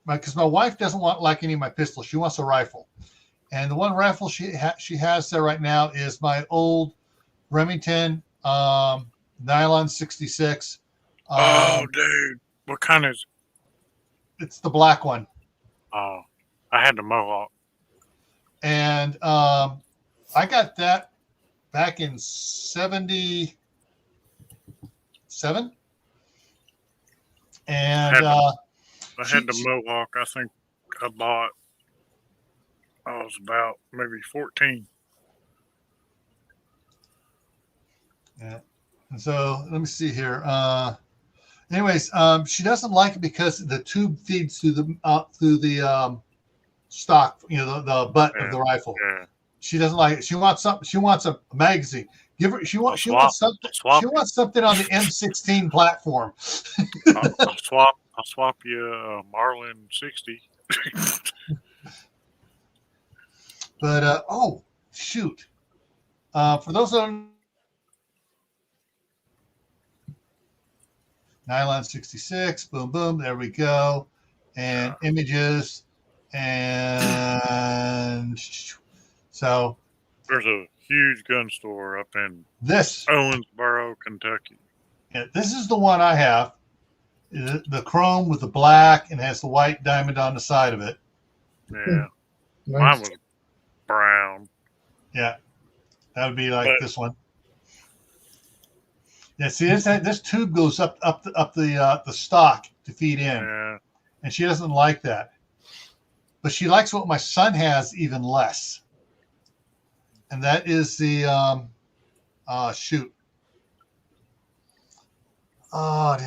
because my wife doesn't like any of my pistols. She wants a rifle, and the one rifle she has there right now is my old Remington nylon 66. Oh, dude, what kind is it? It's the black one. Oh, I had the Mohawk, and I got that back in 77. And I had the Mohawk. I think I bought. I was about maybe 14. Yeah. And so let me see here. Anyways, she doesn't like it because the tube feeds through the stock, the butt of the rifle. Yeah. She doesn't like it. She wants something. She wants a magazine. Give her. She wants something. swap She wants something on the M16 platform. I'll swap you a Marlin 60. But oh shoot! For those that don't, nylon 66. Boom, boom. There we go. And images. And so there's a huge gun store up in this Owensboro, Kentucky. Yeah, this is the one I have. The chrome with the black and has the white diamond on the side of it. Yeah. Nice. Mine was brown. Yeah. That would be like this one. Yeah, see this tube goes up the stock to feed in. Yeah. And she doesn't like that. But she likes what my son has even less. And that is the shoot. Oh,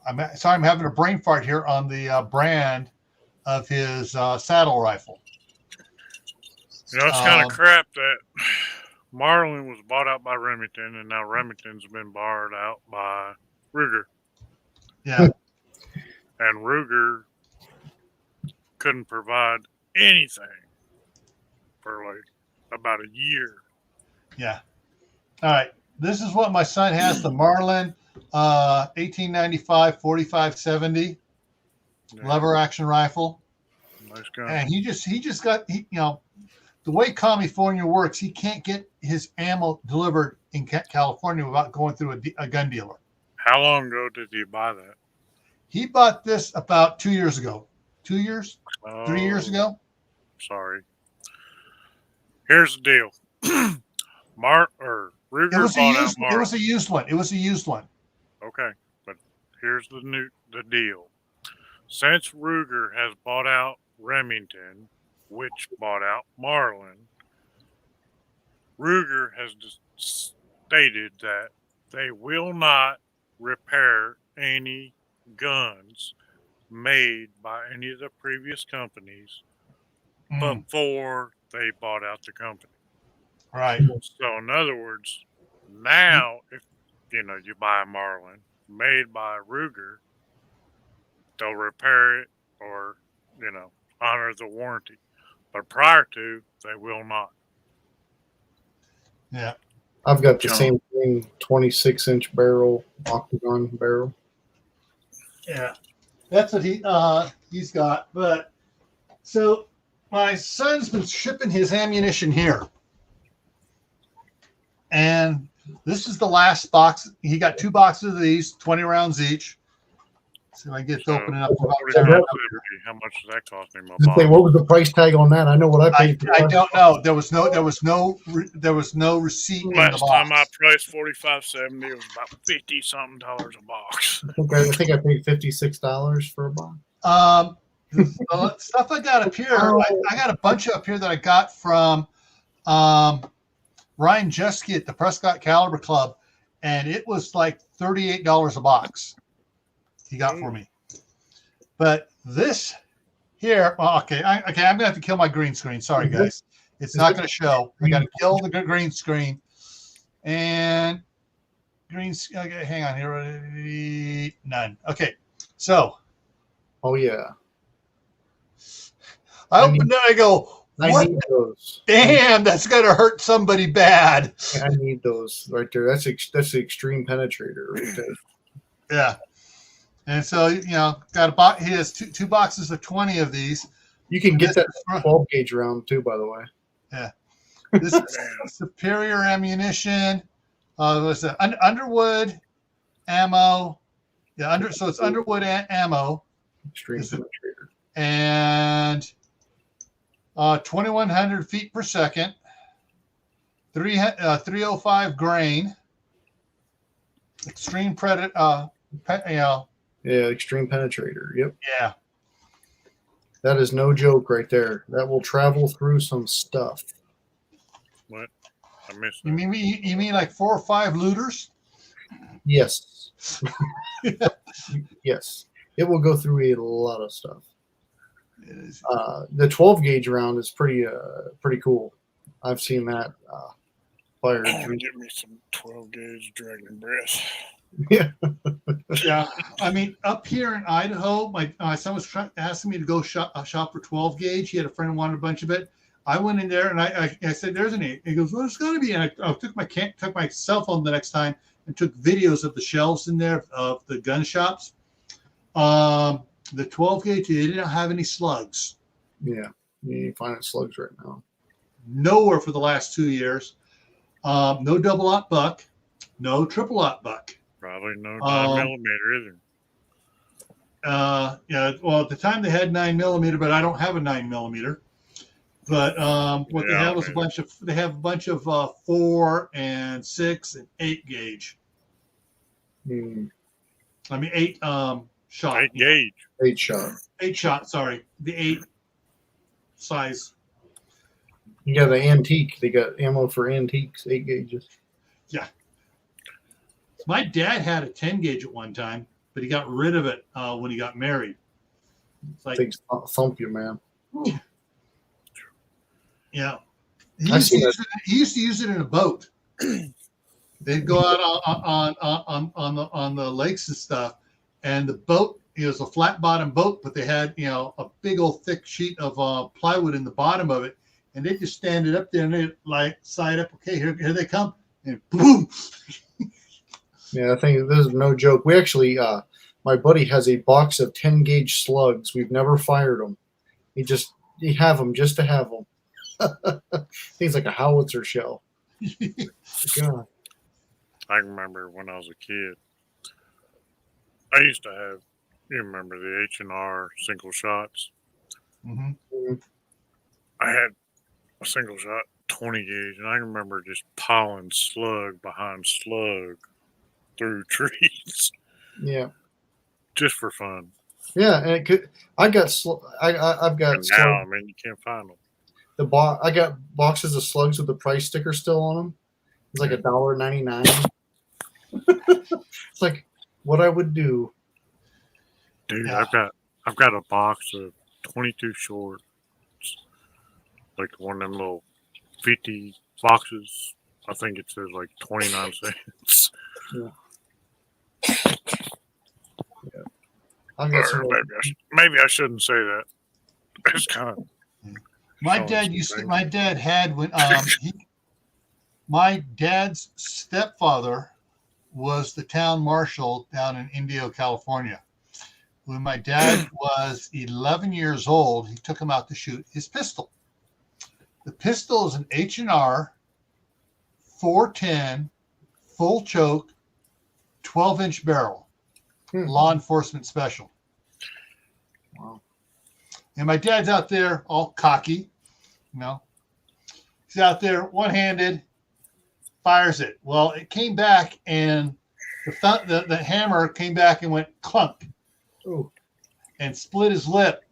I'm sorry, I'm having a brain fart here on the brand of his saddle rifle. You know, it's kind of crap that Marlin was bought out by Remington, and now Remington's been bought out by Ruger. Yeah. And Ruger couldn't provide anything for like about a year. Yeah. All right. This is what my son has, the Marlin 1895 4570 lever action rifle. Nice gun. And he just got the way California works, he can't get his ammo delivered in California without going through a gun dealer. How long ago did you buy that? He bought this about 2 years ago. 2 years? 3 years ago? Sorry. Here's the deal. Ruger It was bought out Marlin. It was a used one. It was a used one. Okay, but here's the deal. Since Ruger has bought out Remington, which bought out Marlin, Ruger has stated that they will not repair any guns made by any of the previous companies before they bought out the company. Right. So in other words, now if you buy a Marlin made by Ruger, they'll repair it or honor the warranty. But prior to, they will not. Yeah. I've got the same thing, 26-inch barrel, octagon barrel. Yeah. That's what he's got. But so my son's been shipping his ammunition here. And this is the last box. He got 2 boxes of these, 20 rounds each. See if I can get to open it up. How much does that cost me? What was the price tag on that? I know what I paid. I don't know. There was no receipt in the box. Last time I priced $45.70, it was about $50-something a box. I think I paid $56 for a box. The stuff I got up here, I got a bunch up here that I got from Ryan Jeske at the Prescott Caliber Club, and it was like $38 a box. He got for me. But this here, okay, I'm gonna have to kill my green screen. Sorry, guys, it's not gonna show. I gotta kill the green screen. And green. Okay, hang on here. None. Okay, so. Oh yeah. I opened it. I go. What? I need those. Damn, that's gonna hurt somebody bad. I need those right there. That's the extreme penetrator right there. Yeah. And so, got a box. He has two boxes of 20 of these. You can get that 12 gauge round too, by the way. Yeah. This is superior ammunition. What's that? Underwood ammo. Yeah, so it's Underwood ammo. Extreme penetrator. And 2,100 feet per second. 305 grain. Extreme predator. Yeah, extreme penetrator. Yep. Yeah. That is no joke right there. That will travel through some stuff. What? I missed that. You mean like 4 or 5 looters? Yes. Yes. It will go through a lot of stuff. The 12 gauge round is pretty cool. I've seen that. fired I'm gonna three. get me some 12 gauge Dragon Breath. Yeah. Yeah, I mean, up here in Idaho, my son was asking me to go shop for 12 gauge. He had a friend who wanted a bunch of it. I went in there and I said, "There's an 8." He goes, "Well, there's got to be." And I took my cell phone the next time and took videos of the shelves in there of the gun shops. The 12 gauge, they didn't have any slugs. Yeah. You ain't finding slugs right now. Nowhere for the last 2 years. No double aught buck, no triple aught buck. Probably no 9mm either. Yeah, well, at the time they had 9mm, but I don't have a 9mm. But what they have is a bunch of 4 and 6 and 8 gauge. I mean 8 shot. 8 gauge. 8 shot. 8 shot. Sorry, the 8 size. You got an antique. They got ammo for antiques. 8 gauges. Yeah. My dad had a 10 gauge at one time, but he got rid of it when he got married. It's like, Things thump you, man. Yeah. He used to use it in a boat. They'd go out on the lakes and stuff, and the boat, it was a flat bottom boat, but they had, a big old thick sheet of plywood in the bottom of it, and they just stand it up there and they like side up. Okay, here they come, and boom. Yeah, I think this is no joke. We actually, my buddy has a box of 10 gauge slugs. We've never fired them. He have them just to have them. Things like a howitzer shell. God. I remember when I was a kid, I used to have, you remember the H&R single shots? Mm-hmm. I had a single shot 20 gauge, and I remember just piling slug behind slug through trees. Yeah. Just for fun. Yeah, and it could. I've got. And now, I mean, you can't find them. I got boxes of slugs with the price sticker still on them. It's like $1.99. It's like what I would do. Dude, Yeah. I've got a box of 22 shorts, like one of them little 50 boxes. I think it says like 29 cents. Yeah. I've got some. Maybe I shouldn't say that. It's kind of. My dad had when my dad's stepfather was the town marshal down in Indio, California. When my dad was 11 years old, he took him out to shoot his pistol. The pistol is an H&R 410 full choke 12-inch barrel, law enforcement special. Wow. And my dad's out there all cocky, He's out there one-handed, fires it. Well, it came back, and the hammer came back and went clunk. Ooh. And split his lip.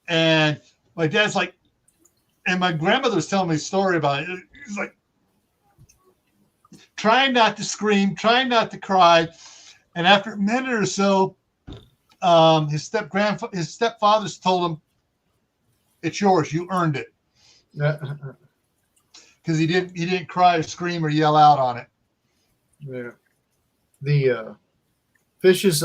And my dad's like, and my grandmother was telling me a story about it. He's like, trying not to scream, trying not to cry. And after a minute or so, his stepfathers told him, "It's yours. You earned it." Because he didn't cry or scream or yell out on it. Yeah. The fish is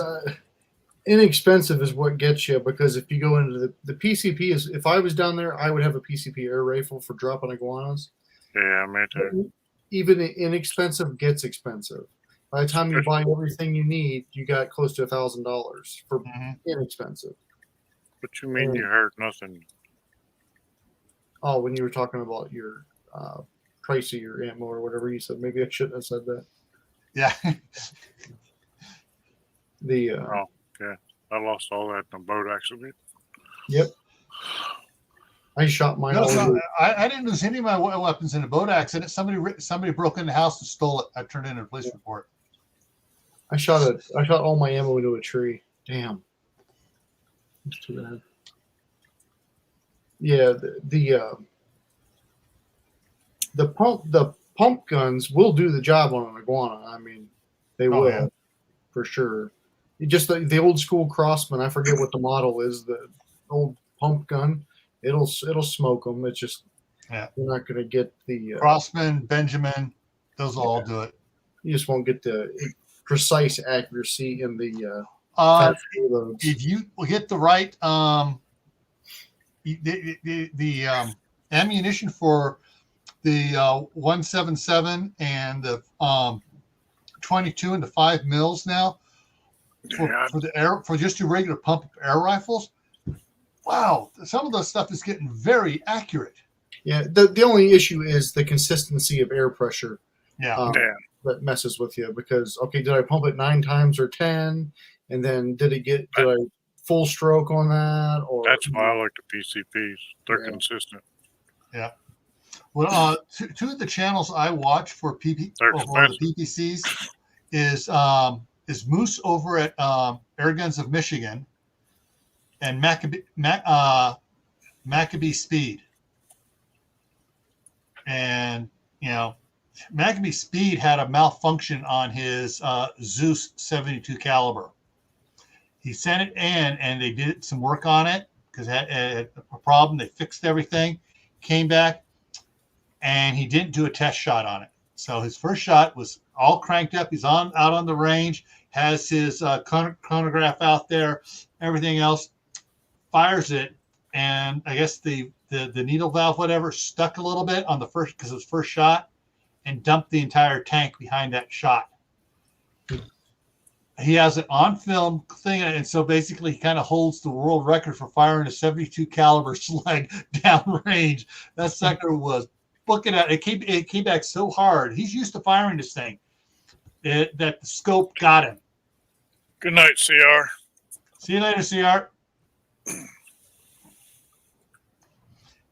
inexpensive is what gets you, because if you go into the PCP is, if I was down there, I would have a PCP air rifle for dropping iguanas. Yeah, me too. Even inexpensive gets expensive. By the time you buy everything you need, you got close to $1,000 for inexpensive. What you mean you heard nothing? Oh, when you were talking about your price of your ammo or whatever you said, maybe I shouldn't have said that. Yeah. Yeah, I lost all that in a boat accident. Yep. I shot mine. I didn't lose any of my weapons in a boat accident. Somebody broke in the house and stole it. I turned in a police report. I shot all my ammo into a tree. Damn. That's too bad. Yeah, the pump guns will do the job on an iguana. I mean, they will. Yeah. For sure. Just the old school Crossman. I forget what the model is. The old pump gun. It'll smoke them. It's just you're not going to get the Crossman, Benjamin. Those will all do it. You just won't get the precise accuracy in the factory loads. If you get the right the ammunition for the 177 and the 22 and the 5 mils now for the air, for just your regular pump air rifles. Wow, some of those stuff is getting very accurate. Yeah, the only issue is the consistency of air pressure. Yeah. That messes with you because, okay, did I pump it 9 times or 10? And then did I full stroke on that? Or that's why I like the PCPs. They're consistent. Yeah. Well, two of the channels I watch for the PPCs is Moose over at Air Guns of Michigan and Maccabee Speed. And, you know, Maccabee Speed had a malfunction on his Zeus 72 caliber. He sent it in, and they did some work on it because it had a problem. They fixed everything, came back, and he didn't do a test shot on it. So his first shot was all cranked up. He's out on the range, has his chronograph out there, everything else, fires it, and I guess the needle valve, whatever, stuck a little bit on the first because it was first shot, and dumped the entire tank behind that shot. He has an on film thing, and so basically he kind of holds the world record for firing a 72 caliber slug down range. That sucker was booking out. It came back so hard. He's used to firing this thing that the scope got him. Good night, CR. See you later, CR.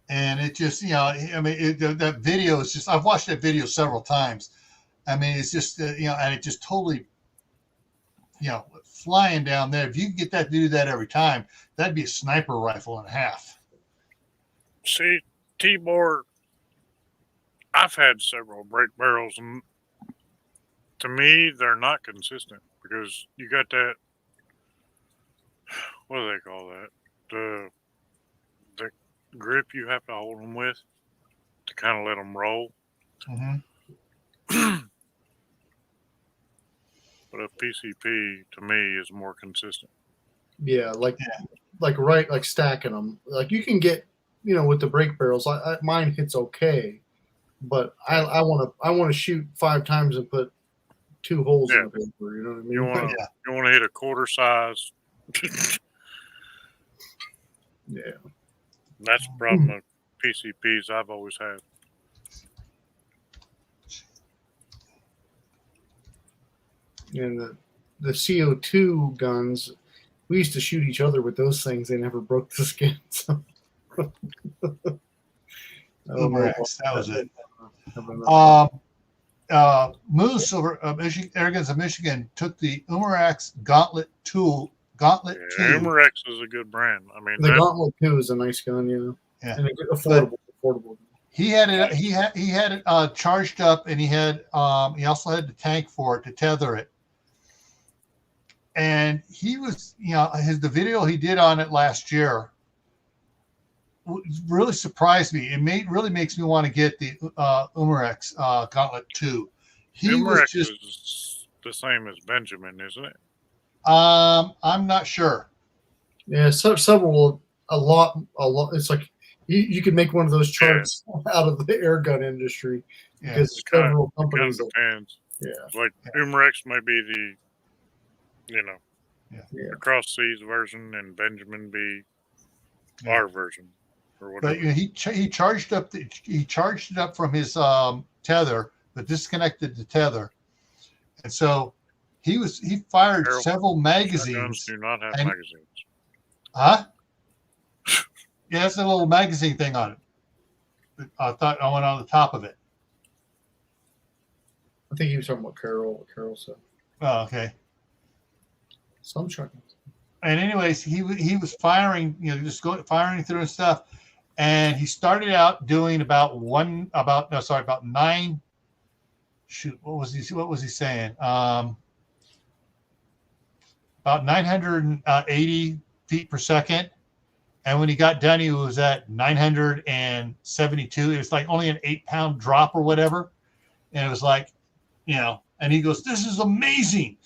And it just, you know, I mean, that video is just, I've watched that video several times. I mean, it's just, you know, and it just totally, you know, flying down there. If you could get that to do that every time, that'd be a sniper rifle and a half. See, T-Bore, I've had several break barrels, and to me, they're not consistent because you got that, what do they call that? The grip you have to hold them with to kind of let them roll. Mm-hmm. But a PCP to me is more consistent. Yeah, like stacking them. Like you can get, you know, with the break barrels. Mine hits okay, but I want to shoot 5 times and put 2 holes in the paper. You know what I mean? You want to hit a quarter size. Yeah. That's the problem with PCPs I've always had. And the CO2 guns, we used to shoot each other with those things. They never broke the skin. So. That was it. Moose over Air Guns of Michigan took the Umarax Gauntlet 2. Umarax is a good brand. I mean, the Gauntlet 2 is a nice gun, yeah, and affordable. He had it charged up, and he also had the tank for it to tether it. And he was, you know, the video he did on it last year really surprised me. It really makes me want to get the Umarax Gauntlet 2. Umarax is the same as Benjamin, isn't it? I'm not sure. Yeah, a lot. It's like you could make one of those charts out of the air gun industry because several companies. It kind of depends. Yeah, like Umarax may be the, the cross seas version, and Benjamin be our version or whatever. But he charged up it up from his tether, but disconnected the tether, and so. He fired several magazines. Guns do not have magazines. Huh? Yeah, that's a little magazine thing on it. I thought I went on the top of it. I think he was talking about Carol said. Oh, okay. Some shotguns. And anyways, he was firing, you know, just firing through and stuff. And he started out doing about 9. Shoot, what was he saying? About 980 feet per second. And when he got done, he was at 972. It was like only an 8-pound drop or whatever. And it was like and he goes, "This is amazing."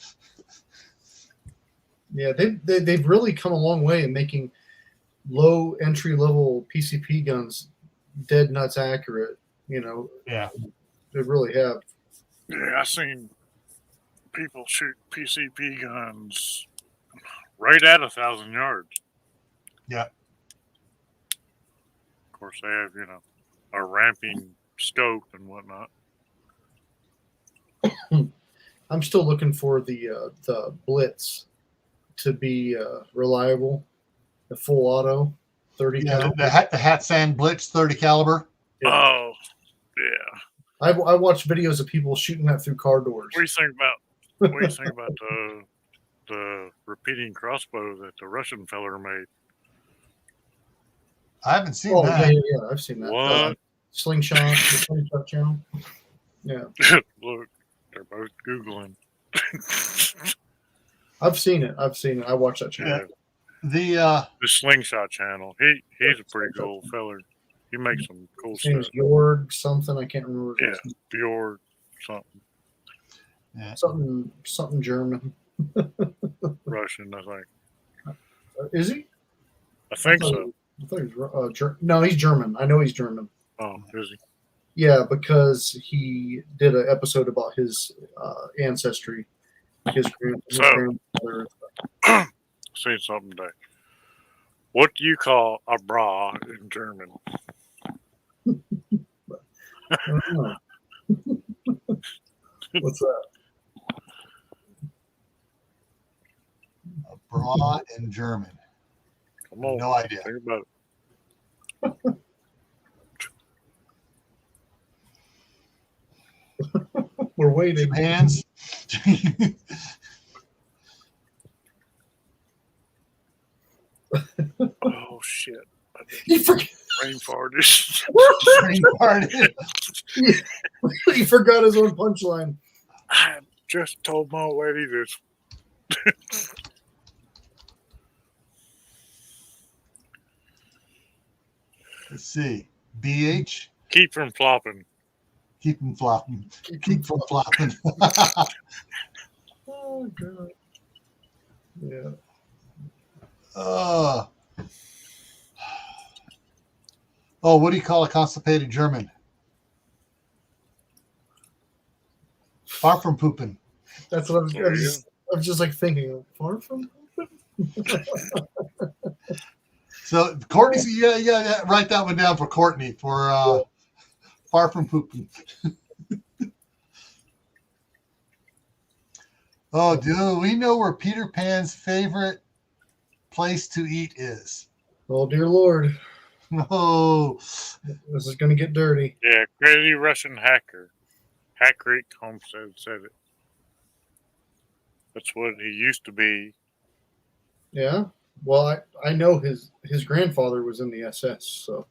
Yeah, they've really come a long way in making low entry level PCP guns dead nuts accurate. Yeah. They really have. Yeah, I seen people shoot PCP guns right at 1,000 yards. Yeah. Of course, they have a ramping scope and whatnot. I'm still looking for the Blitz to be reliable, the full auto 30 Yeah, cal. the Hat Sand Blitz 30 caliber. Yeah. Oh, yeah. I watched videos of people shooting that through car doors. What do you think about the repeating crossbow that the Russian feller made? I haven't seen Oh, that. yeah, I've seen that. What? Slingshot, the slingshot channel. Yeah. Look, they're both Googling. I've seen it. I watched that channel. Yeah. The Slingshot channel. He's a pretty cool feller. He makes some cool His name's stuff. Jorg something. I can't remember. Yeah, Bjorg something. Yeah. Something German. Russian, I think. Is he? I think so. I thought he was no, he's German. I know he's German. Oh, is he? Yeah, because he did an episode about his ancestry. His grandfather. Say something today. What do you call a bra in German? I don't know. What's that? A bra in German. Come on. No idea. Think about it. We're waiting. Hands. Oh, shit. He forgot. Brain farted. Brain farted. He forgot his own punchline. I just told my lady this. Let's see. BH. Keep from flopping. Keep them flopping. Keep from flopping. Oh, God. Yeah. What do you call a constipated German? Far from pooping. That's what I was just like thinking. Far from pooping? So Courtney, yeah, write that one down for Courtney for far from pooping. Oh, do we know where Peter Pan's favorite place to eat is? Oh, dear Lord. Oh, This is going to get dirty. Yeah, crazy Russian hacker. Hackrick Homestead said it. That's what he used to be. Yeah. Well, I know his grandfather was in the SS, so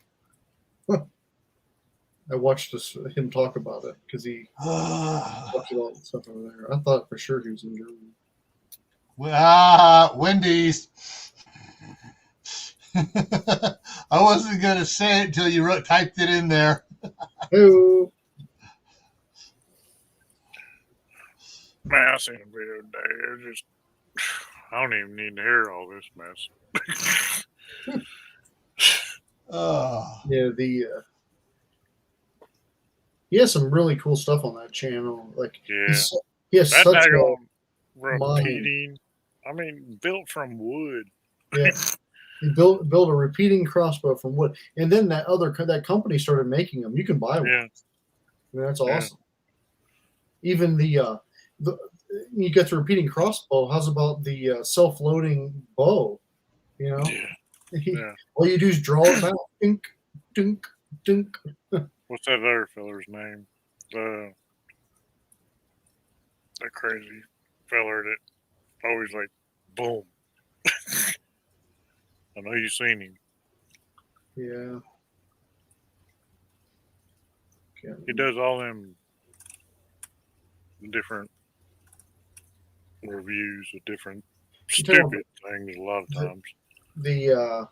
I watched him talk about it because he watched all the stuff over there. I thought for sure he was in Germany. Wendy's. I wasn't gonna say it until you typed it in there. Hey. Man, I seen a video today. It just, I don't even need to hear all this mess. Yeah, he has some really cool stuff on that channel. Like, Yeah. he has That such a daggone mind. repeating. I mean, built from wood. Yeah. He built a repeating crossbow from wood, and then that company started making them. You can buy one. Yeah. I mean, that's awesome. Even the you get the repeating crossbow. How's about the self-loading bow? You know, Yeah. all you do is draw it back. Dink, dink, dink. What's that other feller's name? The crazy feller that always like boom. I know you've seen him. Yeah. He does all them different reviews of different stupid things a lot of times. I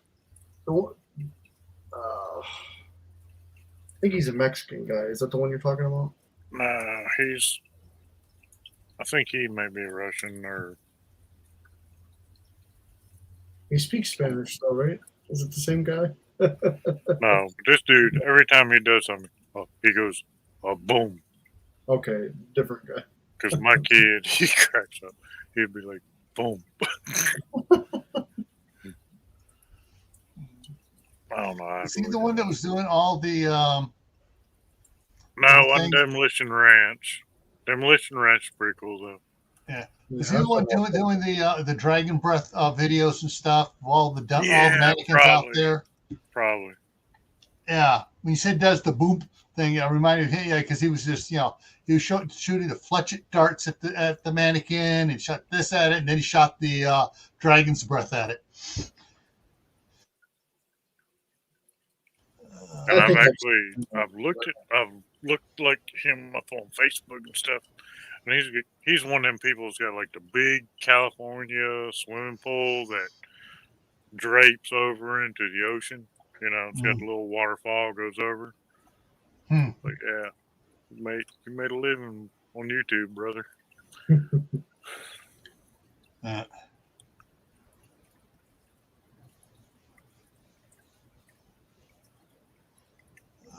think he's a Mexican guy. Is that the one you're talking about? Nah, he's I think he may be Russian or He speaks Spanish, though, right? Is it the same guy? no. But this dude, every time he does something, he goes, boom. Okay, different guy. Because my kid, he cracks up. He'd be like, boom. I don't know. Is he the one that was doing all the No, it wasn't things? Demolition Ranch. Demolition Ranch is pretty cool though. Yeah. Is he the one doing the Dragon Breath videos and stuff? All the mannequins out there. Probably. Yeah. When you said does the boop thing, it reminded me of him, because he was just, he was shooting the fletchet darts at the mannequin and shot this at it, and then he shot the dragon's breath at it. And I've looked like him up on Facebook and stuff. And he's one of them people who's got like the big California swimming pool that drapes over into the ocean. It's got the little waterfall goes over. But yeah, you made a living on YouTube, brother.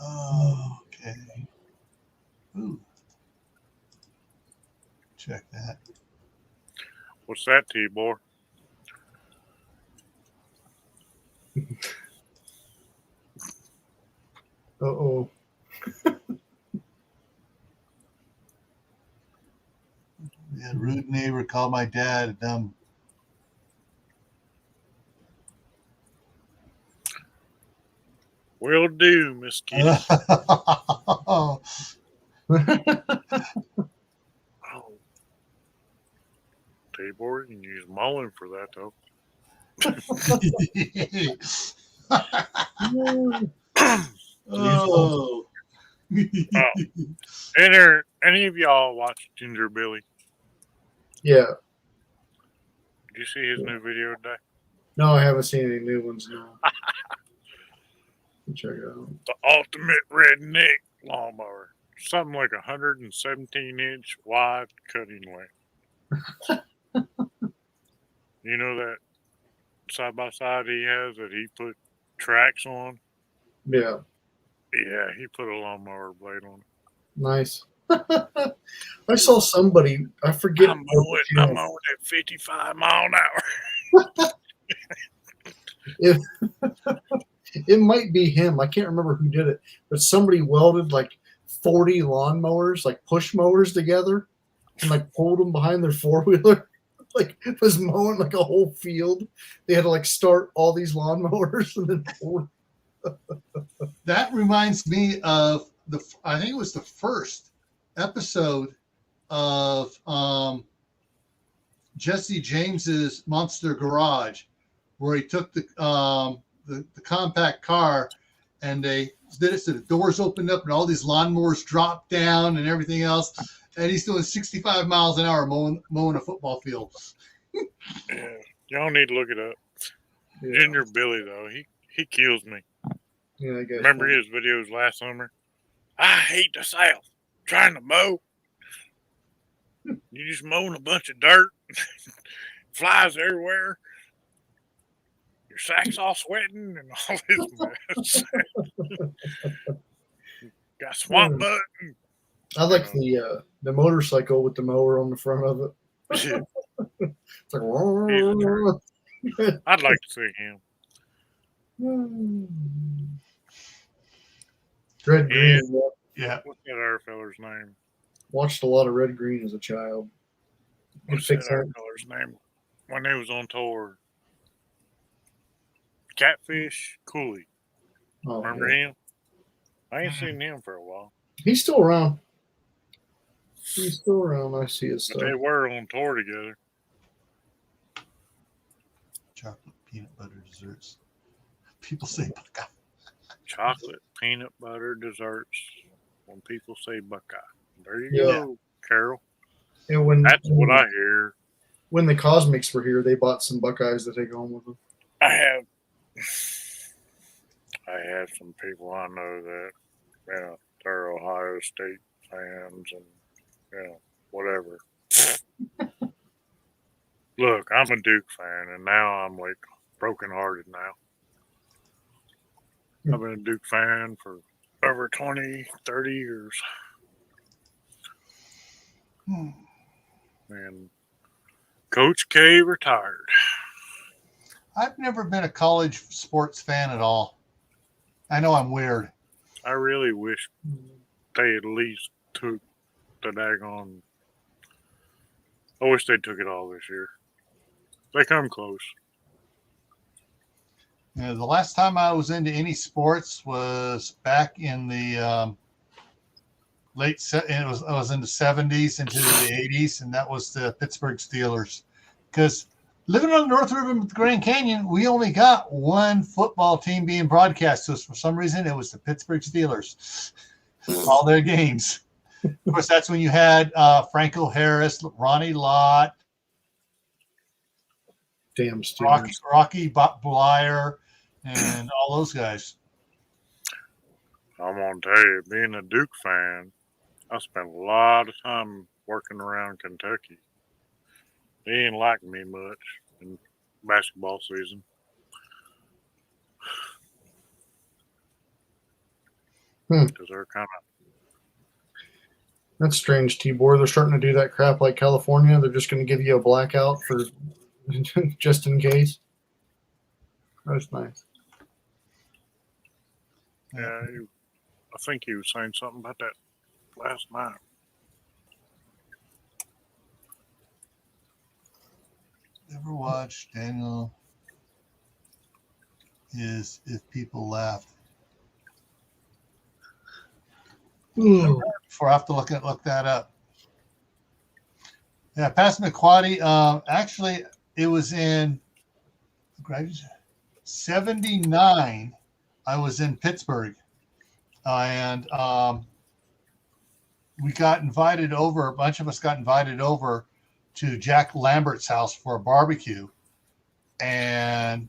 Oh, okay. Ooh. Check that. What's that, T-Boy? Uh-oh. Yeah, rude neighbor called my dad a dumb. Will do, Miss Kitty. Oh. T-Boy, you can use mowing for that though. Oh. Any of y'all watch Ginger Billy? Yeah. Did you see his new video today? No, I haven't seen any new ones. No. Check it out. The ultimate redneck lawnmower. Something like 117-inch wide cutting length. You know that side by side he has that he put tracks on? Yeah. Yeah, he put a lawnmower blade on it. Nice. I saw somebody, I forget. I'm mowing at 55 mile an hour. It might be him. I can't remember who did it, but somebody welded like 40 lawnmowers, like push mowers together, and like pulled them behind their four-wheeler. Like was mowing like a whole field. They had to like start all these lawnmowers and then pull. That reminds me of I think it was the first episode of Jesse James's Monster Garage, where he took the compact car and they did it so the doors opened up and all these lawnmowers dropped down and everything else. And he's doing 65 miles an hour mowing a football field. Yeah, y'all need to look it up. Yeah. Ginger Billy, though, he kills me. Yeah, I guess. Remember his videos last summer? I hate the South. Trying to mow. You just mowing a bunch of dirt. Flies everywhere. Your sack's all sweating and all this mess. Got swamp butt. I like the motorcycle with the mower on the front of it. It's like, I'd like to see him. Red Green. Yeah. What's that other feller's name? Watched a lot of Red Green as a child. What's that other feller's name? When he was on tour. Catfish Cooley. Oh, Remember him? I ain't seen him for a while. He's still around. He's still around. I see his But stuff. they were on tour together. Chocolate peanut butter desserts. People say Buckeye. Chocolate peanut butter desserts. When people say Buckeye. There you Yeah. go, Carol. And That's what I hear. When the Cosmics were here, they bought some Buckeyes to take home with them. I have some people I know that, they're Ohio State fans and, whatever. Look, I'm a Duke fan, and now I'm like brokenhearted now. I've been a Duke fan for over 20, 30 years. And Coach K retired. I've never been a college sports fan at all. I know I'm weird. I really wish they at least took the daggone. I wish they took it all this year. They come close. You know, the last time I was into any sports was back in the I was in the 70s into the 80s, and that was the Pittsburgh Steelers. Because living on the North River with the Grand Canyon, we only got one football team being broadcast to us. For some reason, it was the Pittsburgh Steelers. All their games. Of course, that's when you had Franco Harris, Ronnie Lott, Damn Steelers. Rocky Blyer, and all those guys. I'm going to tell you, being a Duke fan, I spent a lot of time working around Kentucky. They ain't like me much in basketball season. Because they're kind of. That's strange, Tibor. They're starting to do that crap like California. They're just going to give you a blackout for just in case. That's nice. Yeah, I think he was saying something about that last night. Ever watch Daniel is If People Laughed? Before I have to look that up. Yeah, Passamaquoddy. Actually, it was in 79. I was in Pittsburgh, and we got invited over. A bunch of us got invited over to Jack Lambert's house for a barbecue, and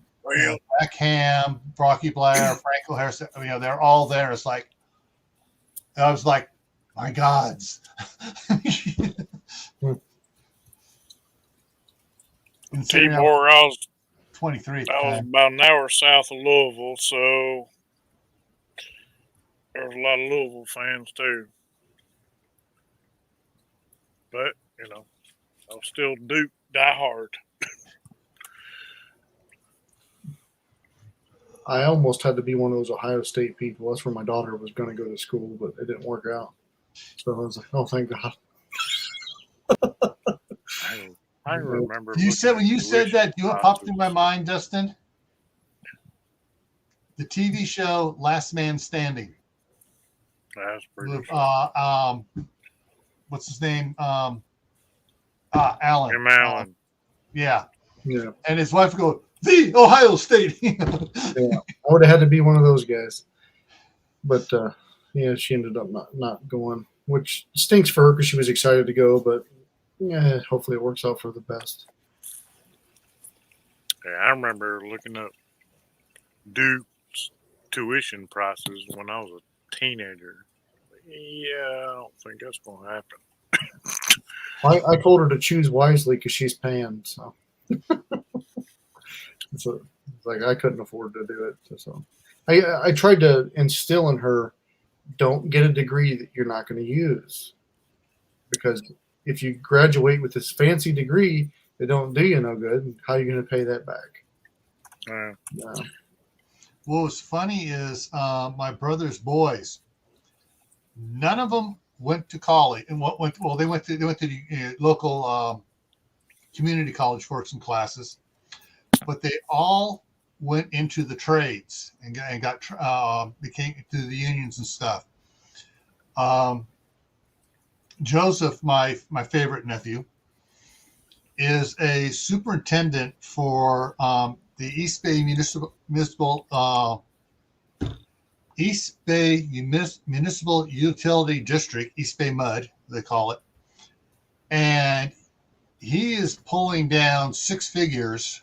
Jack Ham, Rocky Blair, Franco Harris. You know, they're all there. It's like I was like, my gods. Tibor, I was 23. I was about an hour south of Louisville, so there was a lot of Louisville fans too. But, you know, I was still Duke diehard. I almost had to be one of those Ohio State people. That's where my daughter was going to go to school, but it didn't work out. So I was like, oh, thank God. I remember. You said when you said that, you know what popped in my mind, Dustin? The TV show Last Man Standing. That's pretty. With, what's his name? Alan. Jim Allen. Yeah. Yeah. And his wife would go, the Ohio State. Yeah. I would have had to be one of those guys. But yeah, she ended up not going, which stinks for her because she was excited to go, but yeah, hopefully it works out for the best. Yeah, I remember looking up Duke's tuition prices when I was a teenager. Yeah, I don't think that's going to happen. I told her to choose wisely because she's paying, so. So it's like I couldn't afford to do it. So I tried to instill in her, don't get a degree that you're not going to use, because if you graduate with this fancy degree that don't do you no good, how are you going to pay that back? Yeah. What was funny is my brother's boys. None of them went to college, and they went to the local community college for some classes, but they all went into the trades and became to the unions and stuff. Joseph, my favorite nephew, is a superintendent for the East Bay Municipal Utility District, East Bay MUD, they call it. And he is pulling down six figures.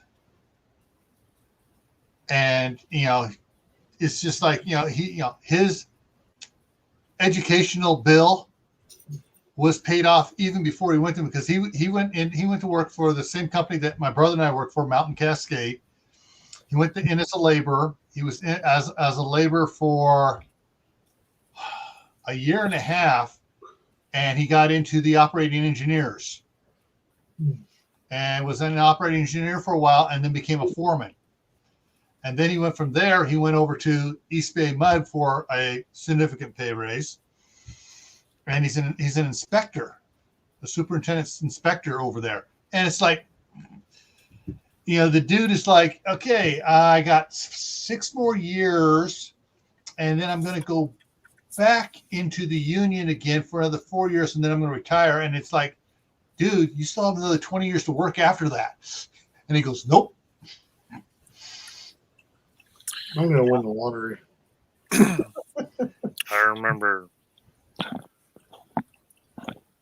And, it's just like, his educational bill was paid off even before he went to, because he went to work for the same company that my brother and I worked for, Mountain Cascade. He went in as a laborer. He was in as a laborer for a year and a half, and he got into the operating engineers and was an operating engineer for a while, and then became a foreman. And then he went from there. He went over to East Bay Mud for a significant pay raise, and he's an inspector, the superintendent's inspector over there. And it's like, the dude is like, okay, I got 6 more years, and then I'm going to go back into the union again for another 4 years, and then I'm going to retire. And it's like, dude, you still have another 20 years to work after that. And he goes, nope. I'm going to win the lottery. I remember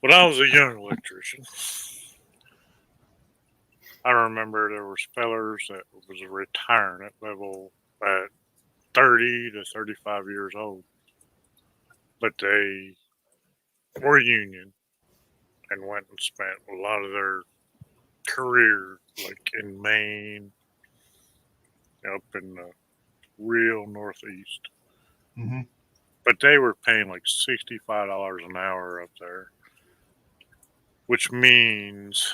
when I was a young electrician, I remember there were fellers that was retiring at level at 30 to 35 years old. But they were union and went and spent a lot of their career like in Maine, up in the real northeast. Mm-hmm. But they were paying like $65 an hour up there, which means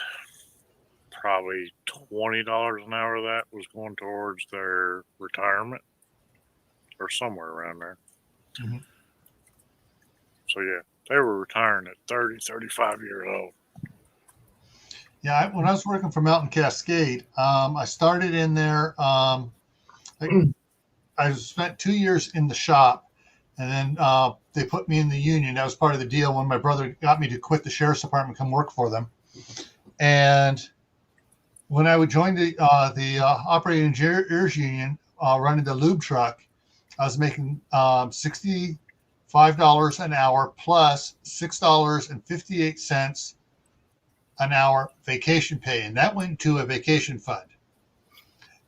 probably $20 an hour of that was going towards their retirement or somewhere around there. Mm-hmm. So, yeah, they were retiring at 30, 35 years old. Yeah, when I was working for Mountain Cascade, I started in there. I spent 2 years in the shop, and then they put me in the union. That was part of the deal when my brother got me to quit the sheriff's department, come work for them. And when I would join the operating engineers union, running the lube truck, I was making $65 an hour plus $6.58 an hour vacation pay, and that went to a vacation fund.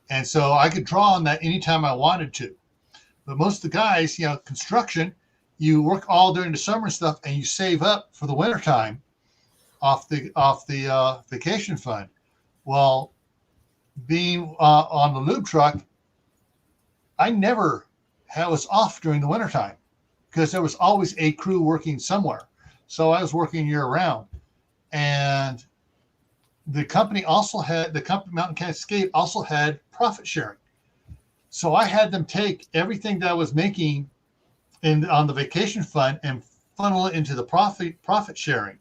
And so I could draw on that anytime I wanted to. But most of the guys, construction, you work all during the summer and stuff, and you save up for the wintertime off the vacation fund. Well, being on the lube truck, I never was off during the wintertime because there was always a crew working somewhere. So I was working year round. And the company Mountain Cascade also had profit sharing. So I had them take everything that I was making on the vacation fund and funnel it into the profit sharing.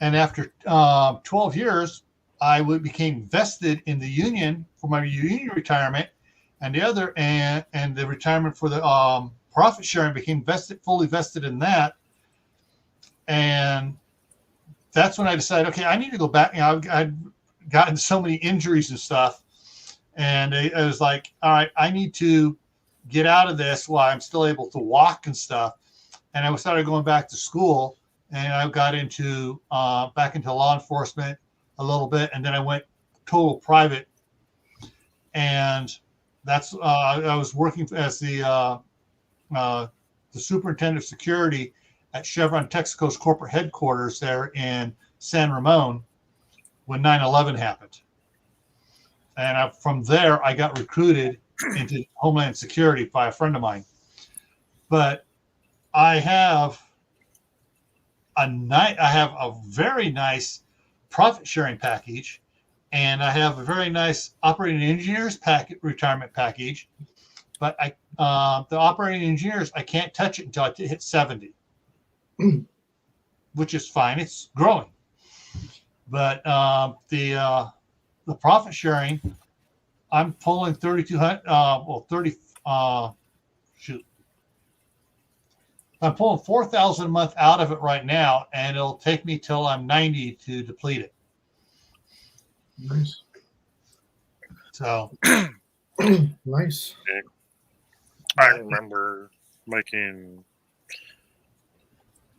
And after 12 years, I became vested in the union for my union retirement, and the retirement for the profit sharing became fully vested in that. And that's when I decided, okay, I need to go back. I'd gotten so many injuries and stuff, and I was like, all right, I need to get out of this while I'm still able to walk and stuff. And I started going back to school, and I got into back into law enforcement a little bit, and then I went total private. And that's I was working as the superintendent of security at Chevron Texaco's corporate headquarters there in San Ramon when 9/11 happened. And from there, I got recruited into Homeland Security by a friend of mine. But I have a very nice profit sharing package, and I have a very nice operating engineers retirement package. But the operating engineers, I can't touch it until I hit 70. Which is fine. It's growing. But the profit sharing, I'm pulling 3,200. I'm pulling 4,000 a month out of it right now, and it'll take me till I'm 90 to deplete it. Nice. So nice. I remember making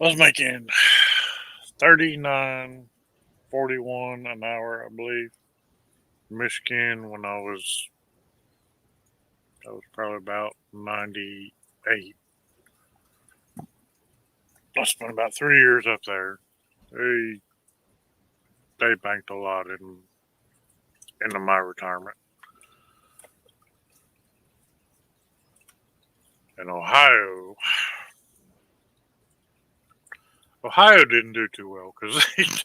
$39.41 an hour, I believe, in Michigan when I was probably about 98. I spent about 3 years up there. They banked a lot into my retirement. In Ohio didn't do too well because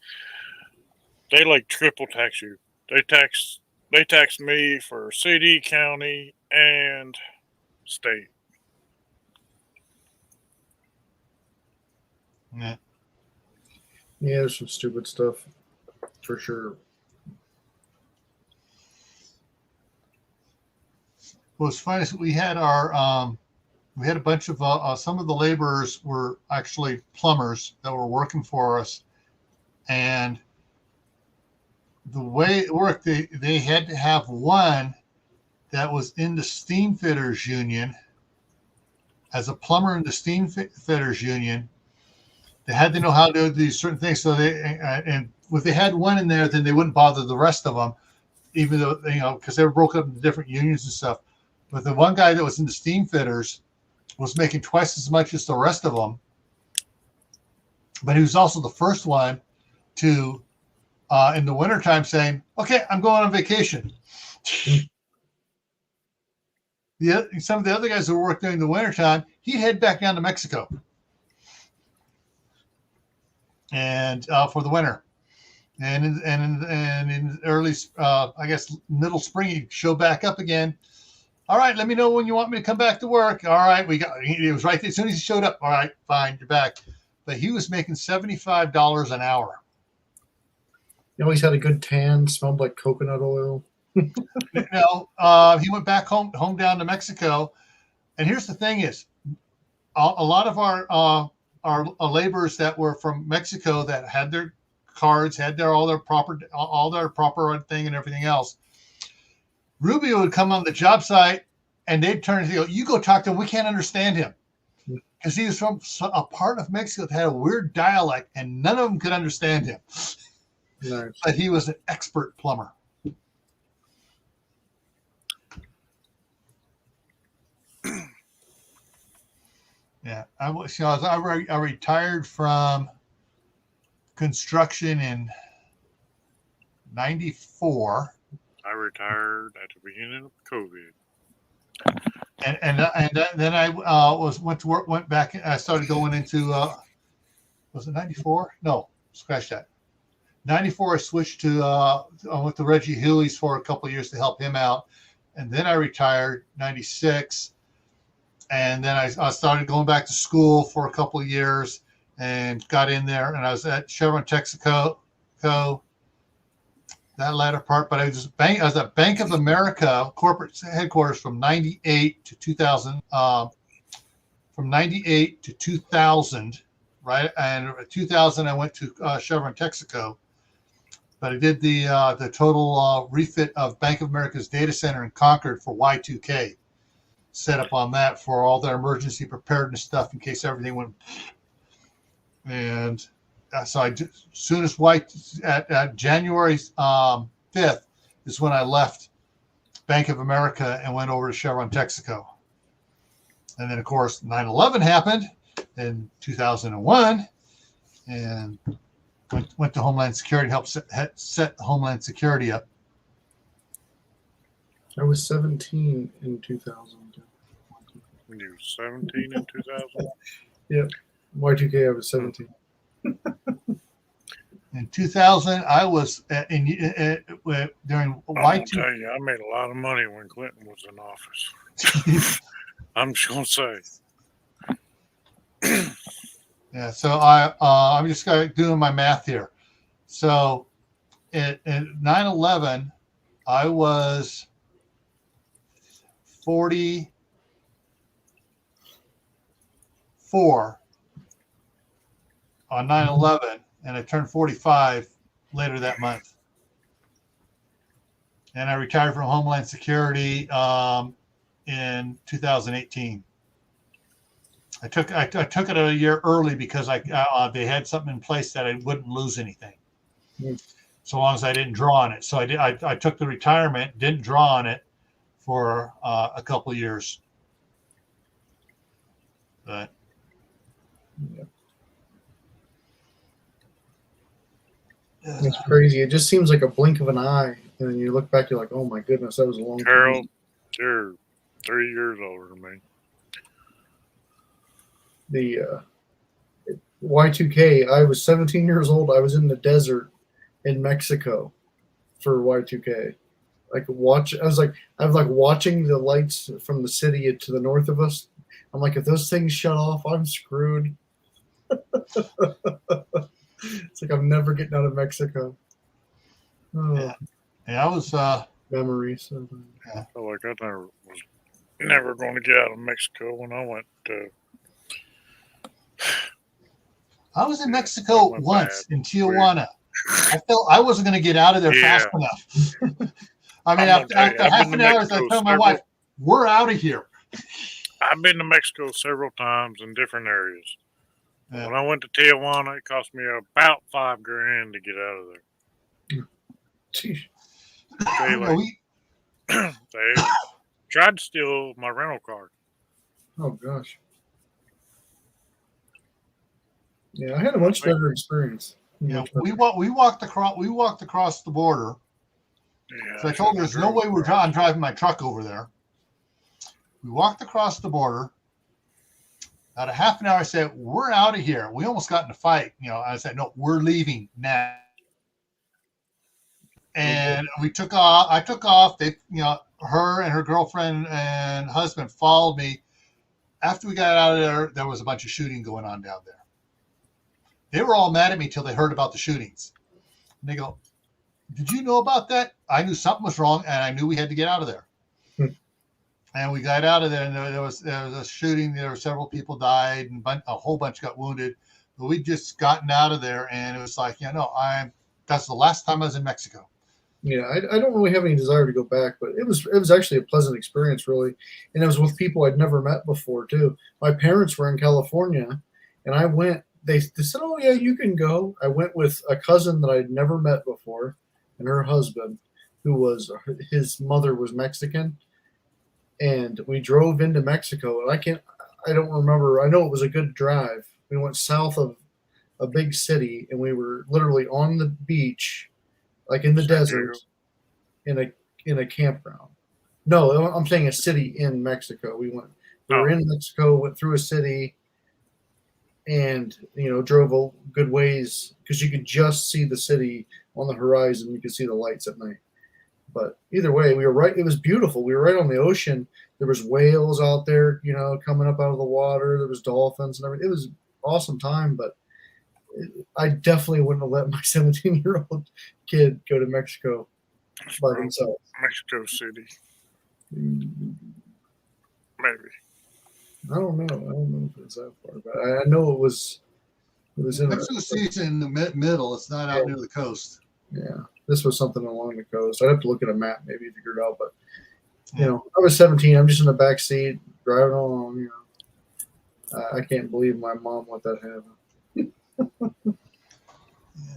they like triple tax you. They tax me for city, county, and state. Yeah. Yeah, there's some stupid stuff for sure. Well, it's funny. We had we had a bunch of some of the laborers were actually plumbers that were working for us, and the way it worked, they had to have one that was in the steam fitters union as a plumber in the steam fitters union. They had to know how to do these certain things. So and if they had one in there, then they wouldn't bother the rest of them, even though, because they were broken up into different unions and stuff. But the one guy that was in the steam fitters was making twice as much as the rest of them. But he was also the first one to, in the wintertime, saying, okay, I'm going on vacation. Some of the other guys who worked during the wintertime, he'd head back down to Mexico. And for the winter. And in early, I guess, middle spring, he'd show back up again. All right, let me know when you want me to come back to work. All right, it was right there. As soon as he showed up, all right, fine, you're back. But he was making $75 an hour. He always had a good tan, smelled like coconut oil. He went back home down to Mexico. And here's the thing is, a lot of our laborers that were from Mexico that had their cards, had all their proper thing and everything else. Rubio would come on the job site and they'd turn and go, you go talk to him. We can't understand him. Because he was from a part of Mexico that had a weird dialect and none of them could understand him. Nice. But he was an expert plumber. Yeah, I retired from construction in '94. I retired at the beginning of COVID. And then I went to work, went back. I started going into was it '94? No, scratch that. '94, I switched to I went to Reggie Huey's for a couple of years to help him out, and then I retired '96. And then I started going back to school for a couple of years and got in there. And I was at Chevron Texaco, that latter part. But I was at Bank of America corporate headquarters from '98 to 2000. From '98 to 2000, right? And 2000, I went to Chevron Texaco. But I did the total refit of Bank of America's data center in Concord for Y2K. Set up on that for all their emergency preparedness stuff in case everything went. And so as soon as at January 5th is when I left Bank of America and went over to Chevron Texaco. And then, of course, 9/11 happened in 2001 and went to Homeland Security, helped set Homeland Security up. I was 17 in 2000. You were 17 in 2000? Yep. Y2K, I was 17. In 2000, I was during I'll tell you, I made a lot of money when Clinton was in office. I'm just going to say. Yeah, so I'm just doing my math here. So at 9/11, I was 44 on 9/11, and I turned 45 later that month. And I retired from Homeland Security in 2018. I took it a year early because they had something in place that I wouldn't lose anything, so long as I didn't draw on it. So I took the retirement, didn't draw on it for a couple of years. But It's crazy. It just seems like a blink of an eye, and then you look back, you're like, "Oh my goodness, that was a long Carol, time." you're 3 years older than me. The Y2K. I was 17 years old. I was in the desert in Mexico for Y2K. I could watch. I was like watching the lights from the city to the north of us. I'm like, if those things shut off, I'm screwed. It's like I'm never getting out of Mexico. Oh, Yeah, I was. memories. I felt like I never going to get out of Mexico when I went to. I was in Mexico went once bad. in Tijuana. I felt I wasn't going to get out of there fast enough. I mean, I'm gonna tell you, after I've half been an to hour, I Mexico told my wife, "We're out of here." I've been to Mexico several times in different areas. Yeah. When I went to Tijuana, it cost me about $5,000 to get out of there. Jeez. They, they tried to steal my rental car. Oh gosh. Yeah, I had a much better experience. Yeah, we walked across the border. Yeah, So I told her there's no way I'm driving my truck over there. We walked across the border. About a half an hour, I said, "We're out of here." We almost got in a fight. I said, "No, we're leaving now." And we took off. I took off. They, her and her girlfriend and husband followed me. After we got out of there was a bunch of shooting going on down there. They were all mad at me till they heard about the shootings. And they go, "Did you know about that?" I knew something was wrong, and I knew we had to get out of there. And we got out of there, and there was a shooting. There were several people died, and a whole bunch got wounded. But we'd just gotten out of there, and it was like, that's the last time I was in Mexico. Yeah, I don't really have any desire to go back, but it was actually a pleasant experience, really, and it was with people I'd never met before too. My parents were in California, and I went. They said, "Oh yeah, you can go." I went with a cousin that I'd never met before, and her husband, his mother was Mexican, and we drove into Mexico. And I don't remember. I know it was a good drive. We went south of a big city, and we were literally on the beach, like in the desert, in a campground. No, I'm saying a city in Mexico. We were in Mexico, went through a city, and drove a good ways because you could just see the city on the horizon. You could see the lights at night. But either way, we were right. It was beautiful. We were right on the ocean. There was whales out there, coming up out of the water. There was dolphins and everything. It was an awesome time, but I definitely wouldn't have let my 17-year-old kid go to Mexico by himself. Mexico City. Maybe. I don't know if it's that far, but I know it was in Mexico City's in the middle. It's not out near the coast. Yeah, this was something along the coast. I'd have to look at a map maybe to figure it out. But I was 17. I'm just in the back seat driving along. I can't believe my mom let that happen.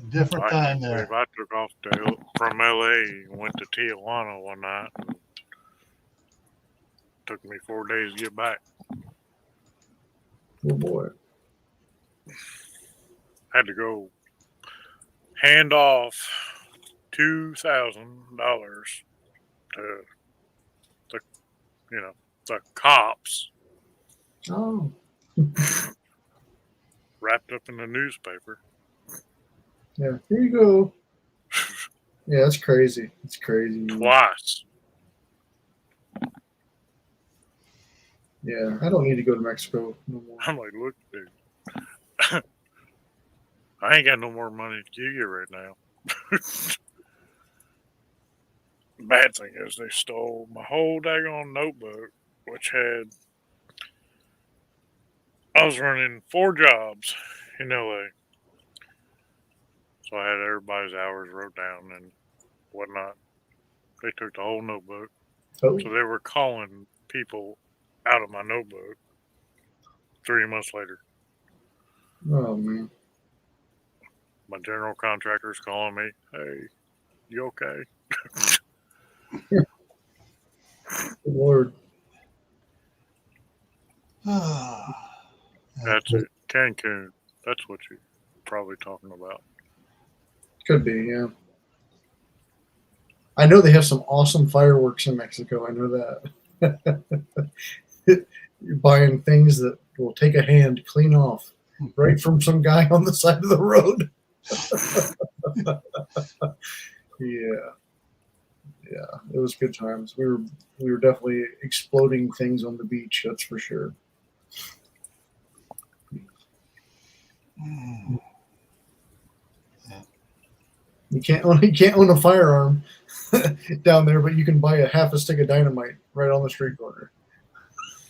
Different time there. I took off from LA and went to Tijuana one night. Took me 4 days to get back. Oh boy! Had to go hand off $2,000 to the cops. Oh. Wrapped up in the newspaper. Yeah, here you go. Yeah, that's crazy. It's crazy. Twice. Yeah, I don't need to go to Mexico no more. I'm like, look, dude. I ain't got no more money to give you right now. Bad thing is they stole my whole daggone notebook, which I was running 4 jobs in LA. So I had everybody's hours wrote down and whatnot. They took the whole notebook. Oh. So they were calling people out of my notebook 3 months later. Oh, man. My general contractor's calling me, "Hey, you okay?" Good Lord. That's it. Cancun. That's what you're probably talking about. Could be, yeah. I know they have some awesome fireworks in Mexico. I know that. You're buying things that will take a hand clean off right from some guy on the side of the road. Yeah. Yeah, it was good times. We were definitely exploding things on the beach, that's for sure. You can't own a firearm down there, but you can buy a half a stick of dynamite right on the street corner.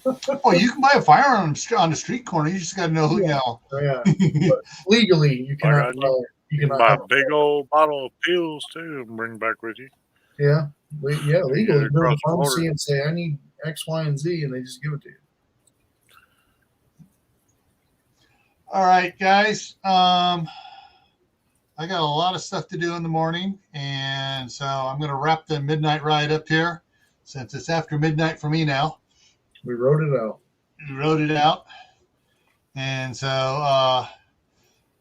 Oh, you can buy a firearm on the street corner. You just got to know who, Yeah. But legally, you cannot. You can buy a big old bottle of pills too and bring back with you. Yeah, legally. You go to the Across pharmacy and say, "I need X, Y, and Z," and they just give it to you. All right, guys. I got a lot of stuff to do in the morning, and so I'm going to wrap the midnight ride up here, since it's after midnight for me now. We wrote it out. We wrote it out, and so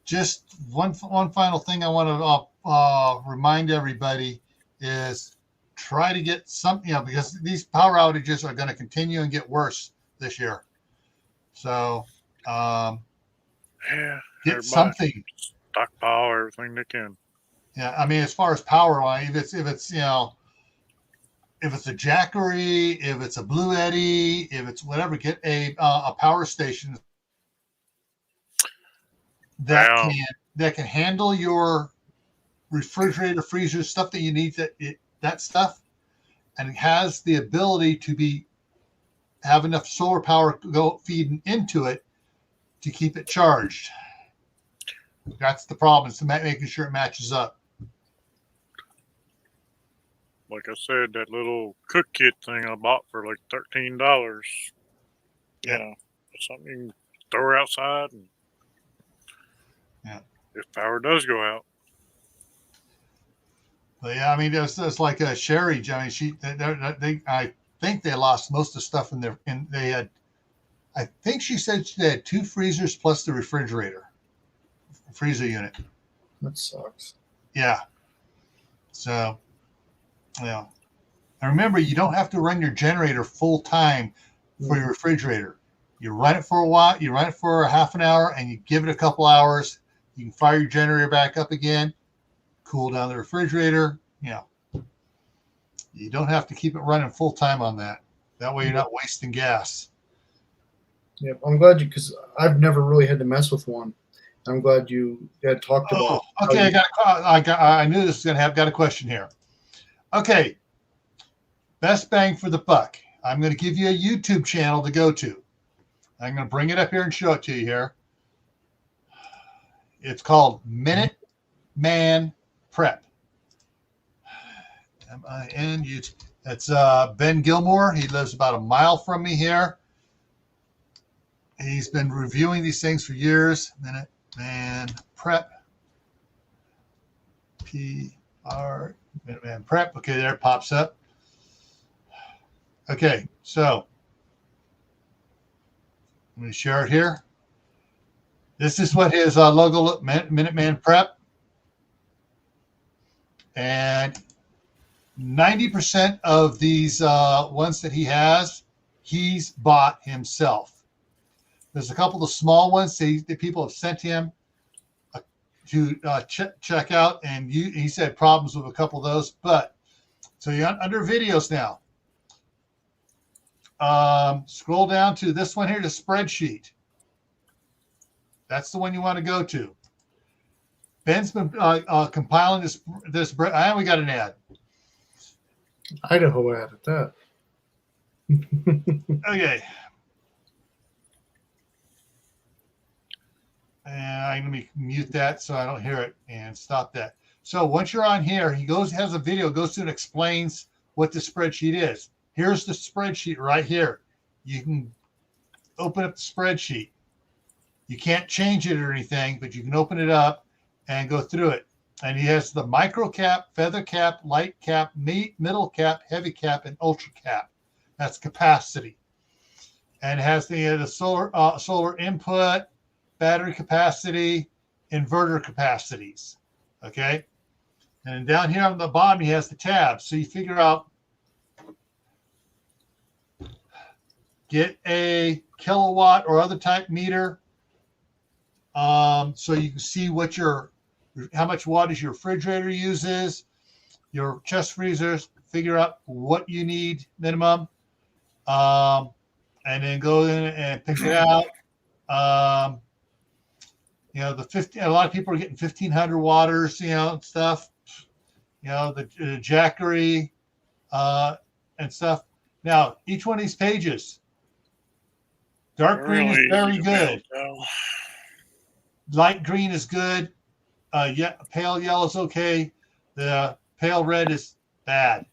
just one final thing I want to remind everybody is try to get something, because these power outages are going to continue and get worse this year. So get something. Stockpile everything they can. Yeah, I mean, as far as power line, if it's if it's a Jackery, if it's a Blue Eddy, if it's whatever, get a power station that can handle your refrigerator, freezer, stuff that you need, that stuff, and it has the ability to have enough solar power feeding into it to keep it charged. That's the problem. It's making sure it matches up. Like I said, that little cook kit thing I bought for like $13. Yeah. You know, it's something you can throw outside, and if power does go out. But yeah, I mean, it's like a Sherry. I mean, I think they lost most of the stuff in there, and they had. I think she said they had 2 freezers plus the freezer unit. That sucks. Yeah. So, yeah. And remember, you don't have to run your generator full time for your refrigerator. You run it for a while, you run it for a half an hour, and you give it a couple hours. You can fire your generator back up again, cool down the refrigerator. You don't have to keep it running full time on that. That way you're not wasting gas. Yeah, I'm glad because I've never really had to mess with one. I'm glad you had talked about. Okay, I knew this was going to have got a question here. Okay, best bang for the buck. I'm going to give you a YouTube channel to go to. I'm going to bring it up here and show it to you here. It's called Minuteman Prep. M-I-N-U. It's Ben Gilmore. He lives about a mile from me here. He's been reviewing these things for years. Minuteman Prep. Minuteman Prep. Okay, there it pops up. Okay, so I'm going to share it here. This is what his logo looked, Minuteman Prep. And 90% of these ones that he has, he's bought himself. There's a couple of small ones that people have sent him to check out, and he said problems with a couple of those. But so you're under videos now. Scroll down to this one here, the spreadsheet. That's the one you want to go to. Ben's been compiling this. And we got an ad. Idaho ad at that. Okay. And let me mute that so I don't hear it and stop that. So once you're on here, has a video, goes through and explains what the spreadsheet is. Here's the spreadsheet right here. You can open up the spreadsheet. You can't change it or anything, but you can open it up and go through it. And he has the micro cap, feather cap, light cap, middle cap, heavy cap, and ultra cap. That's capacity. And it has the solar input, battery capacity, inverter capacities. Okay. And down here on the bottom, he has the tabs. So you figure out, get a kilowatt or other type meter, so you can see how much wattage your refrigerator uses, your chest freezers. Figure out what you need minimum, and then go in and pick it out. A lot of people are getting 1,500 waters, and stuff. The Jackery and stuff. Now, each one of these pages, dark green is very good. Light green is good. Pale yellow is okay. The pale red is bad.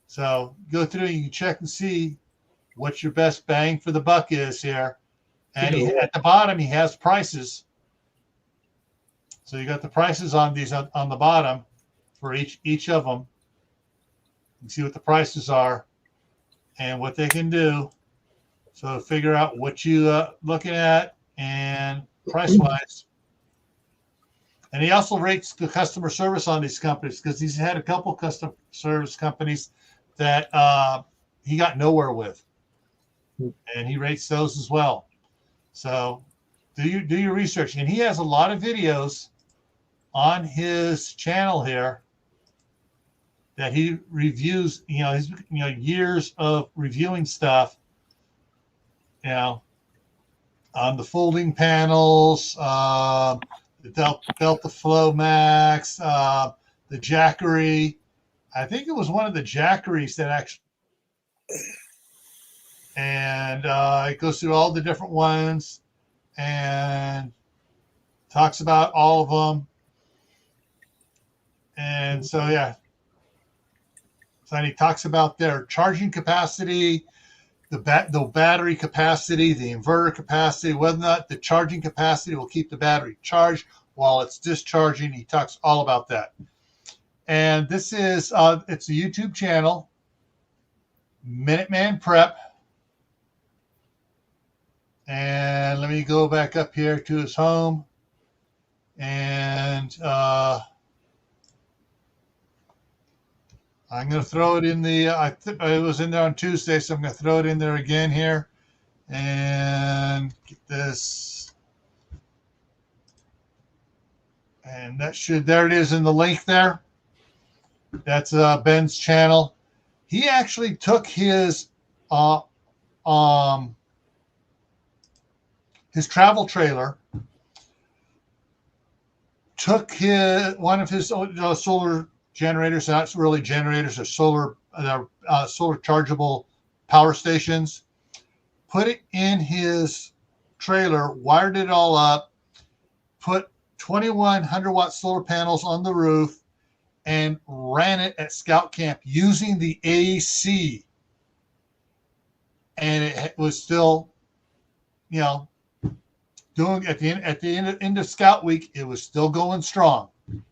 So go through and you can check and see what your best bang for the buck is here. And at the bottom, he has prices. So you got the prices on these on the bottom for each of them. You can see what the prices are and what they can do. So figure out what you looking at and price wise. And he also rates the customer service on these companies, because he's had a couple customer service companies that he got nowhere with, and he rates those as well. So do your research. And he has a lot of videos on his channel here that he reviews. He's years of reviewing stuff. On the folding panels, the Delta Flow Max, the Jackery. I think it was one of the Jackeries that actually, and it goes through all the different ones and talks about all of them. And so, yeah. So he talks about their charging capacity, the battery capacity, the inverter capacity, whether or not the charging capacity will keep the battery charged while it's discharging. He talks all about that. And this is, it's a YouTube channel, Minuteman Prep. And let me go back up here to his home. And I'm going to throw it in the, it was in there on Tuesday, so I'm going to throw it in there again here. And get this. And that should, there it is in the link there. That's Ben's channel. He actually took his travel trailer, took one of his solar generators, not really generators, or solar chargeable power stations, put it in his trailer, wired it all up, put 2,100 watt solar panels on the roof, and ran it at Scout Camp using the AC. And it was still, doing at the end of Scout Week, it was still going strong.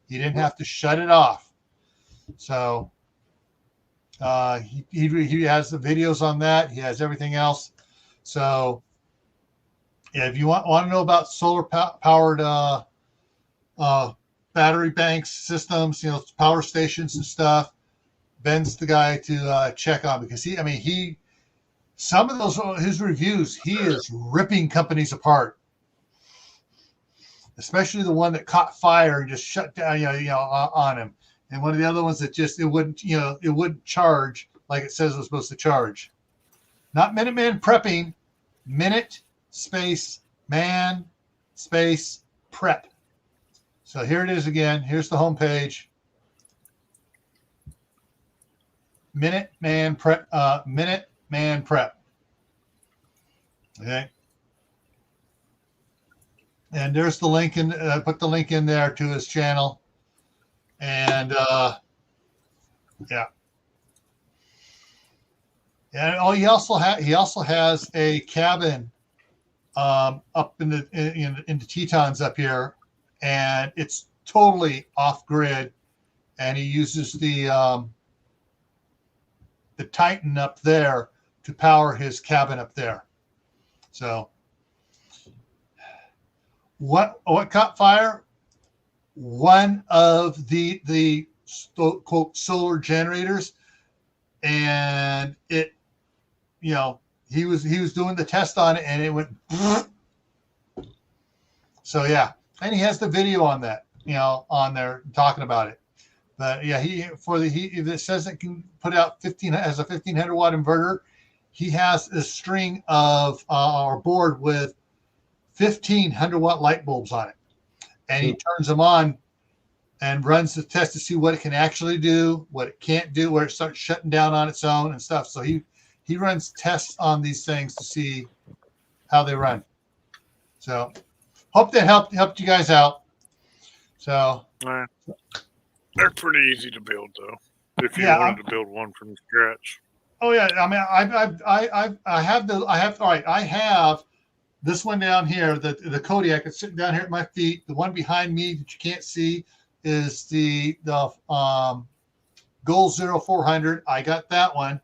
He didn't have to shut it off. So he has the videos on that. He has everything else. So yeah, if you want to know about solar powered battery banks systems, power stations and stuff, Ben's the guy to check on, because some of those, his reviews, he is ripping companies apart, especially the one that caught fire and just shut down, on him. And one of the other ones that just, it wouldn't charge like it says it was supposed to charge. Not Minuteman Prepping, Minute space man space prep. So here it is again. Here's the homepage. Minuteman Prep. Minuteman Prep. Okay. And there's the link in. Put the link in there to his channel. And yeah. And he also has a cabin up in the Tetons up here, and it's totally off grid, and he uses the Titan up there to power his cabin up there. So what caught fire? One of the quote solar generators, and it, you know, he was doing the test on it, and it went. So yeah, and he has the video on that, you know, on there talking about it. But yeah, if it says it can put out 1500 watt inverter, he has a string of our board with 1500 watt light bulbs on it, and he turns them on and runs the test to see what it can actually do, what it can't do, where it starts shutting down on its own and stuff. So he runs tests on these things to see how they run. So hope that helped you guys out. So they're pretty easy to build, though. If you wanted to build one from scratch. Oh yeah, I mean, I have all right. I have this one down here, the Kodiak. It's sitting down here at my feet. The one behind me that you can't see is the Goal 0400. I got that one,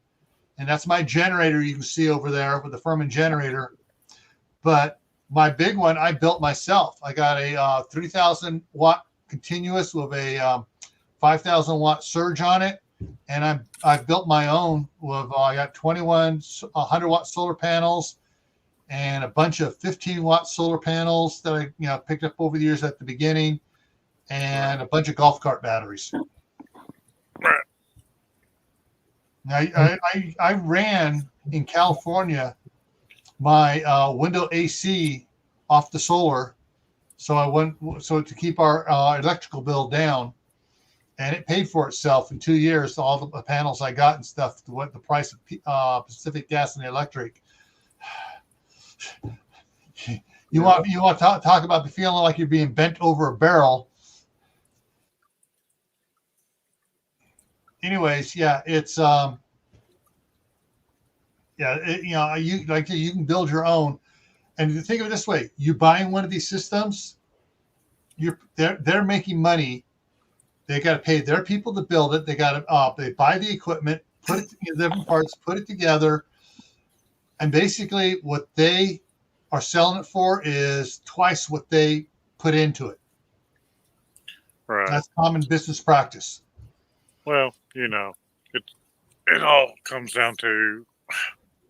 and that's my generator. You can see over there with the Furman generator. But my big one I built myself. I got a 3,000 watt continuous with a 5,000 watt surge on it, and I've built my own with I got 21 100 watt solar panels and a bunch of 15 watt solar panels that I picked up over the years at the beginning, and a bunch of golf cart batteries. Right. Now I ran in California my window AC off the solar, so to keep our electrical bill down, and it paid for itself in 2 years. All the panels I got and stuff. What the price of Pacific Gas and Electric. You want to talk about the feeling like you're being bent over a barrel. Anyways, yeah, it's you can build your own. And think of it this way: you buying one of these systems, they're making money. They got to pay their people to build it. They buy the equipment, put it in different parts, put it together, and basically what they are selling it for is twice what they put into it. Right. That's common business practice. Well, it all comes down to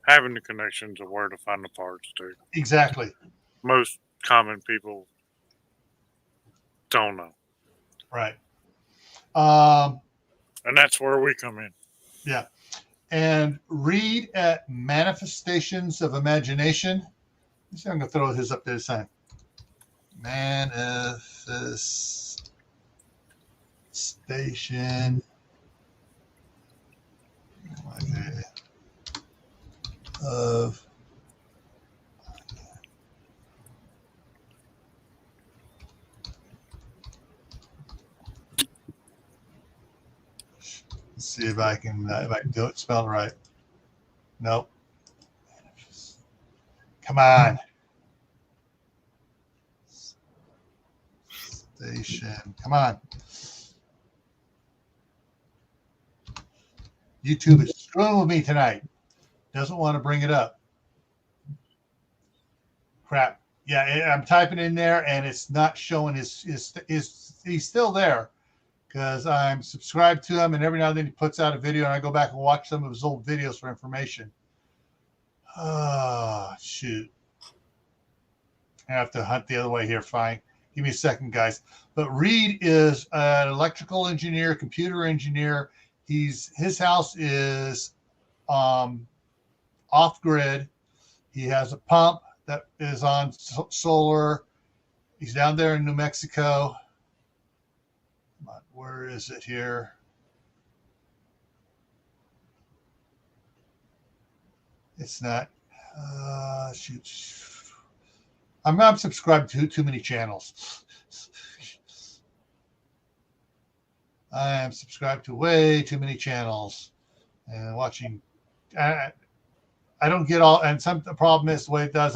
having the connections of where to find the parts too. Exactly. Most common people don't know. Right. And that's where we come in. Yeah. And read at Manifestations of Imagination. I'm going to throw his up there this time. Manifestation. Okay. Of let's see if I can do it, spell it right. Nope. Come on. Station. Come on. YouTube is screwing with me tonight. Doesn't want to bring it up. Crap. Yeah, I'm typing in there and it's not showing he's still there because I'm subscribed to him, and every now and then he puts out a video and I go back and watch some of his old videos for information. Oh, shoot. I have to hunt the other way here. Fine. Give me a second, guys. But Reed is an electrical engineer, computer engineer. His house is off grid. He has a pump that is on solar. He's down there in New Mexico. Where is it here? It's not. Shoot. I'm not subscribed to too many channels. I am subscribed to way too many channels and watching. I don't get all, and the problem is the way it does.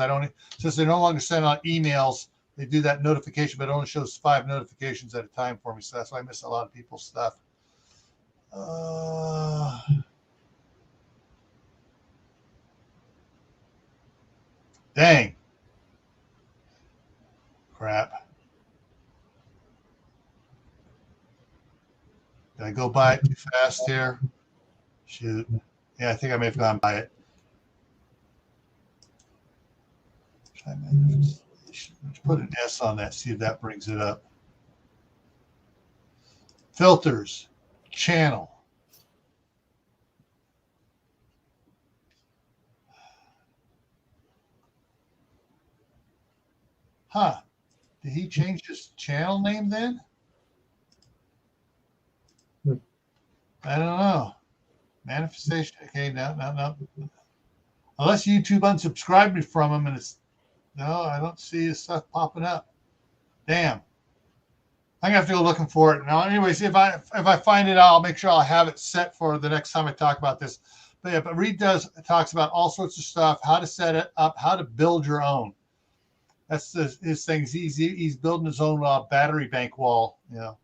Since they no longer send out emails, they do that notification, but it only shows 5 notifications at a time for me. So that's why I miss a lot of people's stuff. Dang. Crap. Did I go by it too fast here? Shoot. Yeah, I think I may have gone by it. Let's put an S on that, see if that brings it up. Filters, channel. Huh. Did he change his channel name then? I don't know. Manifestation. Okay, no. Unless YouTube unsubscribed me from him, and it's no, I don't see his stuff popping up. Damn. I'm gonna have to go looking for it now. Anyways, if I find it, I'll make sure I'll have it set for the next time I talk about this. But yeah, but Reed talks about all sorts of stuff, how to set it up, how to build your own. That's his things. He's building his own battery bank wall. You know.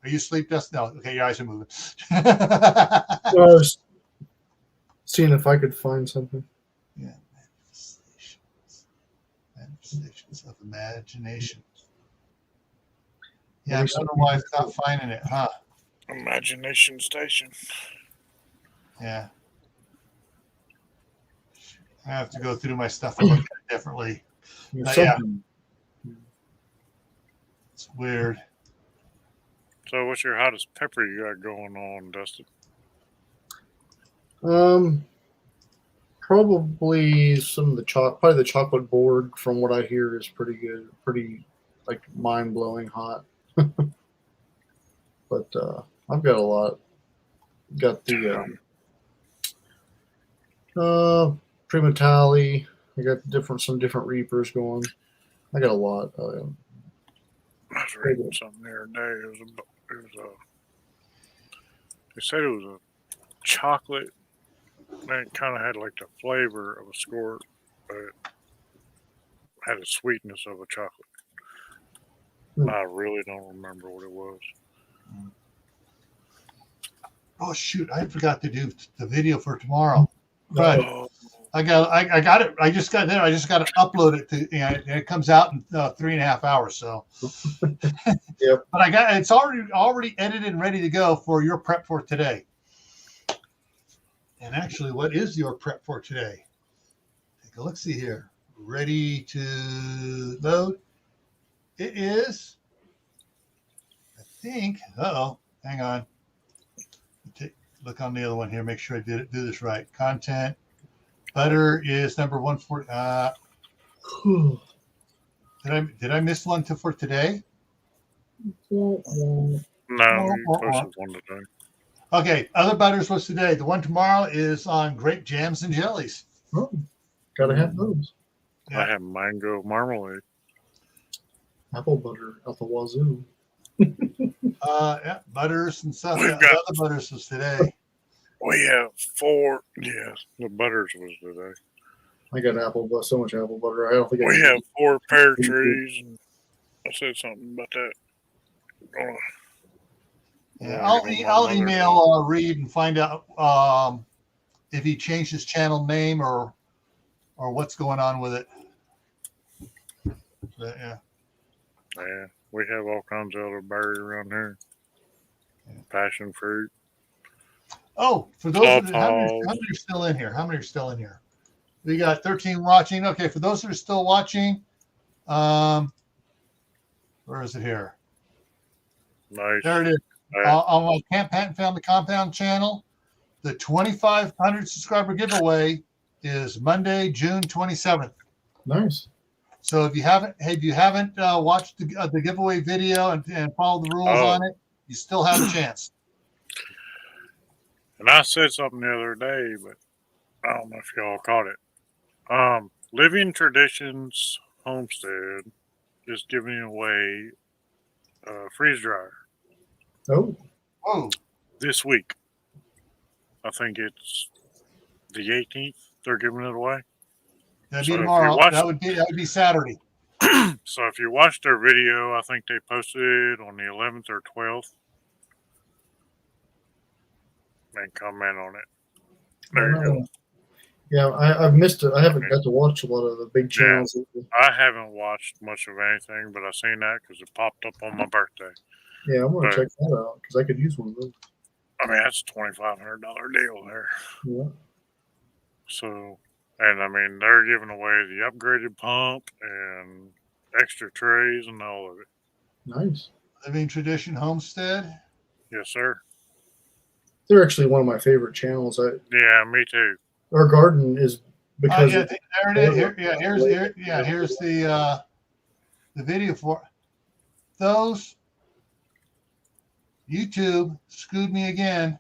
Are you asleep, Dustin? No. Okay, your eyes are moving. I was seeing if I could find something. Yeah, manifestations of imagination. Yeah, I don't know why it's not finding it, huh? Imagination Station. Yeah. I have to go through my stuff and look at it differently. But yeah, it's weird. So, what's your hottest pepper you got going on, Dustin? Probably some of the probably the chocolate board. From what I hear, is pretty good, pretty like mind blowing hot. But I've got a lot. Got the Primatali. I got some different Reapers going. I got a lot. I was reading something the other day. They said it was a chocolate. And it kind of had like the flavor of a squirt, but it had the sweetness of a chocolate. I really don't remember what it was. Oh shoot! I forgot to do the video for tomorrow. Right. I got it. I just got there. I just got to upload it to. It comes out in 3.5 hours. So. Yep. But it's already edited and ready to go for your prep for today. And actually, what is your prep for today? Take a look. See here. Ready to load. It is. I think. Hang on. Look on the other one here. Make sure I do this right. Content. Butter is number 140. Did I miss one for today? No, you posted one today. Okay, other butters was today. The one tomorrow is on grape jams and jellies. Oh, gotta have those. Yeah. I have mango marmalade. Apple butter out the wazoo. Yeah, butters and stuff. The other butters was today. We have 4. Yeah, the butters was today. I got so much apple butter. I don't think we have 4 pear trees. And I said something about that. Yeah, I'll email Reed and find out if he changed his channel name or what's going on with it. But, yeah. Yeah, we have all kinds of elderberry around here. Yeah. Passion fruit. Oh, for those how many are still in here? How many are still in here? We got 13 watching. Okay, for those that are still watching, where is it here? Nice. There it is. On my Camp Patton Family Compound channel, the 2,500 subscriber giveaway is Monday, June 27th. Nice. So if you haven't watched the giveaway video and followed the rules on it, you still have a chance. And I said something the other day, but I don't know if y'all caught it. Living Traditions Homestead is giving away a freeze dryer. Oh. This week. I think it's the 18th. They're giving it away. That'd be tomorrow. That would be Saturday. So if you watched their video, I think they posted it on the 11th or 12th. And comment on it. There you go. Yeah, I've missed it. I haven't got to watch a lot of the big channels. I haven't watched much of anything, but I seen that because it popped up on my birthday. Yeah, I'm gonna But- check that out because I could use one of those. I mean, that's a $2,500 deal there. Yeah. So, and I mean, they're giving away the upgraded pump and extra trays and all of it. Nice. Living Tradition Homestead. Yes, sir. They're actually one of my favorite channels. Yeah, me too. Our garden is because Yeah, there it is. Here's the video for those. YouTube screwed me again.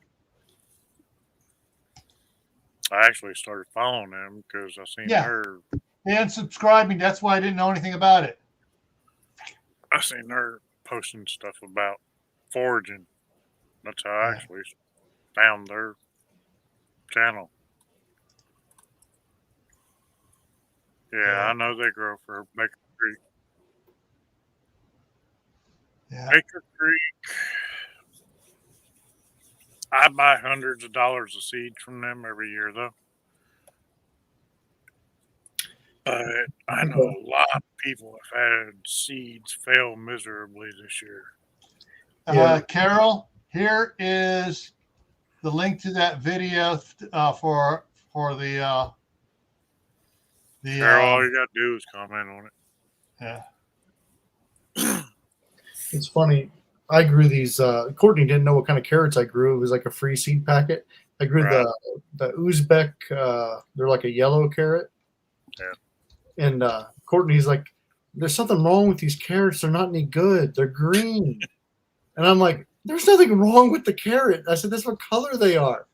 I actually started following them because I seen her. They unsubscribed me. That's why I didn't know anything about it. I seen her posting stuff about foraging. That's how I actually found their channel. Yeah, I know they grow for Baker Creek. Yeah. Baker Creek. I buy hundreds of dollars of seeds from them every year, though. But I know a lot of people have had seeds fail miserably this year. Carol, here is the link to that video for the Carol, all you got to do is comment on it. Yeah. it's funny. I grew these. Courtney didn't know what kind of carrots I grew. It was like a free seed packet. I grew the Uzbek. They're like a yellow carrot. Yeah. And Courtney's like, "There's something wrong with these carrots. They're not any good. They're green." And I'm like, "There's nothing wrong with the carrot." I said, "That's what color they are.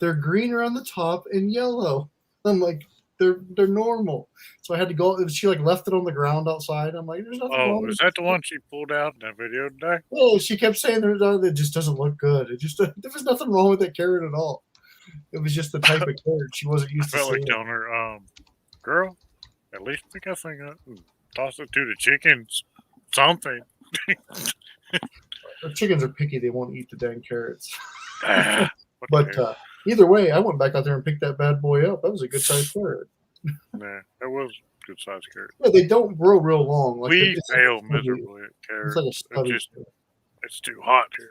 They're green around the top and yellow." I'm like, "They're normal." So I had to go. She like left it on the ground outside. I'm like, "There's nothing wrong." Oh, is that the one she pulled out in that video today? Oh, she kept saying it just doesn't look good. It just there was nothing wrong with that carrot at all. It was just the type of carrot she wasn't I used to felt like seeing. telling her, girl, at least pick that thing up and toss it to the chickens. Something. The chickens are picky; they won't eat the dang carrots. What But the heck? either way, I went back out there and picked that bad boy up. That was a good sized carrot. Yeah, that was a good sized carrot. Yeah, they don't grow real long. Like We it's fail like- miserably at carrots. It's like a stubby. It's too hot here.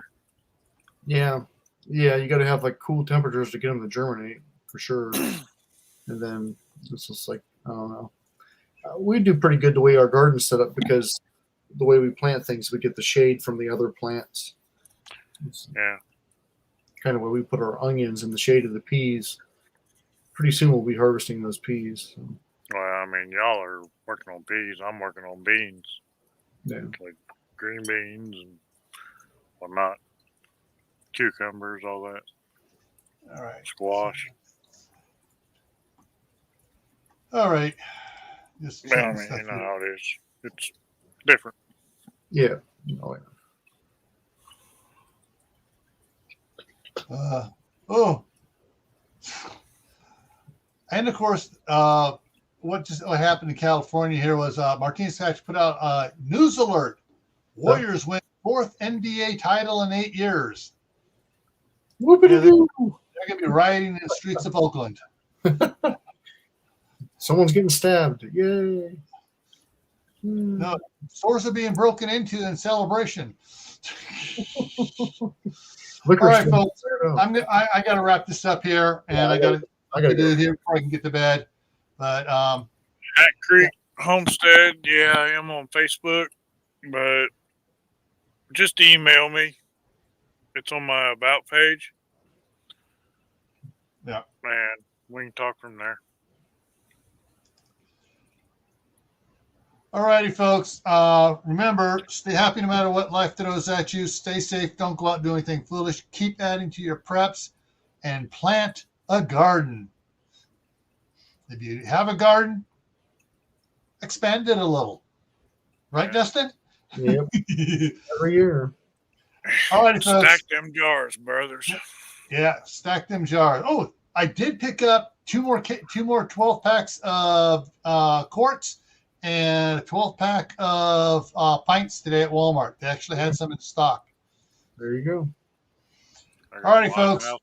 Yeah, you got to have like cool temperatures to get them to germinate for sure. And then it's just like I don't know. We do pretty good the way our garden's set up because the way we plant things, we get the shade from the other plants. It's Yeah. kind of where we put our onions in the shade of the peas. Pretty soon we'll be harvesting those peas. So, Well, I mean, y'all are working on peas. I'm working on beans, yeah. like green beans and whatnot, cucumbers, all that, All right. squash. All right. Just Well, I checking mean, stuff you know here. how it is. It's different. Yeah. Oh, yeah. And of course, what just happened in California here was Martinez Hatch put out a news alert. Warriors win 4th NBA title in 8 years. Whoopity-doo. They're going to be rioting in the streets of Oakland. Someone's getting stabbed. Yay. No, stores are being broken into in celebration. Liquor All right, store. folks. I got to wrap this up here, and Yeah, I got to do go. it here before I can get to bed. But Hat Creek Homestead, yeah, I am on Facebook, but just email me. It's on my About page. Yeah. Man, we can talk from there. all righty, folks. Remember, stay happy no matter what life throws at you. Stay safe. Don't go out and do anything foolish. Keep adding to your preps and plant a garden. If you have a garden, expand it a little. Right, Justin? Yep. Every year. All righty, folks. Stack them jars, brothers. Yeah, stack them jars. Oh, I did pick up two more 12 packs of quarts and a 12 pack of pints today at Walmart. They actually had some in stock. There you go. I got All righty, a lot folks. out